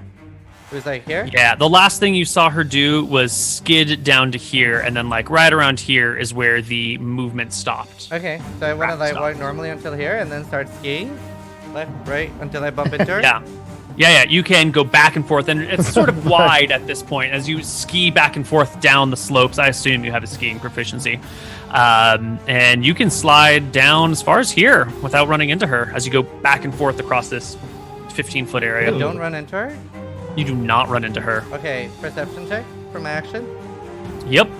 It was here? Yeah, the last thing you saw her do was skid down to here, and then right around here is where the movement stopped. Okay, so I want to walk normally until here and then start skiing? Left, right, until I bump into her? Yeah, you can go back and forth, and it's sort of wide at this point as you ski back and forth down the slopes. I assume you have a skiing proficiency. And you can slide down as far as here without running into her as you go back and forth across this 15-foot area. I don't run into her? You do not run into her. Okay, perception check for my action. Yep.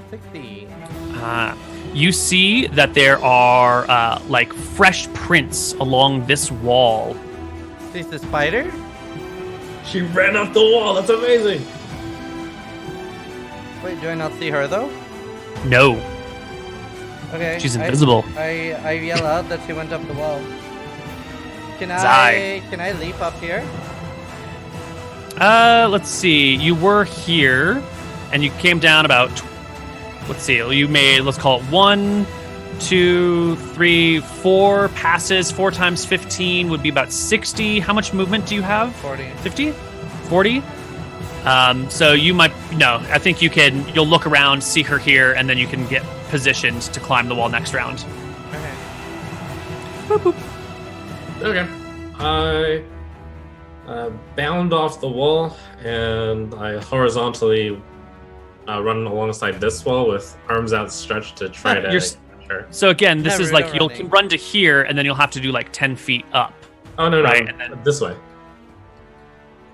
60. You see that there are fresh prints along this wall. She's the spider? She ran up the wall. That's amazing. Wait, do I not see her though? No, Okay. she's invisible. I yell out that she went up the wall. Can Zai. I leap up here? Let's see. You were here, and you came down about. Let's see. You made. Let's call it 1, 2, 3, 4 passes. 4 times 15 would be about 60. How much movement do you have? 40. 50? 40? So you might no. I think you'll look around, see her here, and then you can get positioned to climb the wall next round. Okay. Boop, boop. Okay. I bound off the wall and I horizontally run alongside this wall with arms outstretched to try to. Sure. So again, this is like you'll running. run to here, and then you'll have to do like 10 feet up. Oh no, Right, no, and then- this way.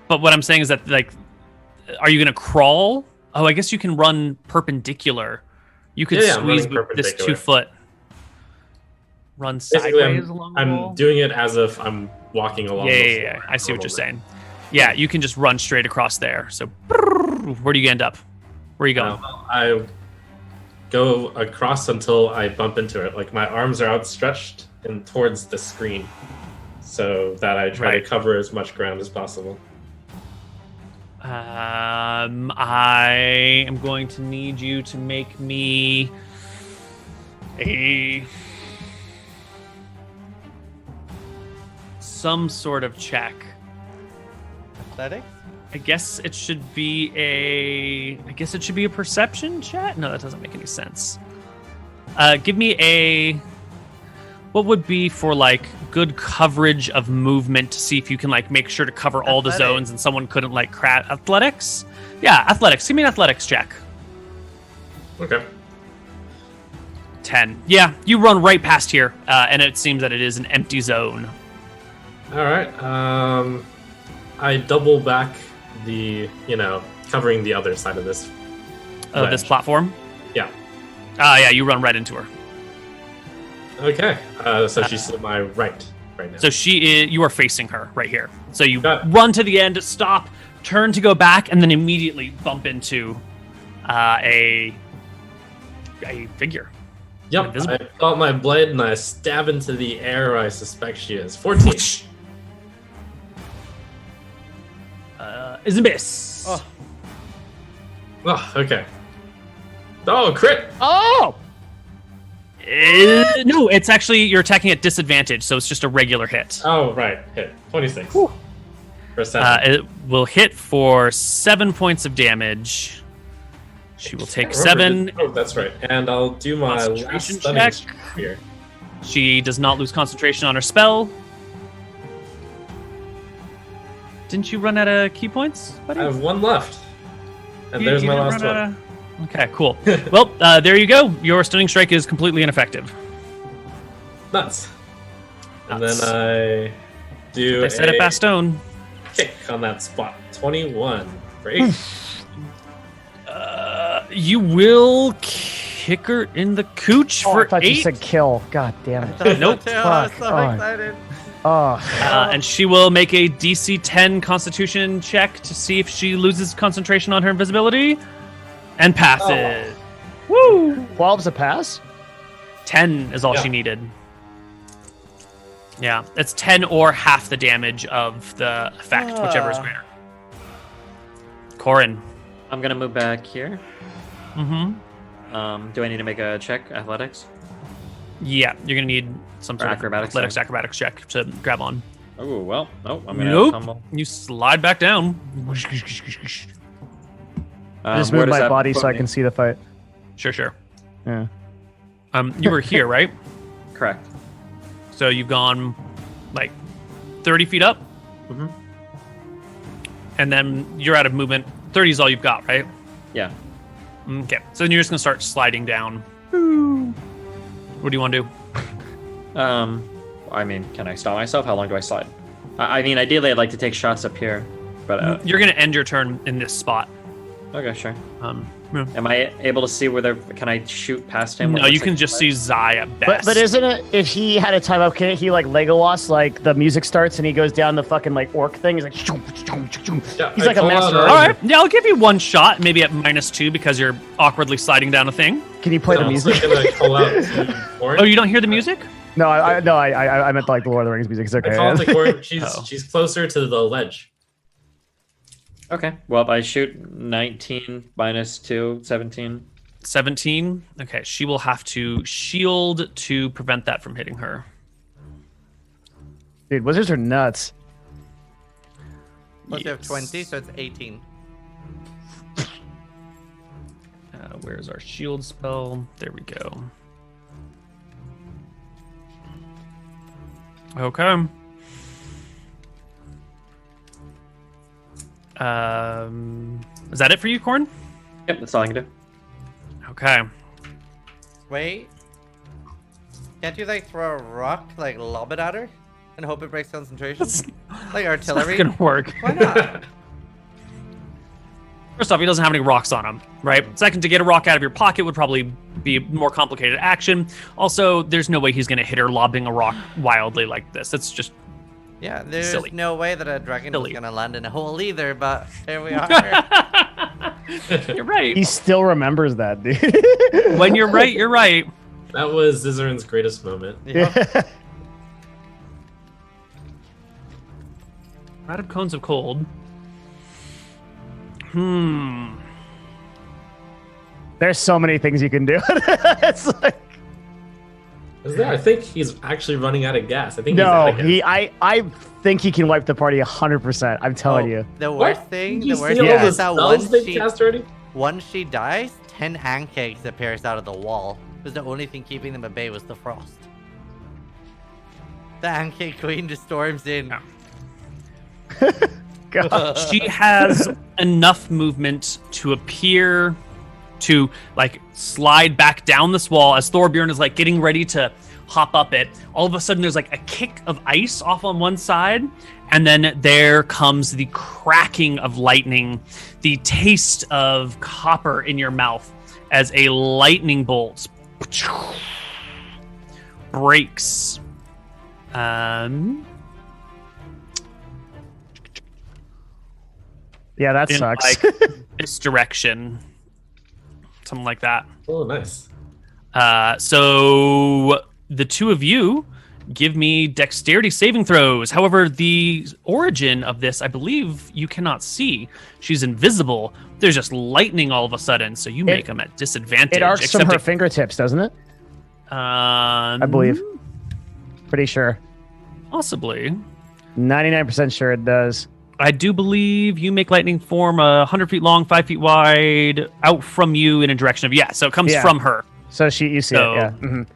But what I'm saying is that like, are you gonna crawl? Oh, I guess you can run perpendicular. You could Yeah, I'm squeeze running with this perpendicular. 2 foot. Run Basically, sideways along the wall. I'm doing it as if I'm walking along. Yeah, the yeah, floor yeah. I see a what you're little bit. saying. Yeah, you can just run straight across there. So, where do you end up? Where are you going? I go across until I bump into it. Like my arms are outstretched and towards the screen, so that I try Right. to cover as much ground as possible. I am going to need you to make me some sort of check. Athletics? I guess it should be a perception check. No, that doesn't make any sense. Give me what would be for like good coverage of movement to see if you can like make sure to cover all the Athletics. zones and someone couldn't like crash. Athletics? Yeah, athletics. Give me an athletics check. Okay. 10. Yeah, you run right past here, and it seems that it is an empty zone. All right. I double back covering the other side of this. Of this ledge. platform. Yeah. Yeah, you run right into her. Okay. So she's to my right now. So you are facing her right here. So you Got it. run to the end, stop, turn to go back, and then immediately bump into a figure. Yep. invisible. I pull out my blade and I stab into the air where I suspect she is. 14. Is a miss. Oh. Oh, okay. Oh, crit! Oh! No, it's actually you're attacking at disadvantage, so it's just a regular hit. Oh, right. Hit. 26. For 7. It will hit for 7 points of damage. She will take 7. Oh, that's right. And I'll do my last Concentration stunning check. strike here. She does not lose concentration on her spell. Didn't you run out of key points, buddy? I have 1 left. And You- there's you my didn't last run one. out of- Okay, cool. Well, there you go. Your stunning strike is completely ineffective. Nuts. And Nuts. then I do I said it a fast stone. kick on that spot. 21 for 8. You will kick her in the cooch Oh, I for thought 8. you said kill. God damn it. Nope. I was Fuck. so Oh. excited. Oh. And she will make a DC 10 Constitution check to see if she loses concentration on her invisibility, and passes. Woo! 12's a pass? 10 is all Yeah. she needed. Yeah, it's 10 or half the damage of the effect, whichever is greater. Corin. I'm gonna move back here. Mm-hmm. Do I need to make a check, athletics? Yeah, you're gonna need some sort Acrobatics, of acrobatics check to grab on. Oh well, no, I'm gonna Nope. tumble. You slide back down. I just Where moved does my that body put so I me? can see the fight. Sure. Yeah. You were here, right? Correct. So you've gone like 30 feet up, Mm-hmm. and then you're out of movement. 30 is all you've got, right? Yeah. Okay. So then you're just gonna start sliding down. What do you want to do? I mean, can I stop myself? How long do I slide? I mean, ideally, I'd like to take shots up here, but You're gonna end your turn in this spot. okay, sure. Yeah. Am I able to see where they're? Can I shoot past him? No, you can just see Zai at best. But isn't it, if he had a time up, can't he like Legolas, like the music starts and he goes down the fucking like orc thing? He's like, Yeah, he's I like a call out master. a- All right. Yeah, I'll give you one shot, maybe at -2 because you're awkwardly sliding down a thing. Can you play the I'm also music? gonna call out to Corin. Oh, you don't hear the music? No, I meant like the Lord of the Rings music. It's okay. I call out to Corin. She's Oh. she's closer to the ledge. Okay. Well, I shoot 19 -2, 17. 17. Okay, she will have to shield to prevent that from hitting her. Dude, wizards are nuts. Plus you have 20, so it's 18. Where's our shield spell? There we go. Okay. Is that it for you, Corn? Yep, that's all I can do. Okay. Wait. Can't you like throw a rock, like lob it at her, and hope it breaks concentration? Like artillery. It's not gonna work. Why not? First off, he doesn't have any rocks on him, right? Second, to get a rock out of your pocket would probably be a more complicated action. Also, there's no way he's gonna hit her lobbing a rock wildly like this. That's just Yeah, there's silly. No way that a dragon Silly. was gonna land in a hole either, but here we are. You're right. He still remembers that, dude. When you're right, you're right. That was Zizaran's greatest moment. Yeah. Out of cones of cold. There's so many things you can do. It's like, Is there? I think he's actually running out of gas. I think he's out no, of gas. I think he can wipe the party 100%. I'm telling you. The What? worst thing, Did you the worst see thing all the is that spells they cast already? once she dies, 10 pancakes appears out of the wall. Because the only thing keeping them at bay was the frost. The pancake queen just storms in. God. She has enough movement to appear to like slide back down this wall as Thorbjorn is like getting ready to hop up it. All of a sudden there's like a kick of ice off on one side, and then there comes the cracking of lightning, the taste of copper in your mouth as a lightning bolt breaks. Yeah, that In sucks. like this direction, something like that. Oh, nice. So the two of you give me dexterity saving throws. However, the origin of this, I believe, you cannot see. She's invisible. There's just lightning all of a sudden, so you make them at disadvantage. It arcs from except her fingertips, doesn't it? I believe. Pretty sure. Possibly. 99% sure it does. I do believe you make lightning form 100 feet long, 5 feet wide, out from you in a direction of so it comes Yeah. from her. So you see So- it, yeah. Mhm.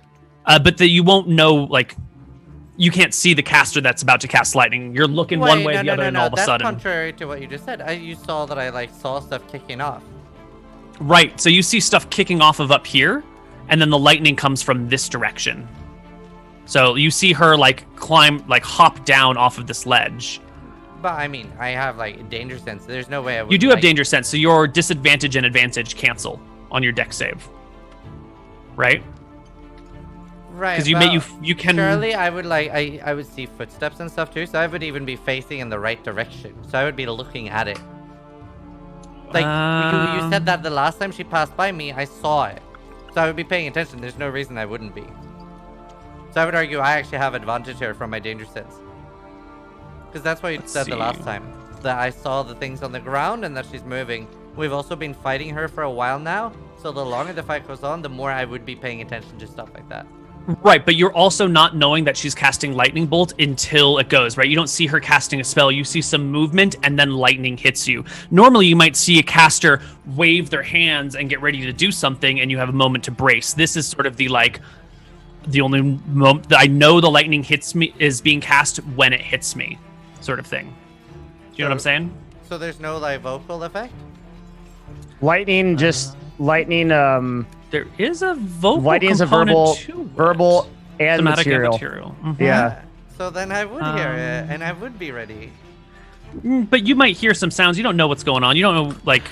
But you won't know, like, you can't see the caster that's about to cast lightning. You're looking one way, the other, and all of a That's sudden. contrary to what you just said. You saw that I like saw stuff kicking off. Right. So you see stuff kicking off of up here, and then the lightning comes from this direction. So you see her like hop down off of this ledge. But I mean, I have like danger sense. There's no way I would. You do have danger sense, so your disadvantage and advantage cancel on your dex save. Right? Right. Because you can. Surely I would I would see footsteps and stuff too, so I would even be facing in the right direction. So I would be looking at it. Like you said that the last time she passed by me, I saw it. So I would be paying attention. There's no reason I wouldn't be. So I would argue I actually have advantage here from my danger sense. Because that's what you said the last time. That I saw the things on the ground and that she's moving. We've also been fighting her for a while now. So the longer the fight goes on, the more I would be paying attention to stuff like that. Right, but you're also not knowing that she's casting lightning bolt until it goes, right? You don't see her casting a spell. You see some movement and then lightning hits you. Normally you might see a caster wave their hands and get ready to do something and you have a moment to brace. This is sort of the only moment that I know the lightning hits me is being cast when it hits me, sort of thing. You know what I'm saying? So there's no like vocal effect? Lightning, There is a vocal lightning is a component verbal to it. and Somatic and material. material. Mhm. Yeah. So then I would hear it and I would be ready. But you might hear some sounds. You don't know what's going on. You don't know, like,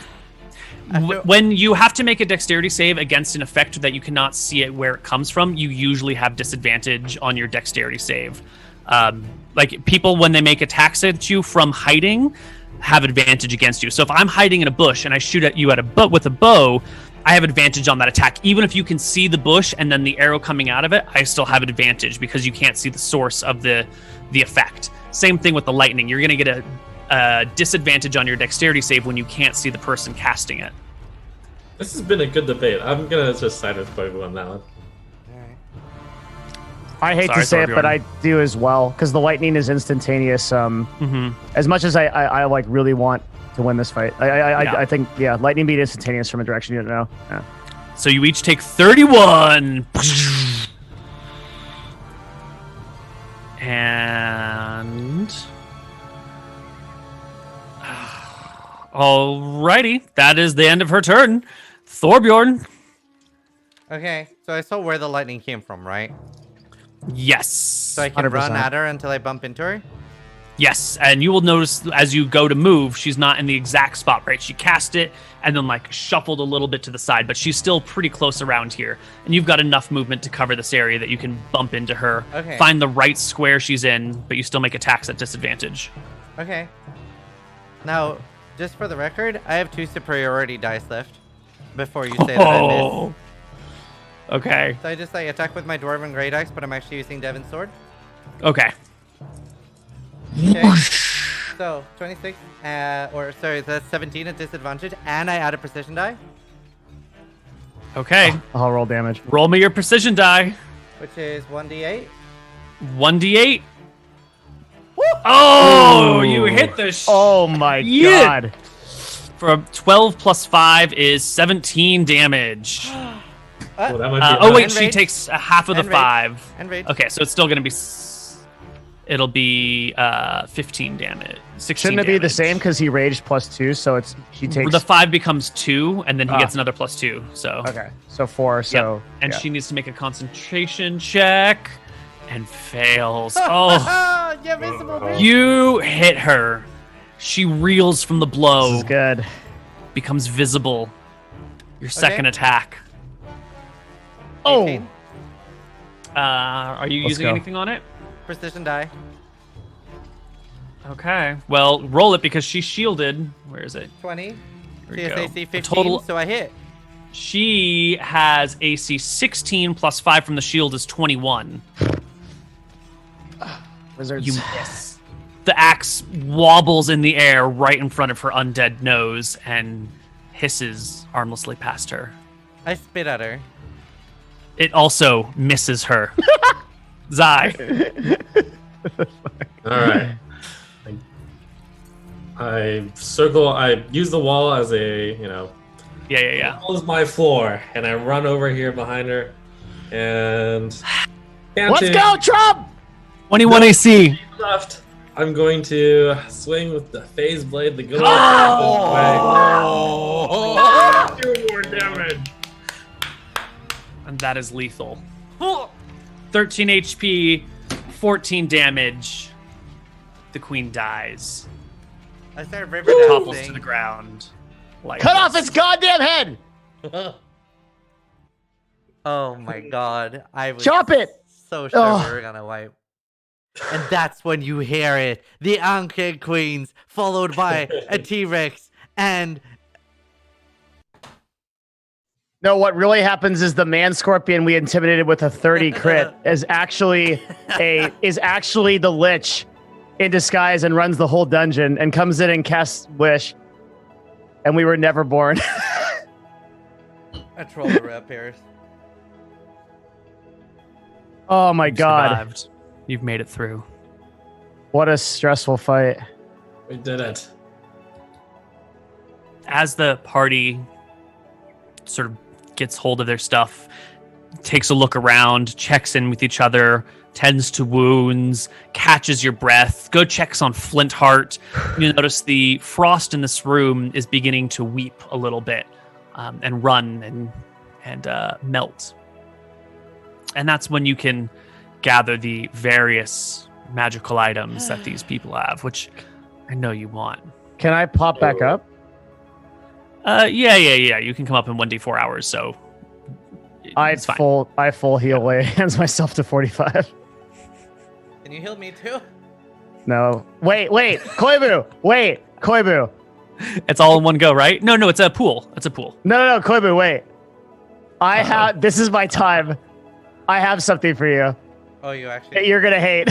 I feel- when you have to make a dexterity save against an effect that you cannot see it where it comes from, you usually have disadvantage on your dexterity save. Like, people, when they make attacks at you from hiding, have advantage against you. So if I'm hiding in a bush and I shoot at you with a bow, I have advantage on that attack. Even if you can see the bush and then the arrow coming out of it, I still have an advantage because you can't see the source of the effect. Same thing with the lightning. You're going to get a disadvantage on your dexterity save when you can't see the person casting it. This has been a good debate. I'm gonna just side with Koibu on that one. I hate Sorry, to say it, but Thorbjorn. I do as well because the lightning is instantaneous. As much as I like really want to win this fight. Yeah. I think lightning beat instantaneous from a direction you don't know. Yeah. So you each take 31. And alrighty, that is the end of her turn. Thorbjorn. Okay, so I saw where the lightning came from, right? Yes. So I can run 100%. at her until I bump into her? Yes, and you will notice as you go to move, she's not in the exact spot, right? She cast it and then like shuffled a little bit to the side, but she's still pretty close around here. And you've got enough movement to cover this area that you can bump into her, Okay. find the right square she's in, but you still make attacks at disadvantage. Okay. Now, just for the record, I have 2 superiority dice left before you say that I miss. Oh. Okay. So I just like attack with my Dwarven Great Axe, but I'm actually using Devin's sword. Okay. Okay. So 26, that's 17 at disadvantage, and I add a precision die, Okay. I'll roll damage. Roll me your precision die. which is 1d8. 1d8. Oh, you hit the Oh my Yeah. god. For 12 plus 5 is 17 damage. Well, that might be Oh, enough. wait, And she rage. takes a half of the And rage. 5. And rage. Okay, so it's still going to be... It'll be 15 damage. 16 Shouldn't it be the damage. same because he raged +2, so he takes The 5 becomes 2, and then he Ah. gets another +2. So, okay, so 4. So and yeah. she needs to make a concentration check and fails. Oh, Yeah, visible, bitch. you hit her. She reels from the This blow, is good. becomes visible. Your second attack. Oh, 18. Are you Let's using go. anything on it? Precision die. Okay. Well, roll it because she's shielded. Where is it? 20. Here we She has go. AC 15, Total. so I hit. She has AC 16 plus 5 from the shield is 21. wizards. You miss. The axe wobbles in the air right in front of her undead nose and hisses harmlessly past her. I spit at her. It also misses her. Zai. All right. I circle. I use the wall as a, Yeah. wall is my floor, and I run over here behind her, and Let's go, Trump! 21 AC. left. I'm going to swing with the phase blade, the good old Oh! way. 2 more damage. And that is lethal. 13 HP, 14 damage. The queen dies. I started river Topples to dancing. the ground. Like Cut off this. its goddamn head! Oh my god. I was Chop it! so sure Ugh. we were gonna wipe. And that's when you hear it. The Ankh Queens, followed by a T-Rex, and No, what really happens is the man scorpion we intimidated with a 30 crit is actually the lich in disguise and runs the whole dungeon and comes in and casts wish. And we were never born. a troll reappears. Oh my You've god. survived. You've made it through. What a stressful fight. We did it. As the party sort of gets hold of their stuff, takes a look around, checks in with each other, tends to wounds, catches your breath, go checks on Flintheart. You notice the frost in this room is beginning to weep a little bit and run and melt. And that's when you can gather the various magical items that these people have, which I know you want. Can I pop back up? Yeah. You can come up in 1d4 hours, so it's fine. I full heal away. Hands myself to 45. Can you heal me too? No. Wait. Koibu. Koibu. It's all in one go, right? No, it's a pool. It's a pool. No, Koibu, wait. This is my time. I have something for you Oh, you that actually. you're gonna hate.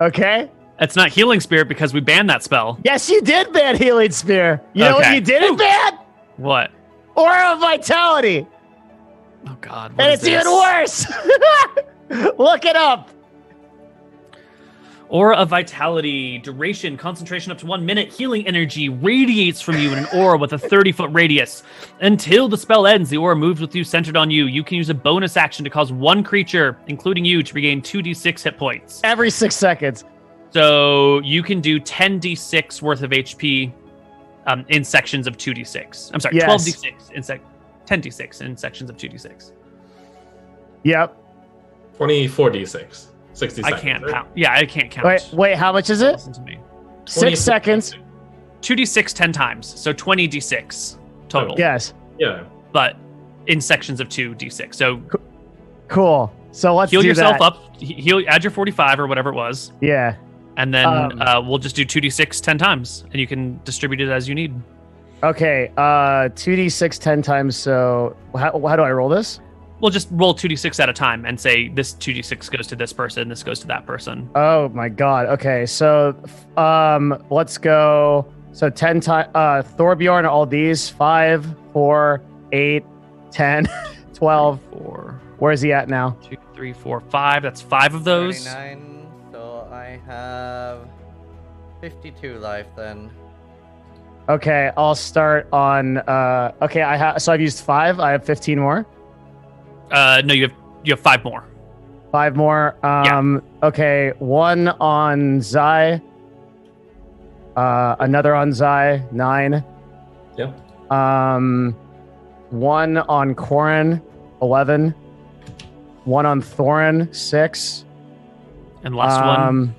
Okay? It's not healing spirit because we banned that spell. Yes, you did ban Healing Spear. You know what Okay. you didn't ban? What? Aura of Vitality. Oh God. what And is it's even this? worse. Look it up. Aura of Vitality, duration, concentration up to 1 minute, healing energy radiates from you in an aura with a 30-foot radius. Until the spell ends, the aura moves with you centered on you. You can use a bonus action to cause one creature, including you, to regain 2d6 hit points. Every 6 seconds. So you can do 10d6 worth of HP in sections of 2d6. I'm sorry, Yes. 12d6 in 10d6 in sections of 2d6. Yep. 24d6. 60 I seconds. can't right? count. Yeah, I can't count. Wait, how much is it? Listen to me. 6 seconds. 2d6 10 times, so 20d6 total. Yes. Yeah. But in sections of 2d6. So Cool. So let's heal do yourself that. up. Heal, add your 45 or whatever it was, Yeah. and then Um, we'll just do 2d6 10 times, and you can distribute it as you need. Okay. 2d6 10 times. So how do I roll this? We'll just roll 2d6 at a time and say this 2d6 goes to this person, this goes to that person. Oh my god. Okay. So let's go. So 10 times Thorbjorn, all these 5, 4, 8, 10, 12. 4, Where is he at now? 2, 3, 4, 5. That's 5 of those. 39. So I have 52 life then. Okay, I'll start on okay, I've used 5. I have 15 more. No, you have 5 more. 5 more. Okay, 1 on Zai. Another on Zai, 9. Yep. 1 on Korin, 11. 1 on Thorin, 6. And last one,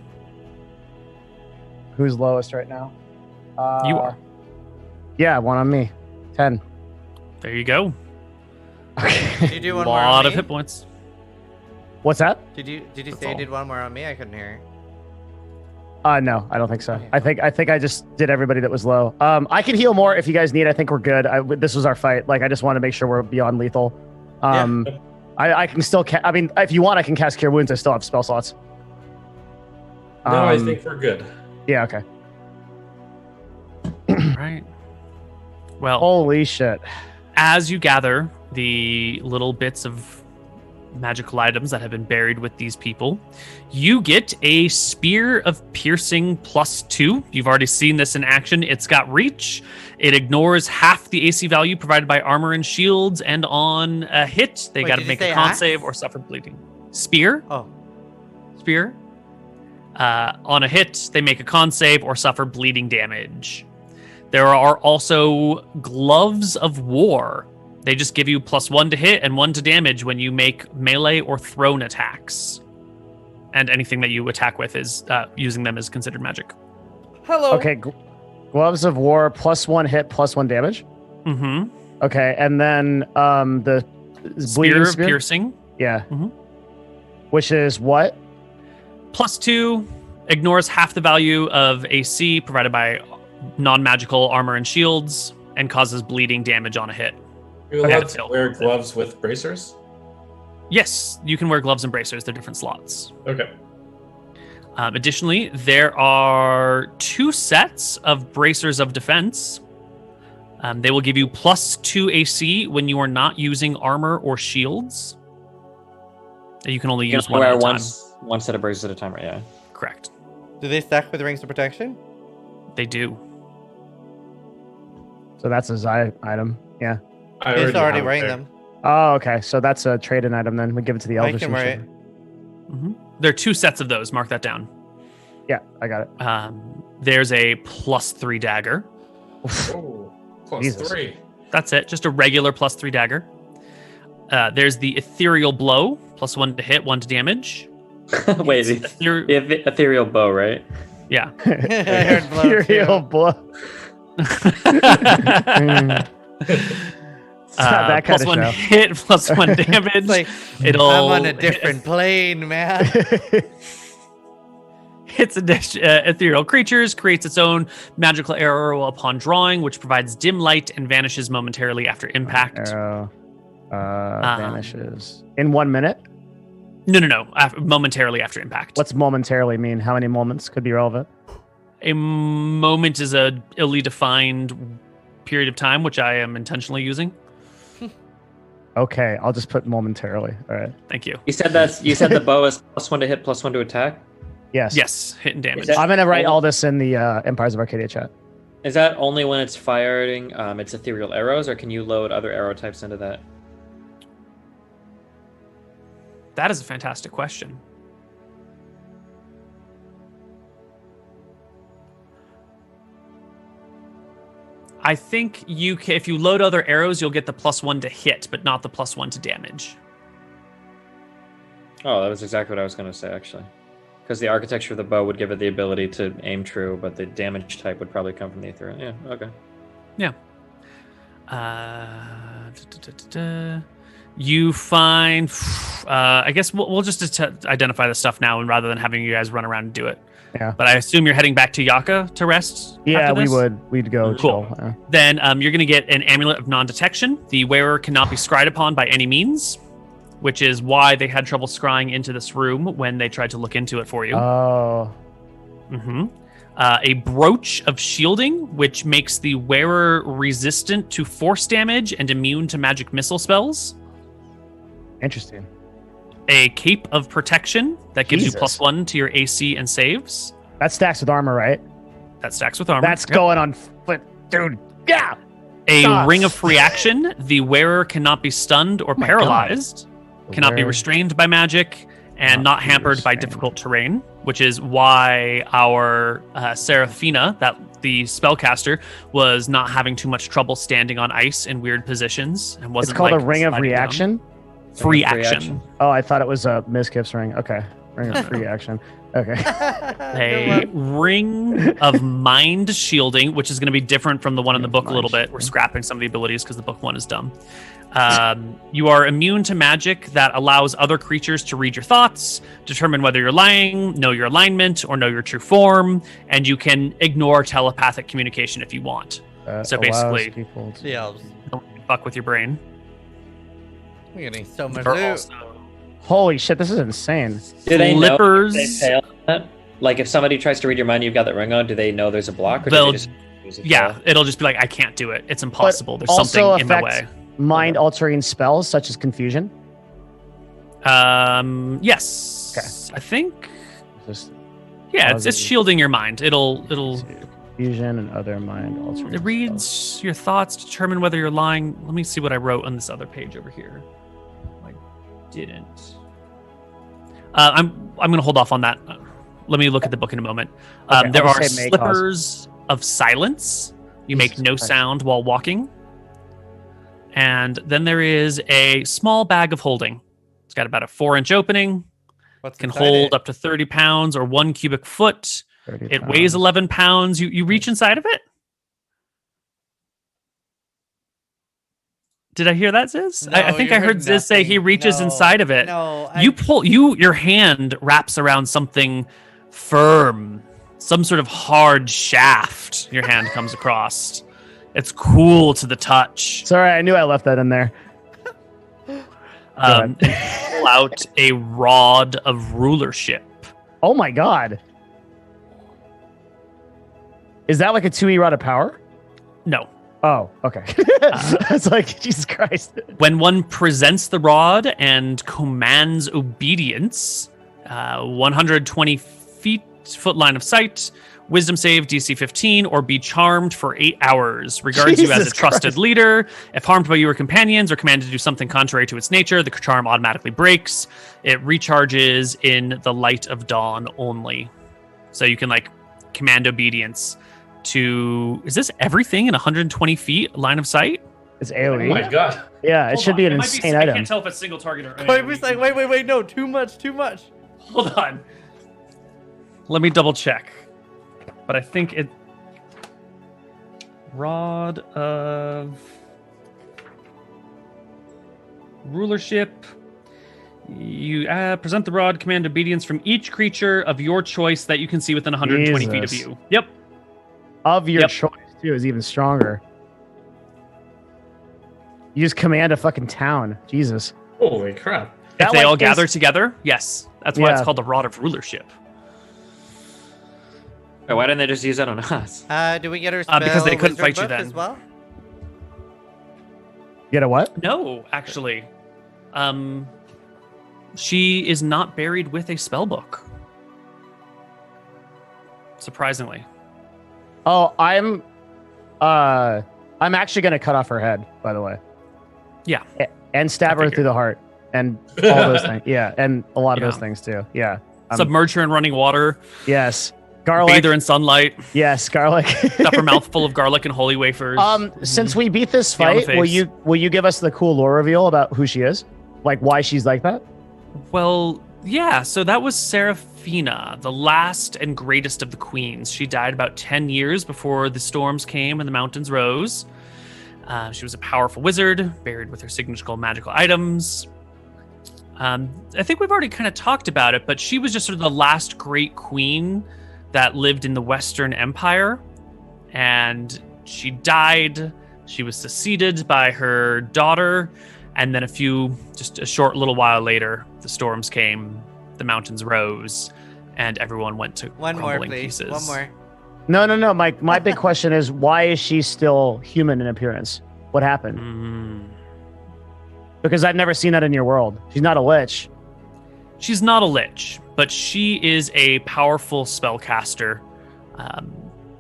Who's lowest right now? you are. Yeah, 1 on me, 10. There you go. Okay. Did you do A one more on lot of me? hit points. What's that? Did you That's say you all. did one more on me? I couldn't hear. No, I don't think so. Okay. I think I just did everybody that was low. I can heal more if you guys need. I think we're good. This was our fight. Like, I just want to make sure we're beyond lethal. I can still. I mean, if you want, I can cast Cure Wounds. I still have spell slots. No, I think we're good. Yeah. Okay. Right. Well, Holy shit. as you gather the little bits of magical items that have been buried with these people, you get a Spear of Piercing +2. You've already seen this in action. It's got reach. It ignores half the AC value provided by armor and shields, and on a hit, they Wait, got to did you make a say con axe? save or suffer bleeding. Spear? Oh, Spear. On a hit, they make a con save or suffer bleeding damage. There are also Gloves of War. They just give you +1 to hit and 1 to damage when you make melee or thrown attacks. And anything that you attack with is using them is considered magic. hello. Okay. Gloves of War, +1 hit, +1 damage. Mm-hmm. Okay, and then the Spear bleeding of Piercing. Yeah. Mhm. Which is what? +2 ignores half the value of AC provided by non-magical armor and shields and causes bleeding damage on a hit. You're Okay, allowed Phil. to wear gloves with bracers? Yes, you can wear gloves and bracers. They're different slots. Okay. Additionally, there are 2 sets of bracers of defense. They will give you +2 AC when you are not using armor or shields. You can only You use can one wear at a time. one set of braces at a time, right? Yeah. Correct. Do they stack with rings of protection? They do. So that's a Zai item. Yeah. I He's already have it wearing there. them. Oh, okay. So that's a trade-in item then. We give it to the I Elvish. can wear it. There are 2 sets of those. Mark that down. Yeah, I got it. There's a +3 dagger. Oh, Jesus. +3. That's it. Just a regular +3 dagger. There's the Ethereal Blow. +1 to hit, 1 to damage. Wait, the ethereal bow, right? Yeah. I heard blow Imperial too. blow. It's not that kind of +1 show. hit, +1 damage. It's like, It'll I'm on a different plane, man. hits ethereal creatures, creates its own magical arrow upon drawing, which provides dim light and vanishes momentarily after impact. Arrow vanishes in 1 minute. No. Momentarily after impact. What's momentarily mean? How many moments could be relevant? A moment is a illy defined period of time, which I am intentionally using. Okay, I'll just put momentarily. All right. Thank you. You said the bow is +1 to hit, +1 to attack. Yes. Yes, hit and damage. that- I'm gonna write all this in the Empires of Arcadia chat. Is that only when it's firing its ethereal arrows, or can you load other arrow types into that? That is a fantastic question. I think if you load other arrows, you'll get the +1 to hit, but not the +1 to damage. Oh, that was exactly what I was going to say, actually. Because the architecture of the bow would give it the ability to aim true, but the damage type would probably come from the ethereal. Yeah, okay. Yeah. You find. I guess we'll just identify the stuff now, and rather than having you guys run around and do it. Yeah. But I assume you're heading back to Yaka to rest. Yeah, after this? we'd go Cool. chill. Yeah. Then you're going to get an amulet of non-detection. The wearer cannot be scryed upon by any means, which is why they had trouble scrying into this room when they tried to look into it for you. Oh. A brooch of shielding, which makes the wearer resistant to force damage and immune to magic missile spells. Interesting. A cape of protection that gives Jesus. you +1 to your AC and saves. That stacks with armor, right? That stacks with armor. That's Yep. going on foot, dude. Yeah. A Ah. ring of free action. The wearer cannot be stunned or my paralyzed, The cannot be wearer restrained by magic, and not not be hampered by restrained. difficult terrain, which is why our Seraphina, that the spellcaster, was not having too much trouble standing on ice in weird positions and wasn't. It's called like, a ring of sliding down. reaction. Free Free action. action. Oh, I thought it was a Miskiff's ring. Okay. Ring of free action. Okay. A ring of mind shielding, which is going to be different from the one in the Ring of book a little mind bit. We're scrapping some of the abilities because the book one is dumb. You are immune to magic that allows other creatures to read your thoughts, determine whether you're lying, know your alignment, or know your true form, and you can ignore telepathic communication if you want. So Allows basically- people to- The elves. Don't fuck with your brain. We're getting so much They're loot. also Holy shit, this is insane. Do they know flippers. if they fail that? Like, if somebody tries to read your mind, you've got that ring on, do they know there's a block? Or do They'll- they just use it Yeah, fail? it'll just be like, I can't do it. It's impossible. There's also something in the affects way. mind altering spells such as confusion. Yes. Okay. I think. Just Yeah, it's Positive. shielding your mind. It'll confusion and other mind altering. it reads your thoughts, determine whether you're lying. Let me see what I wrote on this other page over here. I didn't. I'm gonna hold off on that. Let me look at the book in a moment. Okay, There I'll are just say may cause. slippers of silence. You make Jesus no Christ. sound while walking. And then there is a small bag of holding. It's got about a 4-inch opening. What's Can inside hold it? up to 30 pounds or 1 cubic foot. 30 It weighs pounds. 11 pounds. You reach inside of it? Did I hear that, Ziz? I No, think you I heard Ziz say he nothing. reaches No, inside of it. No, Your hand wraps around something firm, some sort of hard shaft. Your hand comes across. It's cool to the touch. Sorry, I knew I left that in there. Pull out a rod of rulership. Oh my god. Is that like a 2E rod of power? No. Oh, okay. It's like, Jesus Christ. When one presents the rod and commands obedience, 120 foot line of sight, wisdom save DC 15, or be charmed for 8 hours. Regards you as Jesus a trusted Christ. leader. If harmed by your companions or commanded to do something contrary to its nature, the charm automatically breaks. It recharges in the light of dawn only. So you can like command obedience to. Is this everything in 120 feet line of sight? It's Oh AoE. my god. Yeah, it should be an insane I item. can't tell if it's single target or. Koibu's like, wait, no, too much. Hold on. Let me double check. But I think it. Rod of rulership. You present the rod, command obedience from each creature of your choice that you can see within 120 feet of Jesus. you. Yep. Of your Yep. choice, too, is even stronger. You just command a fucking town. Jesus. Holy crap. If That, they like, all is- gather together, yes. That's why it's Yeah. called the rod of rulership. Wait, why didn't they just use that on us? Do we get her spell Because they couldn't wizard fight you book then. as well? Get a what? No, actually. She is not buried with a spell book. surprisingly. Oh, I'm actually gonna cut off her head, by the way. Yeah. And stab her figured. through the heart and all those things. Yeah, and a lot of Yeah. those things too. Yeah. Submerge her in running water, Yes. Garlic. bathe her in sunlight, Yes, garlic. stuff her mouth full of garlic and holy wafers. Since we beat this Be on the fight, will face. you give us the cool lore reveal about who she is? Like why she's like that? Well, yeah, so that was Seraphina, the last and greatest of the queens. She died about 10 years before the storms came and the mountains rose. She was a powerful wizard, buried with her signature magical items. I think we've already kind of talked about it, but she was just sort of the last great queen that lived in the Western Empire. And she died. She was succeeded by her daughter. And then just a short little while later, the storms came, the mountains rose, and everyone went to One more, crumbling please. pieces. One more. No. My big question is why is she still human in appearance? What happened? Because I've never seen that in your world. She's not a lich. She's not a lich, but she is a powerful spellcaster. I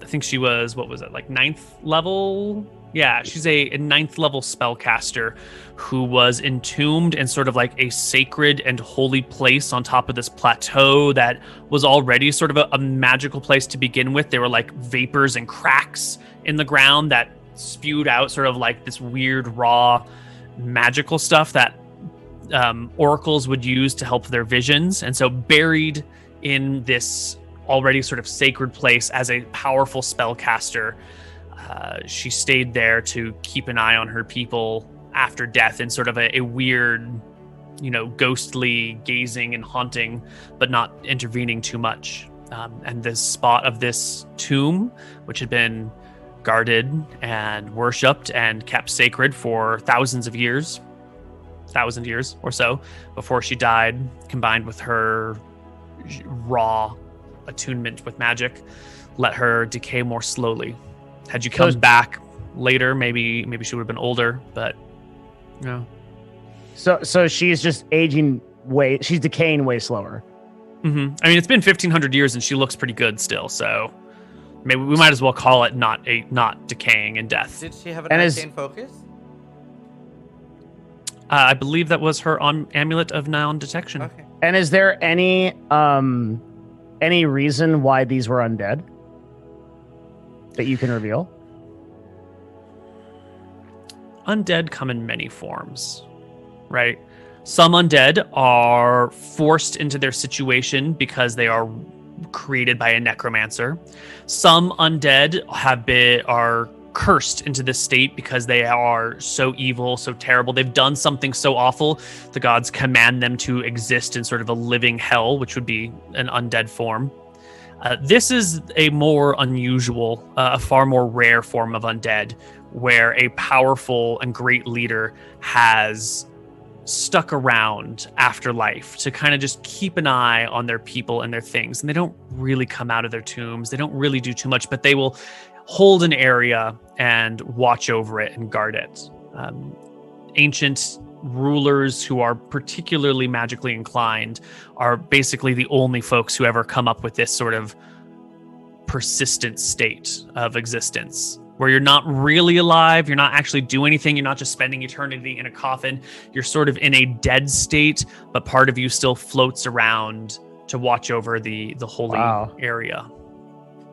think she was, what was it, like 9th level? Yeah, she's a 9th level spellcaster who was entombed in sort of like a sacred and holy place on top of this plateau that was already sort of a magical place to begin with. There were like vapors and cracks in the ground that spewed out sort of like this weird raw magical stuff that oracles would use to help their visions. And so buried in this already sort of sacred place as a powerful spellcaster, she stayed there to keep an eye on her people after death in sort of a weird, ghostly gazing and haunting, but not intervening too much. And this spot of this tomb, which had been guarded and worshipped and kept sacred for thousands of years, 1,000 years or so before she died, combined with her raw attunement with magic, let her decay more slowly. Had you come back later, maybe she would have been older, but no. So she's just she's decaying way slower. Mm-hmm. I mean, it's been 1,500 years and she looks pretty good still, so maybe we might as well call it not decaying in death. Did she have an arcane focus? I believe that was her amulet of non-detection. Okay. And is there any reason why these were undead that you can reveal? Undead come in many forms, right? Some undead are forced into their situation because they are created by a necromancer. Some undead are cursed into this state because they are so evil, so terrible. They've done something so awful, the gods command them to exist in sort of a living hell, which would be an undead form. This is a more unusual, a far more rare form of undead, where a powerful and great leader has stuck around after life to kind of just keep an eye on their people and their things. And they don't really come out of their tombs. They don't really do too much, but they will hold an area and watch over it and guard it. Ancient rulers who are particularly magically inclined are basically the only folks who ever come up with this sort of persistent state of existence, where you're not really alive, you're not actually doing anything, you're not just spending eternity in a coffin, you're sort of in a dead state, but part of you still floats around to watch over the holy area.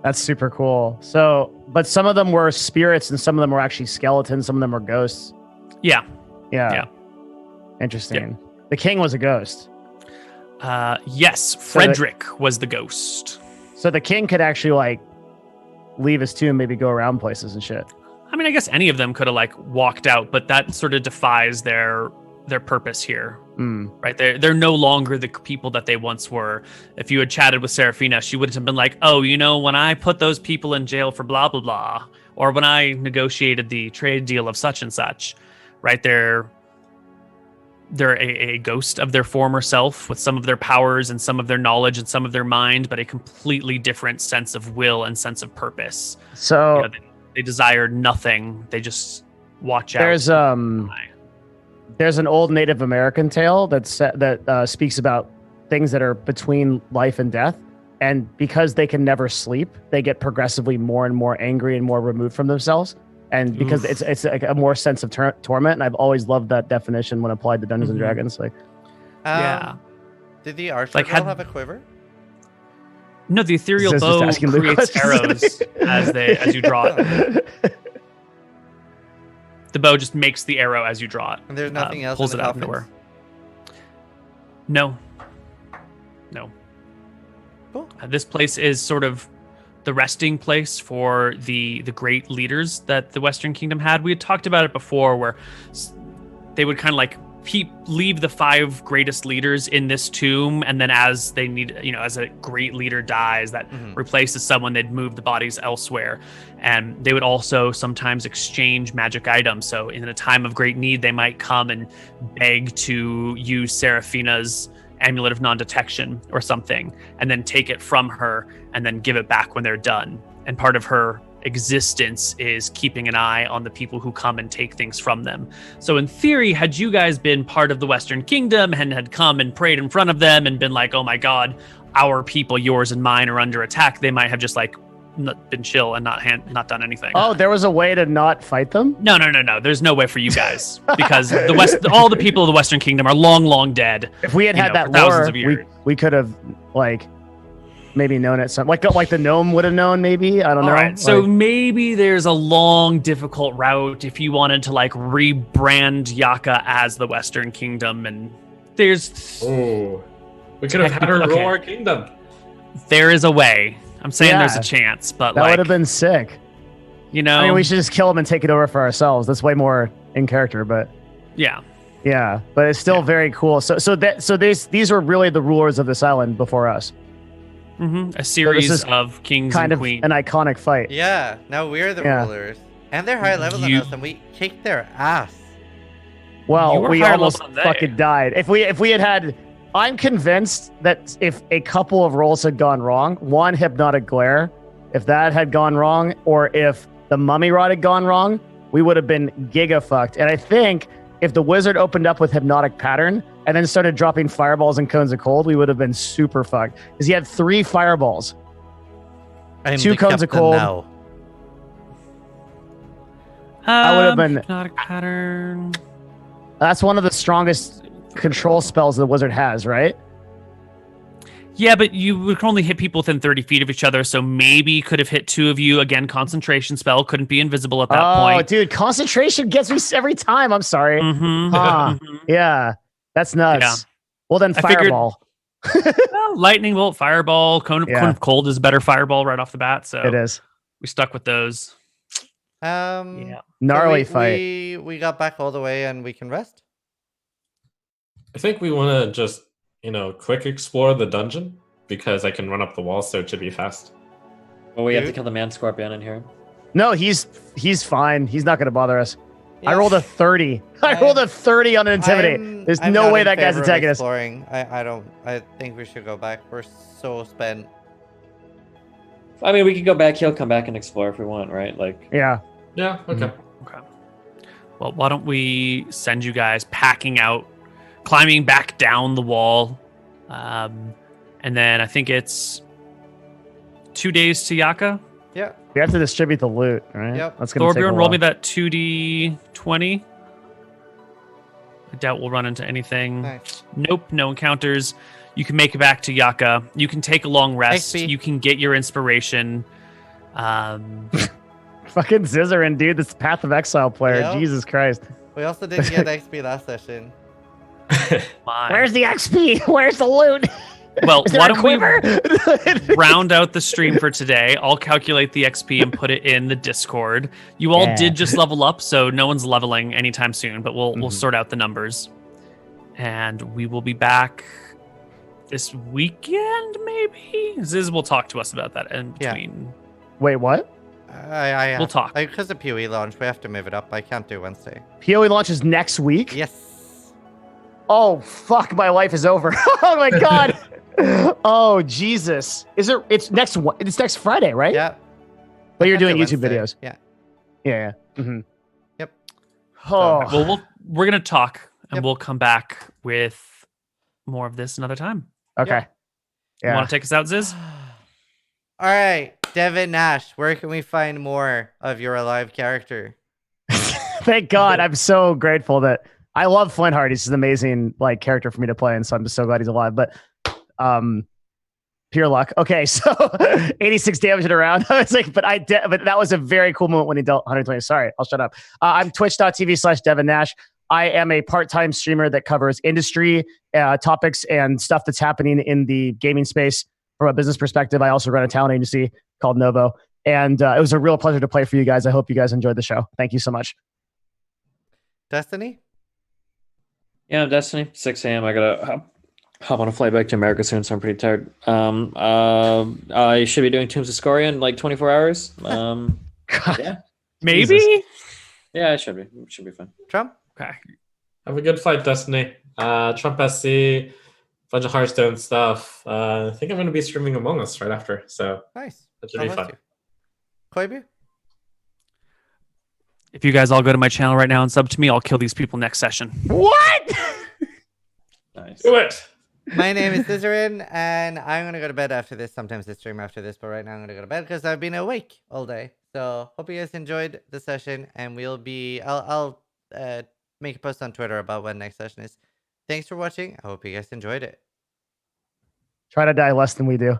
That's super cool. So, but some of them were spirits and some of them were actually skeletons, some of them were ghosts. Yeah. Interesting. Yeah. The king was a ghost. Yes, Frederick was the ghost. So the king could actually like leave his tomb, maybe go around places and shit. I mean, I guess any of them could have like walked out, but that sort of defies their purpose here, right? They're no longer the people that they once were. If you had chatted with Seraphina, she would have been like, oh, when I put those people in jail for blah, blah, blah, or when I negotiated the trade deal of such and such, right? They're a ghost of their former self with some of their powers and some of their knowledge and some of their mind, but a completely different sense of will and sense of purpose. So they desire nothing. They just watch out. There's an old Native American tale that speaks about things that are between life and death. and because they can never sleep, they get progressively more and more angry and more removed from themselves. And because it's like a more sense of torment, and I've always loved that definition when applied to Dungeons and Dragons. Like, Yeah. Did the archer Like, girl have a quiver? No, the ethereal Ziz just bow asking Luke creates questions. arrows as you draw it. The bow just makes the arrow as you draw it. And there's nothing else Pulls in it the out of coffins? nowhere. No. Cool. This place is sort of the resting place for the great leaders that the Western Kingdom had. We had talked about it before, where they would kind of like leave the 5 greatest leaders in this tomb, and then as they need, as a great leader dies that replaces someone, they'd move the bodies elsewhere. And they would also sometimes exchange magic items. So in a time of great need, they might come and beg to use Seraphina's amulet of non-detection or something, and then take it from her and then give it back when they're done. And part of her existence is keeping an eye on the people who come and take things from them. So in theory, had you guys been part of the Western Kingdom and had come and prayed in front of them and been like, oh my God, our people, yours and mine, are under attack, they might have just like been chill and not done anything. oh, there was a way to not fight them? No. There's no way for you guys because all the people of the Western Kingdom are long dead. If we had had that for thousands lore, of years. we could have like maybe known it. Like the gnome would have known. Maybe I don't know. All right, so Like, maybe there's a long, difficult route if you wanted to like rebrand Yaka as the Western Kingdom, and there's Oh, we could have had her Okay. rule our kingdom. there is a way. I'm saying Yeah. there's a chance, but that like would have been sick. you know, I mean, we should just kill him and take it over for ourselves. That's way more in character, but yeah. yeah, but it's still very cool. So these were really the rulers of this island before us. A series is of kings Kind and of queens. an iconic fight. Yeah, now we're the Yeah. rulers. And they're higher level than You- us, and we kicked their ass. You Well, were we higher almost level than they. fucking died. If we had, I'm convinced that if a couple of rolls had gone wrong, one hypnotic glare, if that had gone wrong, or if the mummy rod had gone wrong, we would have been giga fucked. And I think if the wizard opened up with hypnotic pattern and then started dropping fireballs and cones of cold, we would have been super fucked because he had 3 fireballs. I'm 2 the cones of captain cold. now. I would have been- hypnotic pattern. That's one of the strongest control spells the wizard has, right? Yeah, but you would only hit people within 30 feet of each other, so maybe could have hit 2 of you. Again, concentration spell, couldn't be invisible at that Oh, point. dude, concentration gets me every time. I'm sorry. Mhm. Huh. Mhm. Yeah, that's nuts. Yeah. Well, then I figured- fireball. Well, lightning bolt, fireball, cone Yeah. of cold is a better fireball right off the bat, so It is we stuck with those. Yeah. gnarly fight. We got back all the way, and we can rest. I think we want to just, quick explore the dungeon because I can run up the wall, so it should be fast. Well, we have to Dude. kill the man scorpion in here. No, he's fine. He's not going to bother us. I Yeah. rolled a 30. I rolled a 30 on an intimidate. There's I'm no not way in that guy's favor of attacking us. exploring. I think we should go back. We're so spent. I mean, we could go back. He'll come back and explore if we want, right? Like, Yeah. Yeah, okay. Okay. Well, why don't we send you guys packing out, climbing back down the wall, and then I think it's 2 days to Yaka. Yeah. We have to distribute the loot, right? Yep. That's going to take a Thorbjorn, while. roll me that 2d20. I doubt we'll run into anything. Nice. Nope, no encounters. You can make it back to Yaka. You can take a long rest. XP. You can get your inspiration. Fucking Zizaran, dude. This Path of Exile player. Yeah. Jesus Christ. We also didn't get XP last session. My. Where's the XP? Where's the loot? Well, Is there why a don't we quiver? round out the stream for today? I'll calculate the XP and put it in the Discord. You all Yeah. did just level up, so no one's leveling anytime soon, but we'll Mhm. sort out the numbers. And we will be back this weekend, maybe? Ziz will talk to us about that in Yeah. between. Wait, what? We'll talk. Because of PoE launch, we have to move it up. I can't do Wednesday. PoE launches next week? Yes. Oh, fuck. My life is over. Oh, my God. Oh, Jesus. It's next Friday, right? Yeah. But you're Can't doing do YouTube Wednesday. videos. Yeah. Yeah. Mm-hmm. Yep. Oh, Well, we're going to talk, and Yep. we'll come back with more of this another time. okay. You Yeah. want to take us out, Ziz? All right, Devin Nash, where can we find more of your alive character? Thank God. I'm so grateful that I love Flintheart. He's an amazing like character for me to play, and so I'm just so glad he's alive. But pure luck. Okay, so 86 damage in a round. I was like, but that was a very cool moment when he dealt 120. Sorry, I'll shut up. I'm twitch.tv/Devin Nash. I am a part-time streamer that covers industry topics and stuff that's happening in the gaming space from a business perspective. I also run a talent agency called Novo. And it was a real pleasure to play for you guys. I hope you guys enjoyed the show. Thank you so much. Destiny? Yeah, Destiny. 6 a.m. I gotta hop on a flight back to America soon, so I'm pretty tired. I should be doing Tombs of Scoria in like 24 hours. Yeah. Maybe? Jesus. Yeah, it should be. It should be fun. Trump? Okay. Have a good flight, Destiny. Trump SC, bunch of Hearthstone stuff. I think I'm going to be streaming Among Us right after, so Nice. that should be God bless fun. you. Koibu? If you guys all go to my channel right now and sub to me, I'll kill these people next session. What? Nice. Do it! My name is Zizaran, and I'm gonna go to bed after this. Sometimes I stream after this, but right now I'm gonna go to bed because I've been awake all day. So hope you guys enjoyed the session, and I'll make a post on Twitter about when next session is. Thanks for watching. I hope you guys enjoyed it. Try to die less than we do.